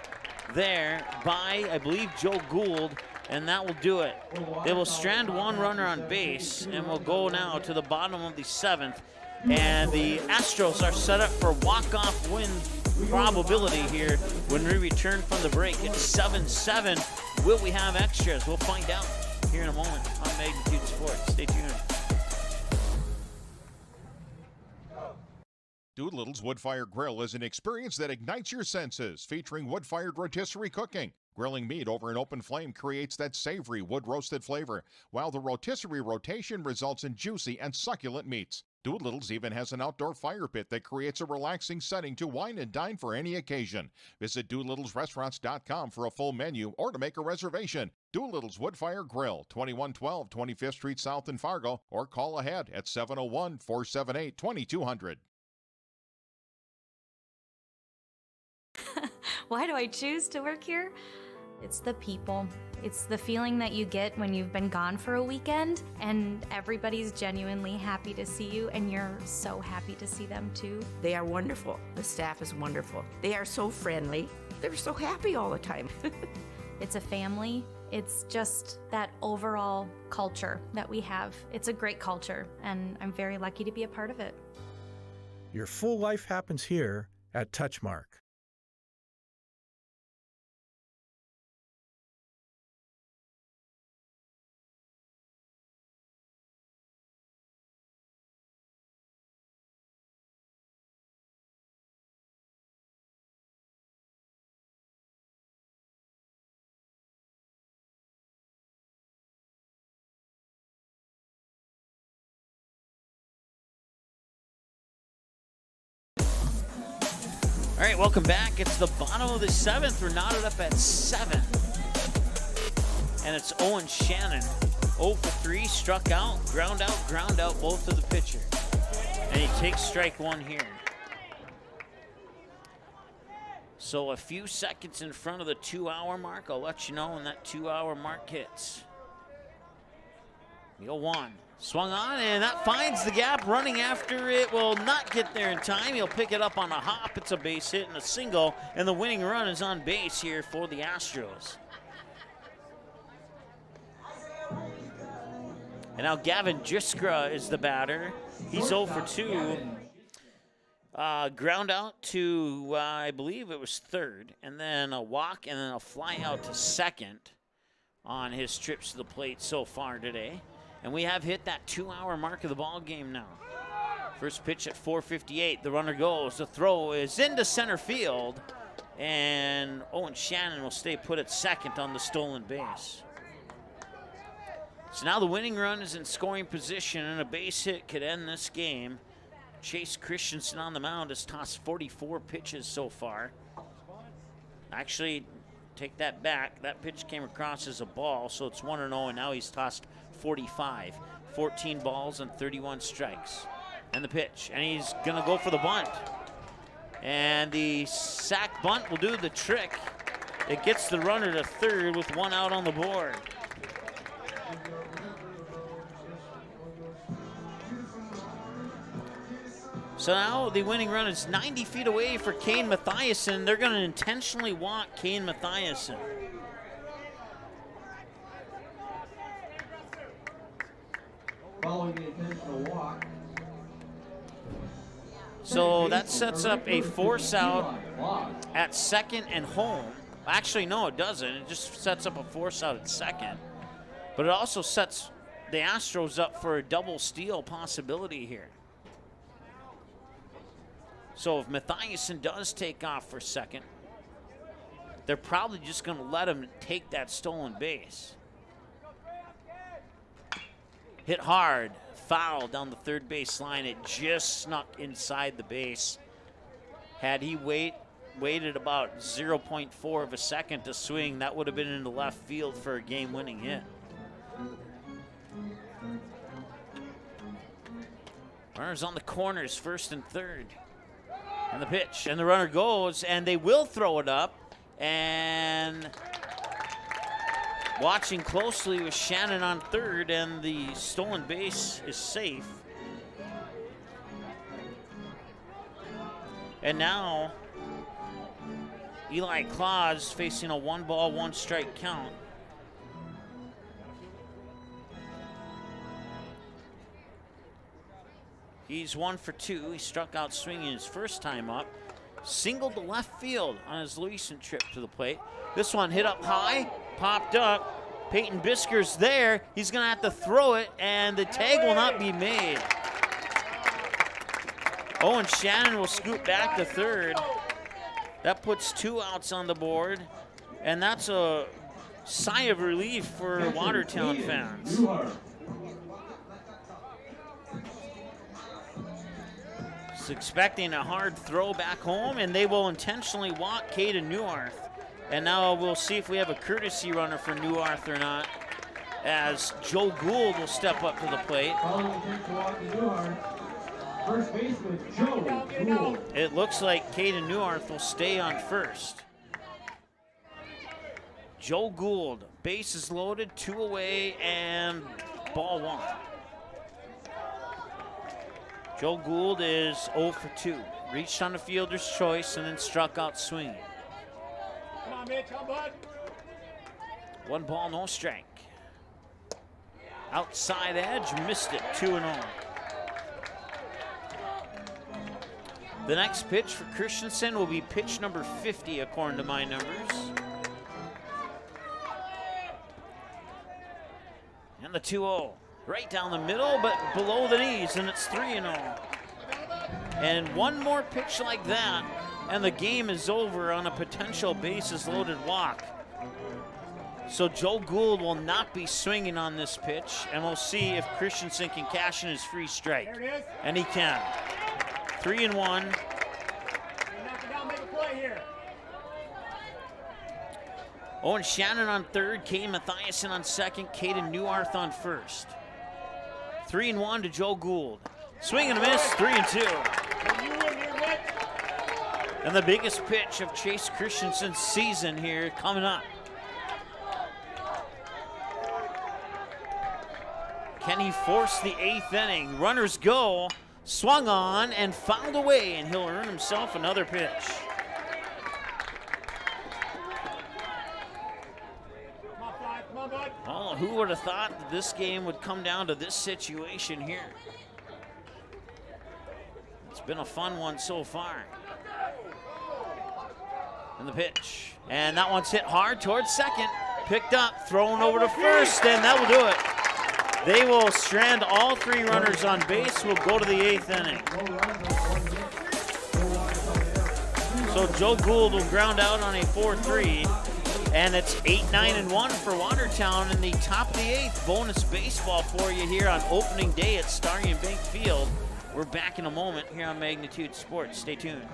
there by, I believe, Joe Gould, and that will do it. They will strand one runner on base, and we'll go now to the bottom of the 7th. And the Astros are set up for walk-off win probability here when we return from the break. It's 7-7. Will we have extras? We'll find out here in a moment on Magnitude Sports. Stay tuned. Doolittle's Wood-Fired Grill is an experience that ignites your senses, featuring wood-fired rotisserie cooking. Grilling meat over an open flame creates that savory wood-roasted flavor, while the rotisserie rotation results in juicy and succulent meats. Doolittle's even has an outdoor fire pit that creates a relaxing setting to wine and dine for any occasion. Visit DoolittlesRestaurants.com for a full menu or to make a reservation. Doolittle's Wood-Fire Grill, 2112 25th Street South in Fargo, or call ahead at 701-478-2200. Why do I choose to work here? It's the people. It's the feeling that you get when you've been gone for a weekend and everybody's genuinely happy to see you and you're so happy to see them too. They are wonderful. The staff is wonderful. They are so friendly. They're so happy all the time. It's a family. It's just that overall culture that we have. It's a great culture and I'm very lucky to be a part of it. Your full life happens here at Touchmark. All right, welcome back. It's the bottom of the 7th. We're knotted up at 7. And it's Owen Shannon. 0 for 3, struck out, ground out, both of the pitcher. And he takes strike 1 here. So a few seconds in front of the 2-hour mark. I'll let you know when that 2-hour mark hits. 0-1. Swung on, and that finds the gap. Running after it will not get there in time. He'll pick it up on a hop. It's a base hit and a single, and the winning run is on base here for the Astros. And now Gavin Jiskra is the batter. He's 0 for 2. Ground out to, I believe it was third, and then a walk, and then a fly out to second on his trips to the plate so far today. And we have hit that 2-hour mark of the ball game now. First pitch at 4:58. The runner goes. The throw is into center field. And Owen Shannon will stay put at second on the stolen base. So now the winning run is in scoring position, and a base hit could end this game. Chase Christensen on the mound has tossed 44 pitches so far. Actually, take that back. That pitch came across as a ball, so it's 1-0, and now he's tossed 45. 14 balls and 31 strikes. And the pitch, and he's going to go for the bunt. And the sack bunt will do the trick. It gets the runner to third with 1 out on the board. So now the winning run is 90 feet away for Kane Mathiasen. They're going to intentionally walk Kane Mathiasen. Following the intentional walk. So that sets up a force out at second and home. Actually, no, it doesn't. It just sets up a force out at second. But it also sets the Astros up for a double steal possibility here. So if Mathiasen does take off for second, they're probably just going to let him take that stolen base. Hit hard, foul down the third base line. It just snuck inside the base. Had he waited about 0.4 of a second to swing, that would have been into left field for a game-winning hit. Runners on the corners, first and third. And the pitch, and the runner goes, and they will throw it up. And watching closely was Shannon on third, and the stolen base is safe. And now Eli Claus facing a 1-ball, 1-strike count. He's 1 for 2. He struck out swinging his first time up. Singled to left field on his recent trip to the plate. This one hit up high, popped up. Peyton Bisker's there. He's going to have to throw it, and the tag will not be made. Owen Shannon will scoot back to third. That puts 2 outs on the board, and that's a sigh of relief for Watertown fans. Expecting a hard throw back home, and they will intentionally walk Caden Neuharth. And now we'll see if we have a courtesy runner for Neuharth or not, as Joe Gould will step up to the plate. First baseman, Joe Gould. It looks like Caden Neuharth will stay on first. Joe Gould, bases loaded, 2 away, and ball 1. Joe Gould is 0 for 2. Reached on the fielder's choice and then struck out swinging. Come on, Mitch, come bud. 1 ball, no strike. Outside edge, missed it, 2-0. The next pitch for Christensen will be pitch number 50, according to my numbers. And the 2-0. Right down the middle, but below the knees, and it's 3-0. And one more pitch like that, and the game is over on a potential bases-loaded walk. So Joe Gould will not be swinging on this pitch, and we'll see if Christensen can cash in his free strike. And he can. 3-1. Owen Shannon on third, Kane Mathiasen on second, Caden Neuharth on first. 3-1 to Joe Gould. Swing and a miss, 3-2. And the biggest pitch of Chase Christensen's season here coming up. Can he force the 8th inning? Runners go, swung on and fouled away, and he'll earn himself another pitch. Oh, who would have thought that this game would come down to this situation here? It's been a fun one so far. And the pitch. And that one's hit hard towards second. Picked up, thrown over to first, and that will do it. They will strand all 3 runners on base. We'll go to the 8th inning. So Joe Gould will ground out on a 4-3. And it's 8-9-1 for Watertown in the top of the 8th. Bonus baseball for you here on opening day at Starion Bank Field. We're back in a moment here on Magnitude Sports. Stay tuned.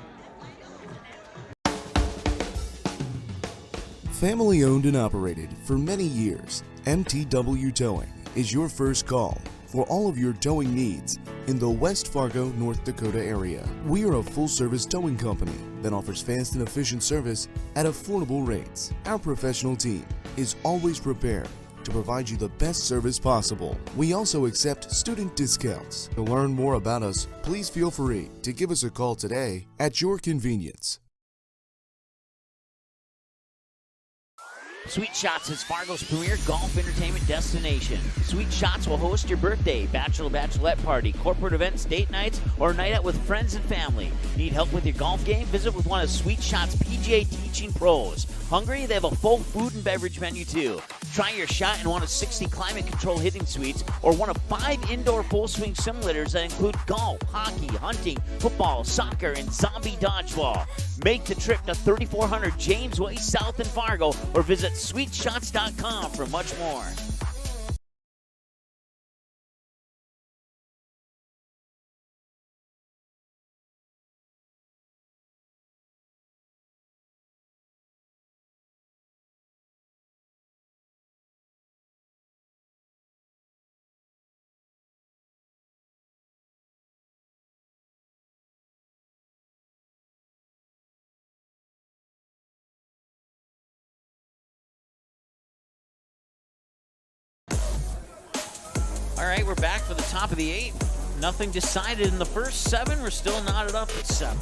Family owned and operated for many years, MTW Towing is your first call for all of your towing needs in the West Fargo, North Dakota area. We are a full-service towing company that offers fast and efficient service at affordable rates. Our professional team is always prepared to provide you the best service possible. We also accept student discounts. To learn more about us, please feel free to give us a call today at your convenience. Sweet Shots is Fargo's premier golf entertainment destination. Sweet Shots will host your birthday, bachelorette party, corporate events, date nights, or a night out with friends and family. Need help with your golf game? Visit with one of Sweet Shots' PGA teaching pros. Hungry? They have a full food and beverage menu too. Try your shot in one of 60 climate-controlled hitting suites or one of 5 indoor full-swing simulators that include golf, hockey, hunting, football, soccer, and zombie dodgeball. Make the trip to 3400 James Way South in Fargo or visit sweetshots.com for much more. All right, we're back for the top of the 8th. Nothing decided in the first 7. We're still knotted up at 7.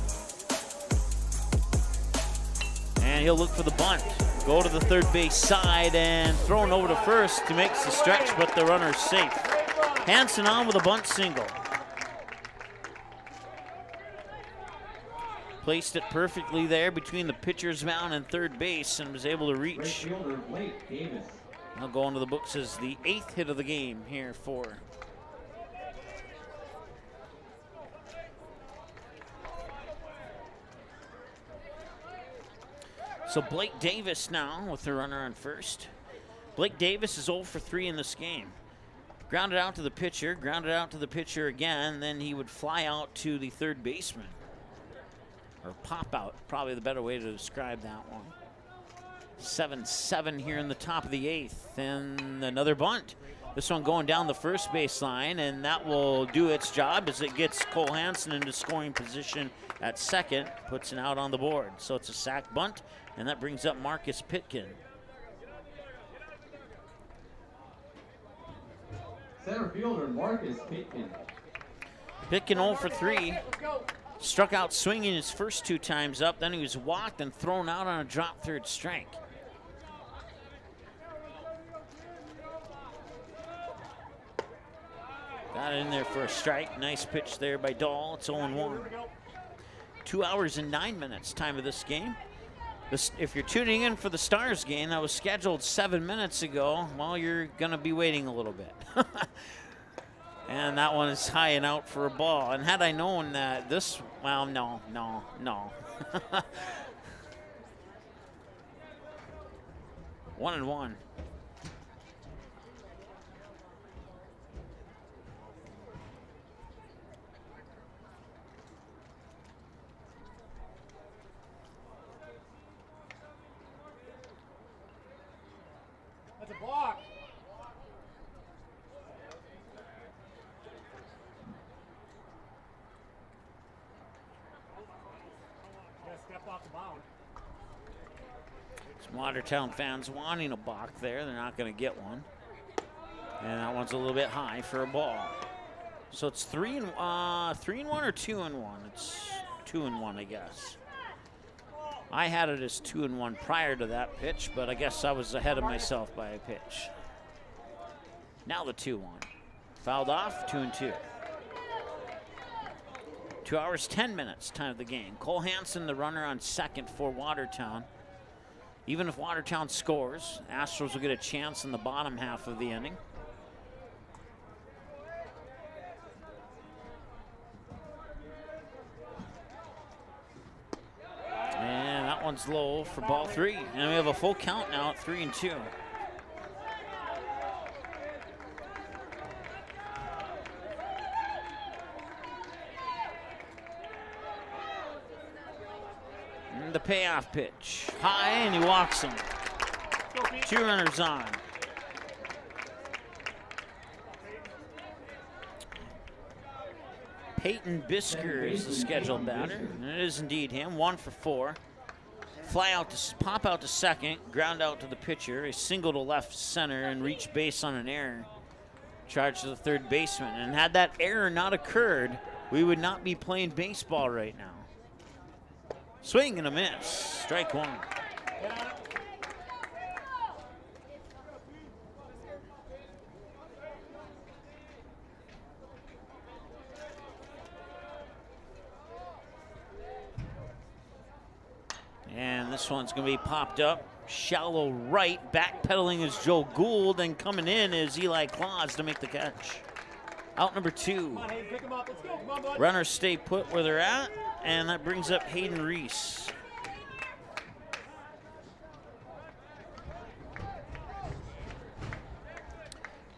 And he'll look for the bunt. Go to the third base side and thrown over to first to make the stretch, but the runner's safe. Hansen on with a bunt single. Placed it perfectly there between the pitcher's mound and third base and was able to reach. Now going to the books as the 8th hit of the game here for so Blake Davis now with the runner on first. Blake Davis is 0 for 3 in this game. Grounded out to the pitcher, grounded out to the pitcher again, then he would fly out to the third baseman. Or pop out, probably the better way to describe that one. 7-7 here in the top of the 8th, and another bunt. This one going down the first baseline, and that will do its job as it gets Cole Hansen into scoring position at second, puts an out on the board. So it's a sac bunt, and that brings up Marcus Pitkin. Center fielder Marcus Pitkin. Pitkin 0 for 3. Struck out swinging his first 2 times up, then he was walked and thrown out on a drop third strike. Got it in there for a strike. Nice pitch there by Dahl. It's 0-1. 2 hours and 9 minutes time of this game. If you're tuning in for the Stars game that was scheduled 7 minutes ago, well, you're going to be waiting a little bit. And that one is high and out for a ball. And had I known that this, well, no. 1-1. That's a block. Step off the mound. Some Watertown fans wanting a balk there. They're not going to get one. And that one's a little bit high for a ball. So it's 3-1 or 2-1? It's 2-1, I guess. I had it as 2-1 prior to that pitch, but I guess I was ahead of myself by a pitch. Now the 2-1. Fouled off, 2-2. 2 hours, 10 minutes time of the game. Cole Hansen, the runner on second for Watertown. Even if Watertown scores, Astros will get a chance in the bottom half of the inning. And that one's low for ball 3. And we have a full count now at 3-2. The payoff pitch. High, and he walks him. 2 runners on. Peyton Bisker is the scheduled batter. And it is indeed him. 1 for 4. Fly out to pop out to second, ground out to the pitcher, a single to left center, and reach base on an error. Charge to the third baseman. And had that error not occurred, we would not be playing baseball right now. Swing and a miss. Strike 1. This one's going to be popped up. Shallow right, backpedaling is Joe Gould, and coming in is Eli Claus to make the catch. Out number 2. Runners stay put where they're at, and that brings up Hayden Reese.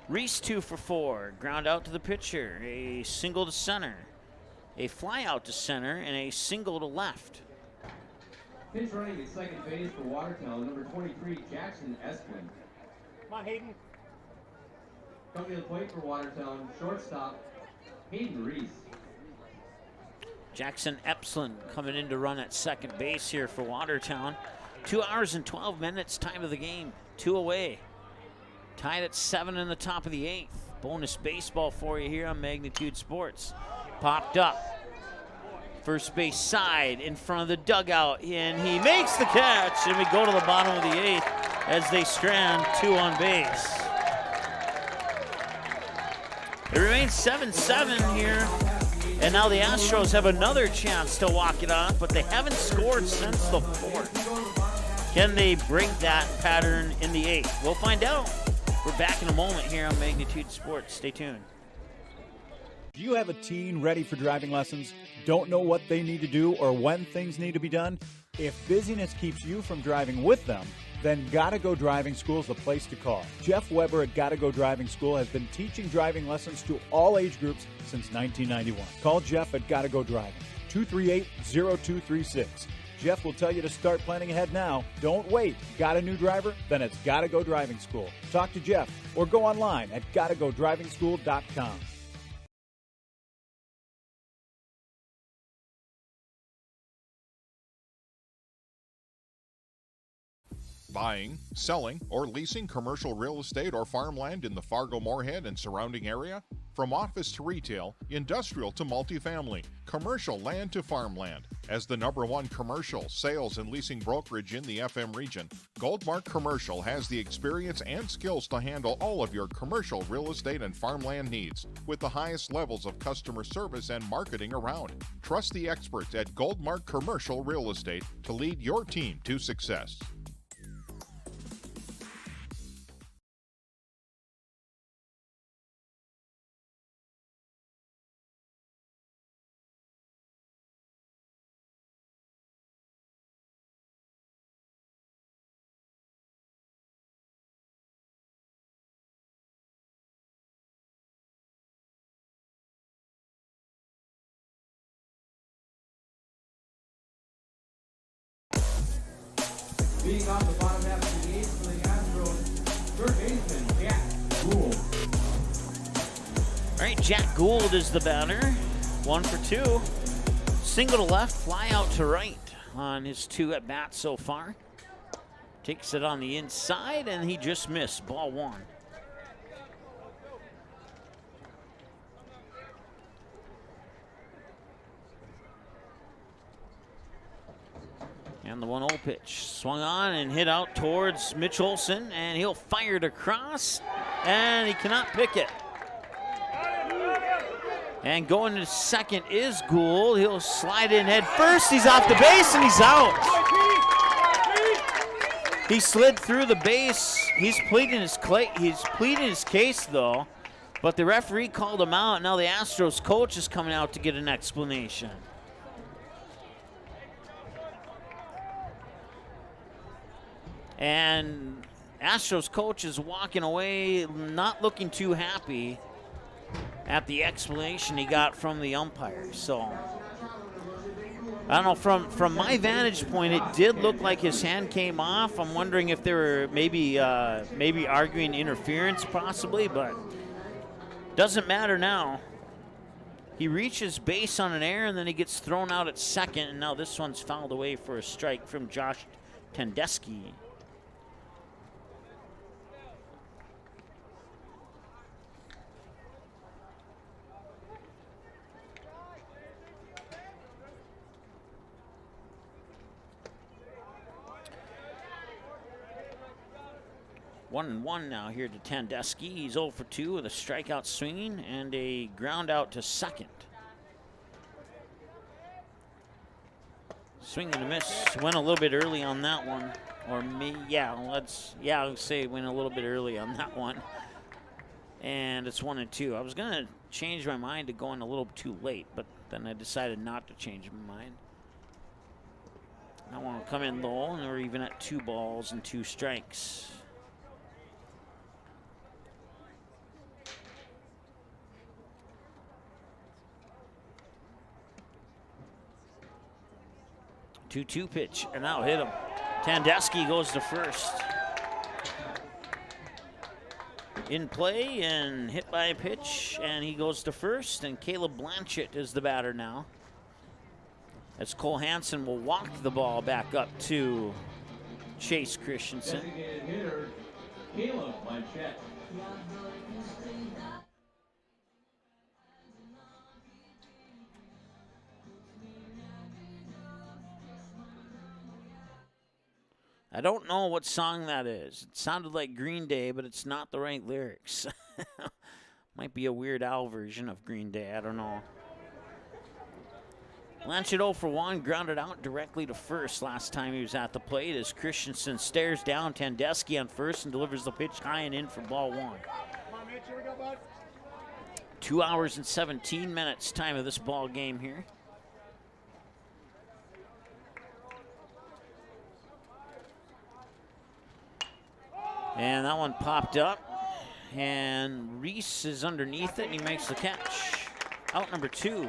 Reese 2 for 4. Ground out to the pitcher. A single to center. A fly out to center, and a single to left. Pinch running at second base for Watertown, number 23, Jackson Esplin. Come on, Hayden. Coming to the plate for Watertown, shortstop, Hayden Reese. Jackson Esplin coming in to run at second base here for Watertown. 2 hours and 12 minutes, time of the game. 2 away. Tied at 7 in the top of the 8th. Bonus baseball for you here on Magnitude Sports. Popped up. First base side in front of the dugout, and he makes the catch, and we go to the bottom of the 8th as they strand 2 on base. It remains 7-7 here, and now the Astros have another chance to walk it off, but they haven't scored since the 4th. Can they break that pattern in the 8th? We'll find out. We're back in a moment here on Magnitude Sports. Stay tuned. Do you have a teen ready for driving lessons? Don't know what they need to do or when things need to be done? If busyness keeps you from driving with them, then Gotta Go Driving School is the place to call. Jeff Weber at Gotta Go Driving School has been teaching driving lessons to all age groups since 1991. Call Jeff at Gotta Go Driving, 238-0236. Jeff will tell you to start planning ahead now. Don't wait. Got a new driver? Then it's Gotta Go Driving School. Talk to Jeff or go online at gottagodrivingschool.com. Buying, selling, or leasing commercial real estate or farmland in the Fargo-Moorhead and surrounding area? From office to retail, industrial to multifamily, commercial land to farmland. As the #1 commercial, sales, and leasing brokerage in the FM region, Goldmark Commercial has the experience and skills to handle all of your commercial real estate and farmland needs with the highest levels of customer service and marketing around. Trust the experts at Goldmark Commercial Real Estate to lead your team to success. Being off the bottom half of the 8th for the Astros, third baseman, Jack Gould. All right, Jack Gould is the batter. 1 for 2. Single to left, fly out to right on his 2 at bats so far. Takes it on the inside, and he just missed. Ball 1. And the 1-0 pitch swung on and hit out towards Mitch Olson, and he'll fire it across, and he cannot pick it. And going to second is Gould. He'll slide in head first. He's off the base, and he's out. He slid through the base. He's pleading his case, though, but the referee called him out. Now the Astros coach is coming out to get an explanation. And Astros coach is walking away, not looking too happy at the explanation he got from the umpire. So, I don't know, from my vantage point, it did look like his hand came off. I'm wondering if they were maybe arguing interference possibly, but doesn't matter now. He reaches base on an error, and then he gets thrown out at second, and now this one's fouled away for a strike from Josh Tendesky. One and one now here to Tandesky. He's 0 for 2 with a strikeout swinging and a ground out to second. Swing and a miss. Went a little bit early on that one. Or me, I'll say went a little bit early on that one. And it's 1-2. I was going to change my mind to going a little too late, but then I decided not to change my mind. I want to come in low, and we're even at 2 balls and 2 strikes. Two-2 pitch, and that'll hit him. Tandeschi goes to first. In play and hit by a pitch, and he goes to first, and Caleb Blanchett is the batter now. As Cole Hansen will walk the ball back up to Chase Christensen. Designated hitter, Caleb Blanchett. I don't know what song that is. It sounded like Green Day, but it's not the right lyrics. Might be a Weird Al version of Green Day. I don't know. Blanchett 0 for 1, grounded out directly to first last time he was at the plate as Christensen stares down Tandeschi on first and delivers the pitch high and in for ball 1. 2 hours and 17 minutes time of this ball game here. And that one popped up, and Reese is underneath it, and he makes the catch. Out number 2.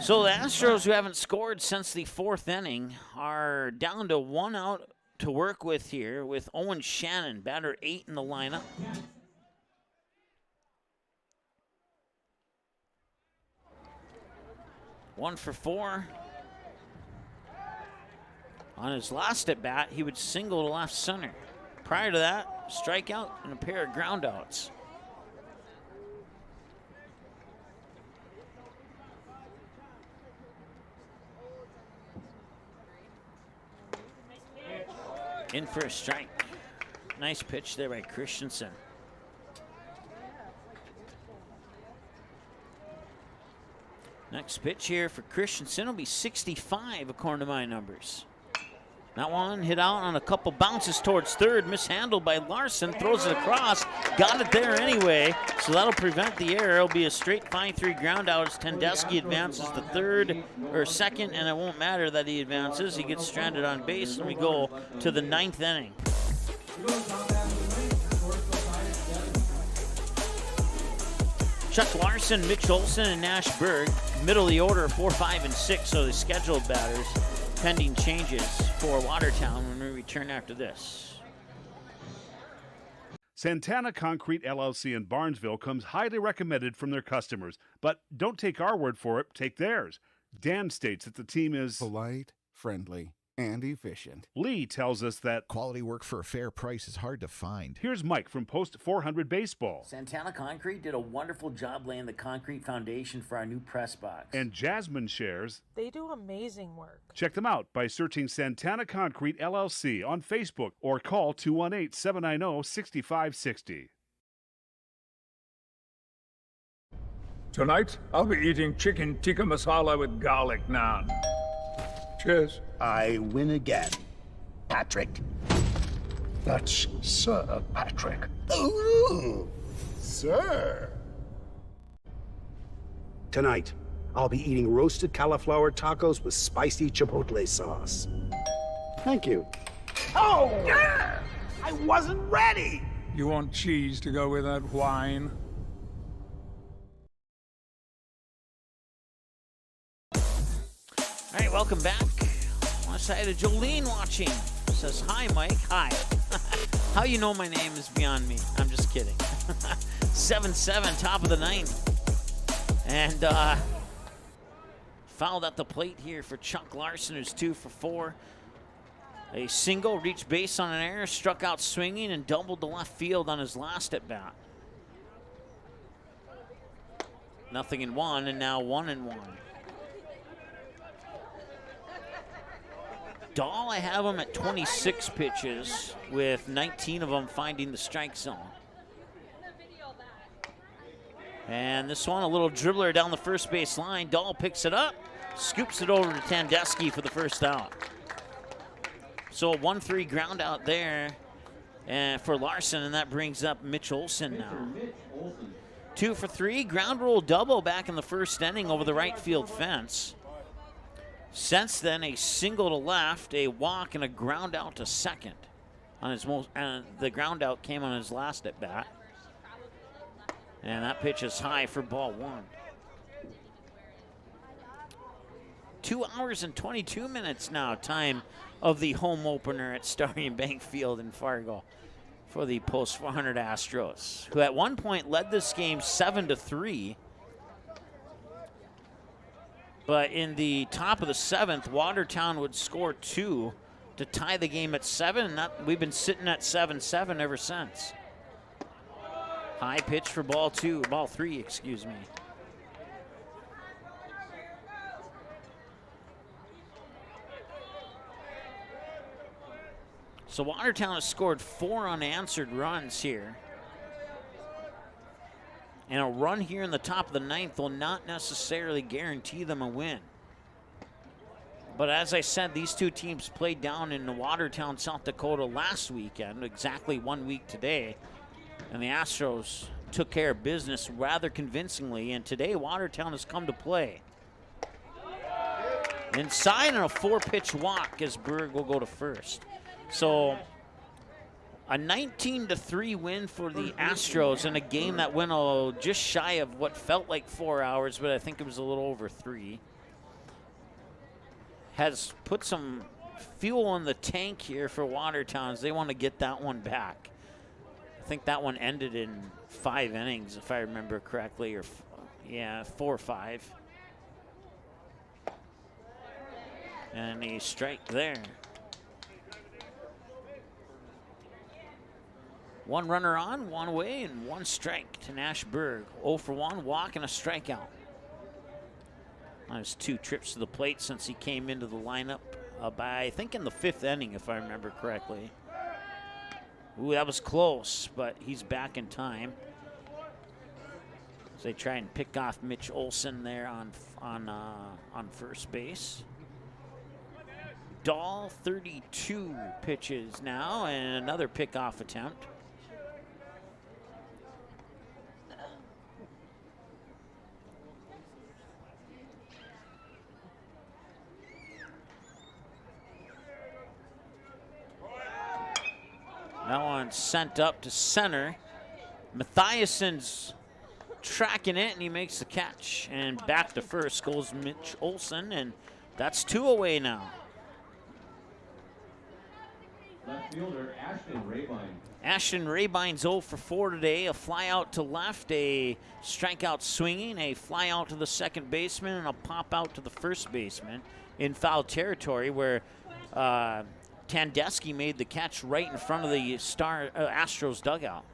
So the Astros, who haven't scored since the 4th inning, are down to 1 out to work with here with Owen Shannon, batter 8 in the lineup. One for 4. On his last at bat, he would single to left center. Prior to that, strikeout and a pair of groundouts. In for a strike. Nice pitch there by Christensen. Next pitch here for Christensen will be 65 according to my numbers. That one hit out on a couple bounces towards third, mishandled by Larson, throws it across, got it there anyway, so that'll prevent the error. It'll be a straight 5-3 ground out as Tandeschi advances to third or second, and it won't matter that he advances. He gets stranded on base, and we go to the 9th inning. Chuck Larson, Mitch Olson, and Nash Berg, middle of the order, 4, 5, and 6, so the scheduled batters. Pending changes for Watertown when we return after this. Santana Concrete LLC in Barnesville comes highly recommended from their customers. But don't take our word for it, take theirs. Dan states that the team is polite, friendly, and efficient. Lee tells us that quality work for a fair price is hard to find. Here's Mike from Post 400 Baseball. Santana Concrete did a wonderful job laying the concrete foundation for our new press box. And Jasmine shares they do amazing work. Check them out by searching Santana Concrete LLC on Facebook or call 218-790-6560. Tonight, I'll be eating chicken tikka masala with garlic naan. Cheers. I win again. Patrick. That's Sir Patrick. Ooh, sir. Tonight, I'll be eating roasted cauliflower tacos with spicy chipotle sauce. Thank you. Oh! I wasn't ready! You want cheese to go with that wine? All right, welcome back. On the side of Jolene watching. Says, hi, Mike. Hi. How you know my name is beyond me. I'm just kidding. 7-7, top of the 9th. And fouled at the plate here for Chuck Larson, who's 2 for 4. A single, reached base on an error, struck out swinging, and doubled to left field on his last at bat. 0-1, and now 1-1. Dahl, I have him at 26 pitches, with 19 of them finding the strike zone. And this one, a little dribbler down the first base line. Dahl picks it up, scoops it over to Tandeschi for the first out. So a 1-3 ground out there for Larson, and that brings up Mitch Olson now. 2 for 3, ground rule double back in the first inning over the right field fence. Since then, a single to left, a walk, and a ground out to second. On his the ground out came on his last at bat. And that pitch is high for ball 1. 2 hours and 22 minutes now, time of the home opener at Starion Bank Field in Fargo for the Post 400 Astros, who at one point led this game 7-3. But in the top of the 7th, Watertown would score 2 to tie the game at 7, and we've been sitting at 7-7 ever since. High pitch for ball 3, excuse me. So Watertown has scored 4 unanswered runs here. And a run here in the top of the 9th will not necessarily guarantee them a win. But as I said, these two teams played down in Watertown, South Dakota last weekend, exactly 1 week today. And the Astros took care of business rather convincingly. And today, Watertown has come to play. Inside and a 4-pitch walk as Berg will go to first. So a 19-3 win for the Astros in a game that went just shy of what felt like 4 hours, but I think it was a little over 3. Has put some fuel in the tank here for Watertown as they want to get that one back. I think that one ended in 5 innings, if I remember correctly, or 4 or 5. And a strike there. 1 runner on, 1 away, and 1 strike to Nash Berg. 0 for 1, walk and a strikeout. On his 2 trips to the plate since he came into the lineup by, I think, in the 5th inning, if I remember correctly. Ooh, that was close, but he's back in time. So they try and pick off Mitch Olson there on first base. Dahl, 32 pitches now, and another pickoff attempt. That one sent up to center. Mathiason's tracking it, and he makes the catch. And back to first goes Mitch Olson, and that's 2 away now. Left fielder Ashton Rabine. Ashton Rabine's 0 for 4 today. A fly out to left, a strikeout swinging, a fly out to the second baseman, and a pop out to the first baseman in foul territory where Tandeschi made the catch right in front of the Astros dugout.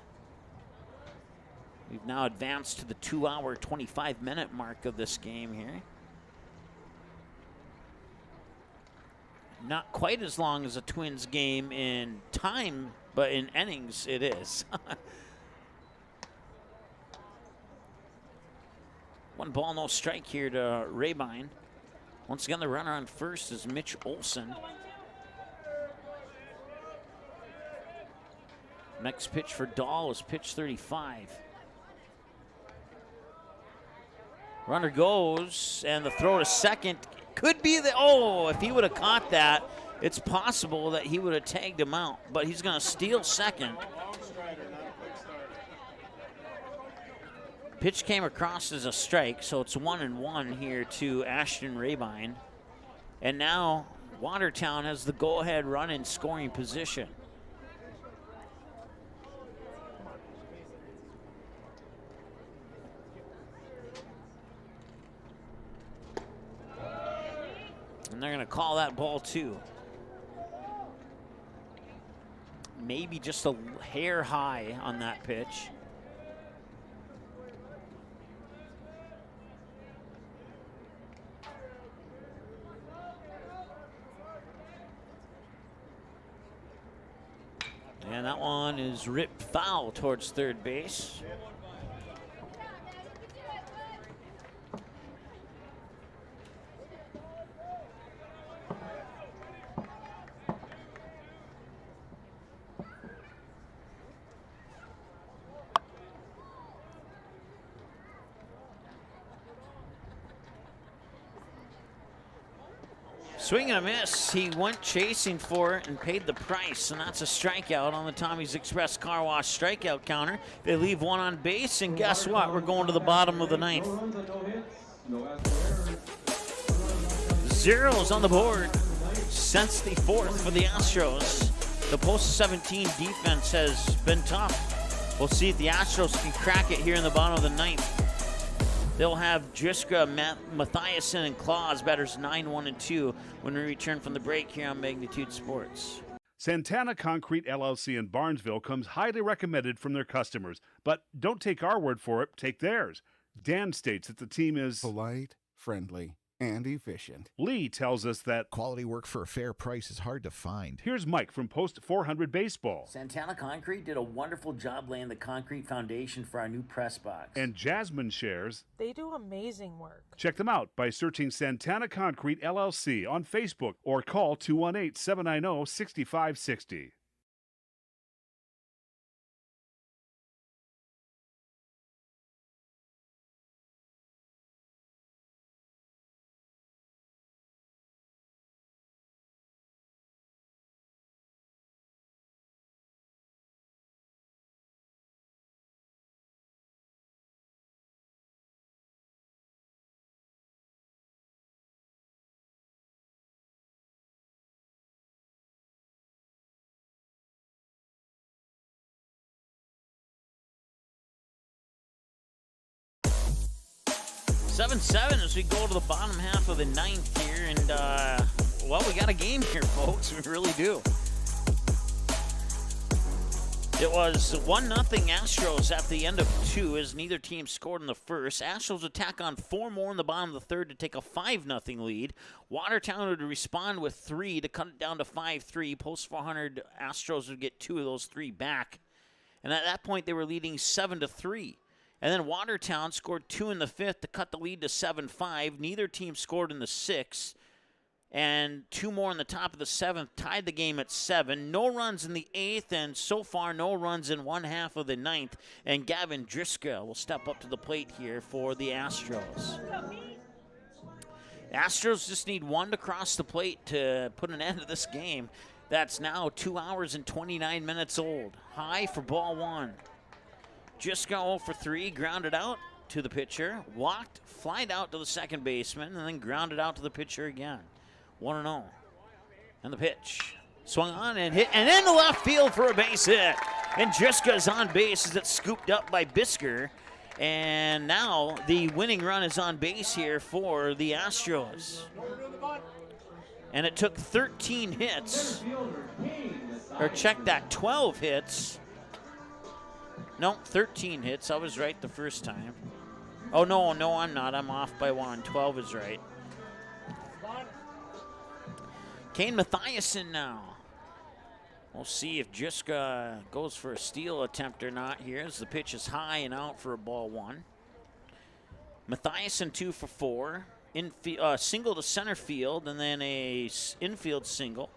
We've now advanced to the 2-hour, 25-minute mark of this game here. Not quite as long as a Twins game in time, but in innings it is. 1 ball, no strike here to Rabine. Once again, the runner on first is Mitch Olson. Next pitch for Dahl is pitch 35. Runner goes, and the throw to second could be if he would have caught that, it's possible that he would have tagged him out, but he's going to steal second. Pitch came across as a strike, so it's 1-1 here to Ashton Rabine. And now Watertown has the go-ahead run in scoring position. And they're going to call that ball 2. Maybe just a hair high on that pitch. And that one is ripped foul towards third base. Swing and a miss. He went chasing for it and paid the price, and that's a strikeout on the Tommy's Express Car Wash strikeout counter. They leave one on base, and guess what? We're going to the bottom of the ninth. Zeros on the board since the fourth for the Astros. The post-17 defense has been tough. We'll see if the Astros can crack it here in the bottom of the ninth. They'll have Driska, Mathiasen, and Claus, batters 9-1-2 when we return from the break here on Magnitude Sports. Santana Concrete LLC in Barnesville comes highly recommended from their customers. But don't take our word for it, take theirs. Dan states that the team is polite, friendly, and efficient. Lee tells us that quality work for a fair price is hard to find. Here's Mike from Post 400 Baseball. Santana Concrete did a wonderful job laying the concrete foundation for our new press box. And Jasmine shares they do amazing work. Check them out by searching Santana Concrete LLC on Facebook or call 218-790-6560. Seven as we go to the bottom half of the ninth here, and well, we got a game here, folks. We really do. It was 1-0 Astros at the end of 2 as neither team scored in the first. Astros would tack on 4 more in the bottom of the third to take a 5-0 lead. Watertown would respond with 3 to cut it down to 5-3. Post 400 Astros would get 2 of those 3 back. And at that point, they were leading 7-3. And then Watertown scored 2 in the 5th to cut the lead to 7-5. Neither team scored in the 6th. And 2 more in the top of the 7th tied the game at 7. No runs in the 8th, and so far no runs in one half of the 9th. And Gavin Driska will step up to the plate here for the Astros. Astros just need 1 to cross the plate to put an end to this game. That's now 2 hours and 29 minutes old. High for ball 1. Just got 0 for 3, grounded out to the pitcher, walked, flied out to the second baseman, and then grounded out to the pitcher again. 1-0. And the pitch. Swung on and hit, and in the left field for a base hit. And Driska's on base as it's scooped up by Bisker. And now the winning run is on base here for the Astros. And it took 13 hits. Or check that, 12 hits. No, 13 hits. I was right the first time. Oh, no, I'm not. I'm off by 1. 12 is right. Kane Mathiasen now. We'll see if Driska goes for a steal attempt or not here as the pitch is high and out for a ball 1. Mathiasen 2 for 4. Single to center field and then a infield single.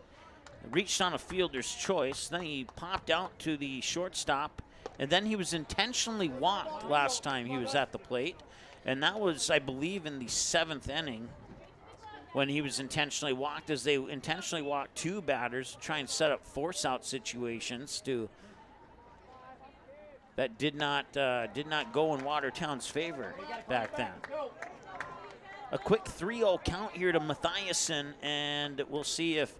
Reached on a fielder's choice. Then he popped out to the shortstop. And then he was intentionally walked last time he was at the plate. And that was, I believe, in the 7th inning when he was intentionally walked, as they intentionally walked 2 batters to try and set up force-out situations that did not go in Watertown's favor back then. A quick 3-0 count here to Mathiasen, and we'll see if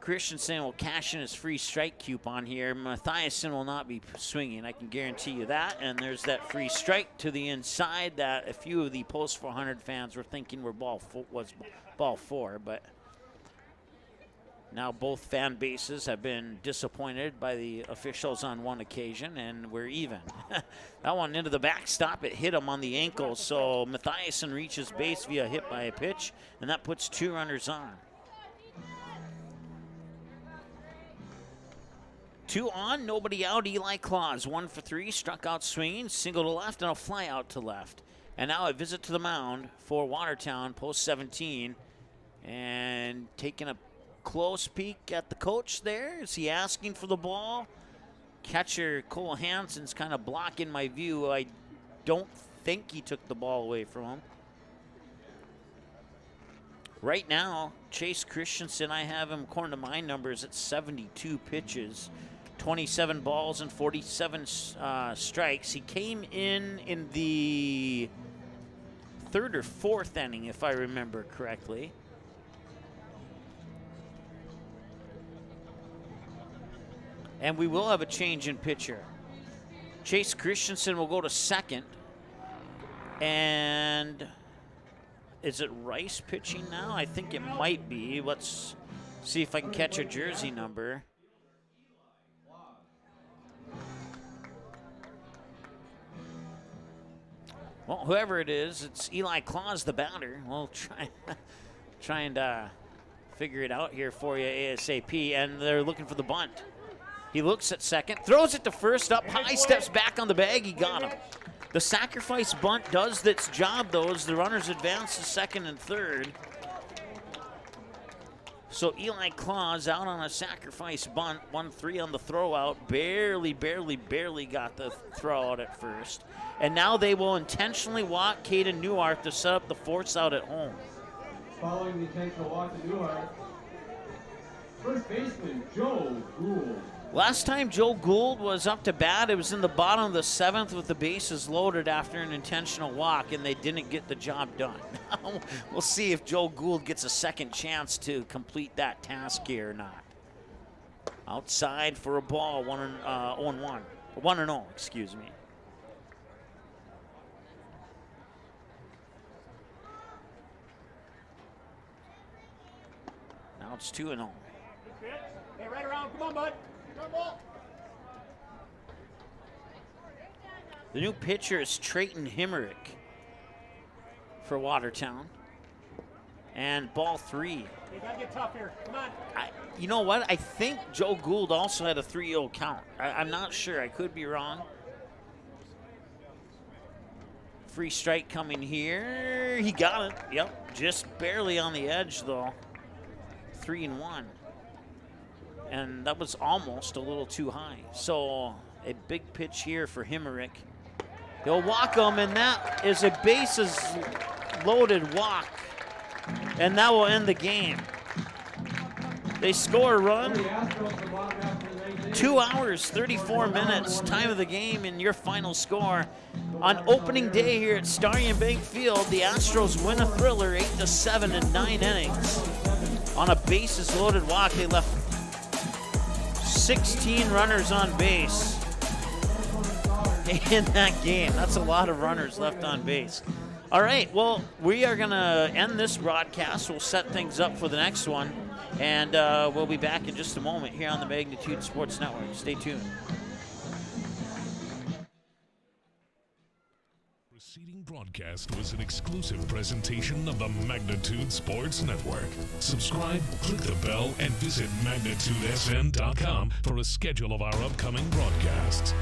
Christensen will cash in his free strike coupon here. Mathiasen will not be swinging, I can guarantee you that. And there's that free strike to the inside that a few of the Post 400 fans were thinking was ball 4. But now both fan bases have been disappointed by the officials on one occasion, and we're even. That one into the backstop, it hit him on the ankle. So Mathiasen reaches base via hit by a pitch, and that puts 2 runners on. 2 on, nobody out. Eli Claus, 1 for 3, struck out swinging, single to left, and a fly out to left. And now a visit to the mound for Watertown, post 17. And taking a close peek at the coach there. Is he asking for the ball? Catcher Cole Hansen's kind of blocking my view. I don't think he took the ball away from him. Right now, Chase Christensen, I have him, according to my numbers, at 72 pitches, 27 balls and 47 strikes. He came in the third or fourth inning, if I remember correctly. And we will have a change in pitcher. Chase Christensen will go to second. And is it Rice pitching now? I think it might be. Let's see if I can catch a jersey number. Well, whoever it is, it's Eli Claus, the batter. We'll try and figure it out here for you ASAP. And they're looking for the bunt. He looks at second, throws it to first, up high, steps back on the bag. He got him. The sacrifice bunt does its job, though, as the runners advance to second and third. So Eli Claus out on a sacrifice bunt, 1-3 on the throw out. Barely got the throw out at first. And now they will intentionally walk Caden Newhart to set up the force out at home. Following the intentional walk to Newhart, first baseman Joe Gould. Last time Joe Gould was up to bat, it was in the bottom of the seventh with the bases loaded after an intentional walk, and they didn't get the job done. We'll see if Joe Gould gets a second chance to complete that task here or not. Outside for a ball, 1-1. 1-0, excuse me. Now it's 2-0. Hey, right around. Come on, bud. The new pitcher is Trayton Himmerich for Watertown. And ball 3. You gotta get tough here. Come on. You know what? I think Joe Gould also had a 3-0 count. I'm not sure. I could be wrong. Free strike coming here. He got it. Yep. Just barely on the edge, though. 3-1. And that was almost a little too high. So a big pitch here for Himmerich. He'll walk him, and that is a bases loaded walk. And that will end the game. They score a run. 2 hours, 34 minutes, time of the game, and your final score. On opening day here at Starion Bank Field, the Astros win a thriller 8-7 in 9 innings. On a bases loaded walk, they left 16 runners on base in that game. That's a lot of runners left on base. All right, well, we are going to end this broadcast. We'll set things up for the next one, and we'll be back in just a moment here on the Magnitude Sports Network. Stay tuned. Preceding broadcast was an exclusive presentation of the Magnitude Sports Network. Subscribe, click the bell, and visit magnitudesn.com for a schedule of our upcoming broadcasts.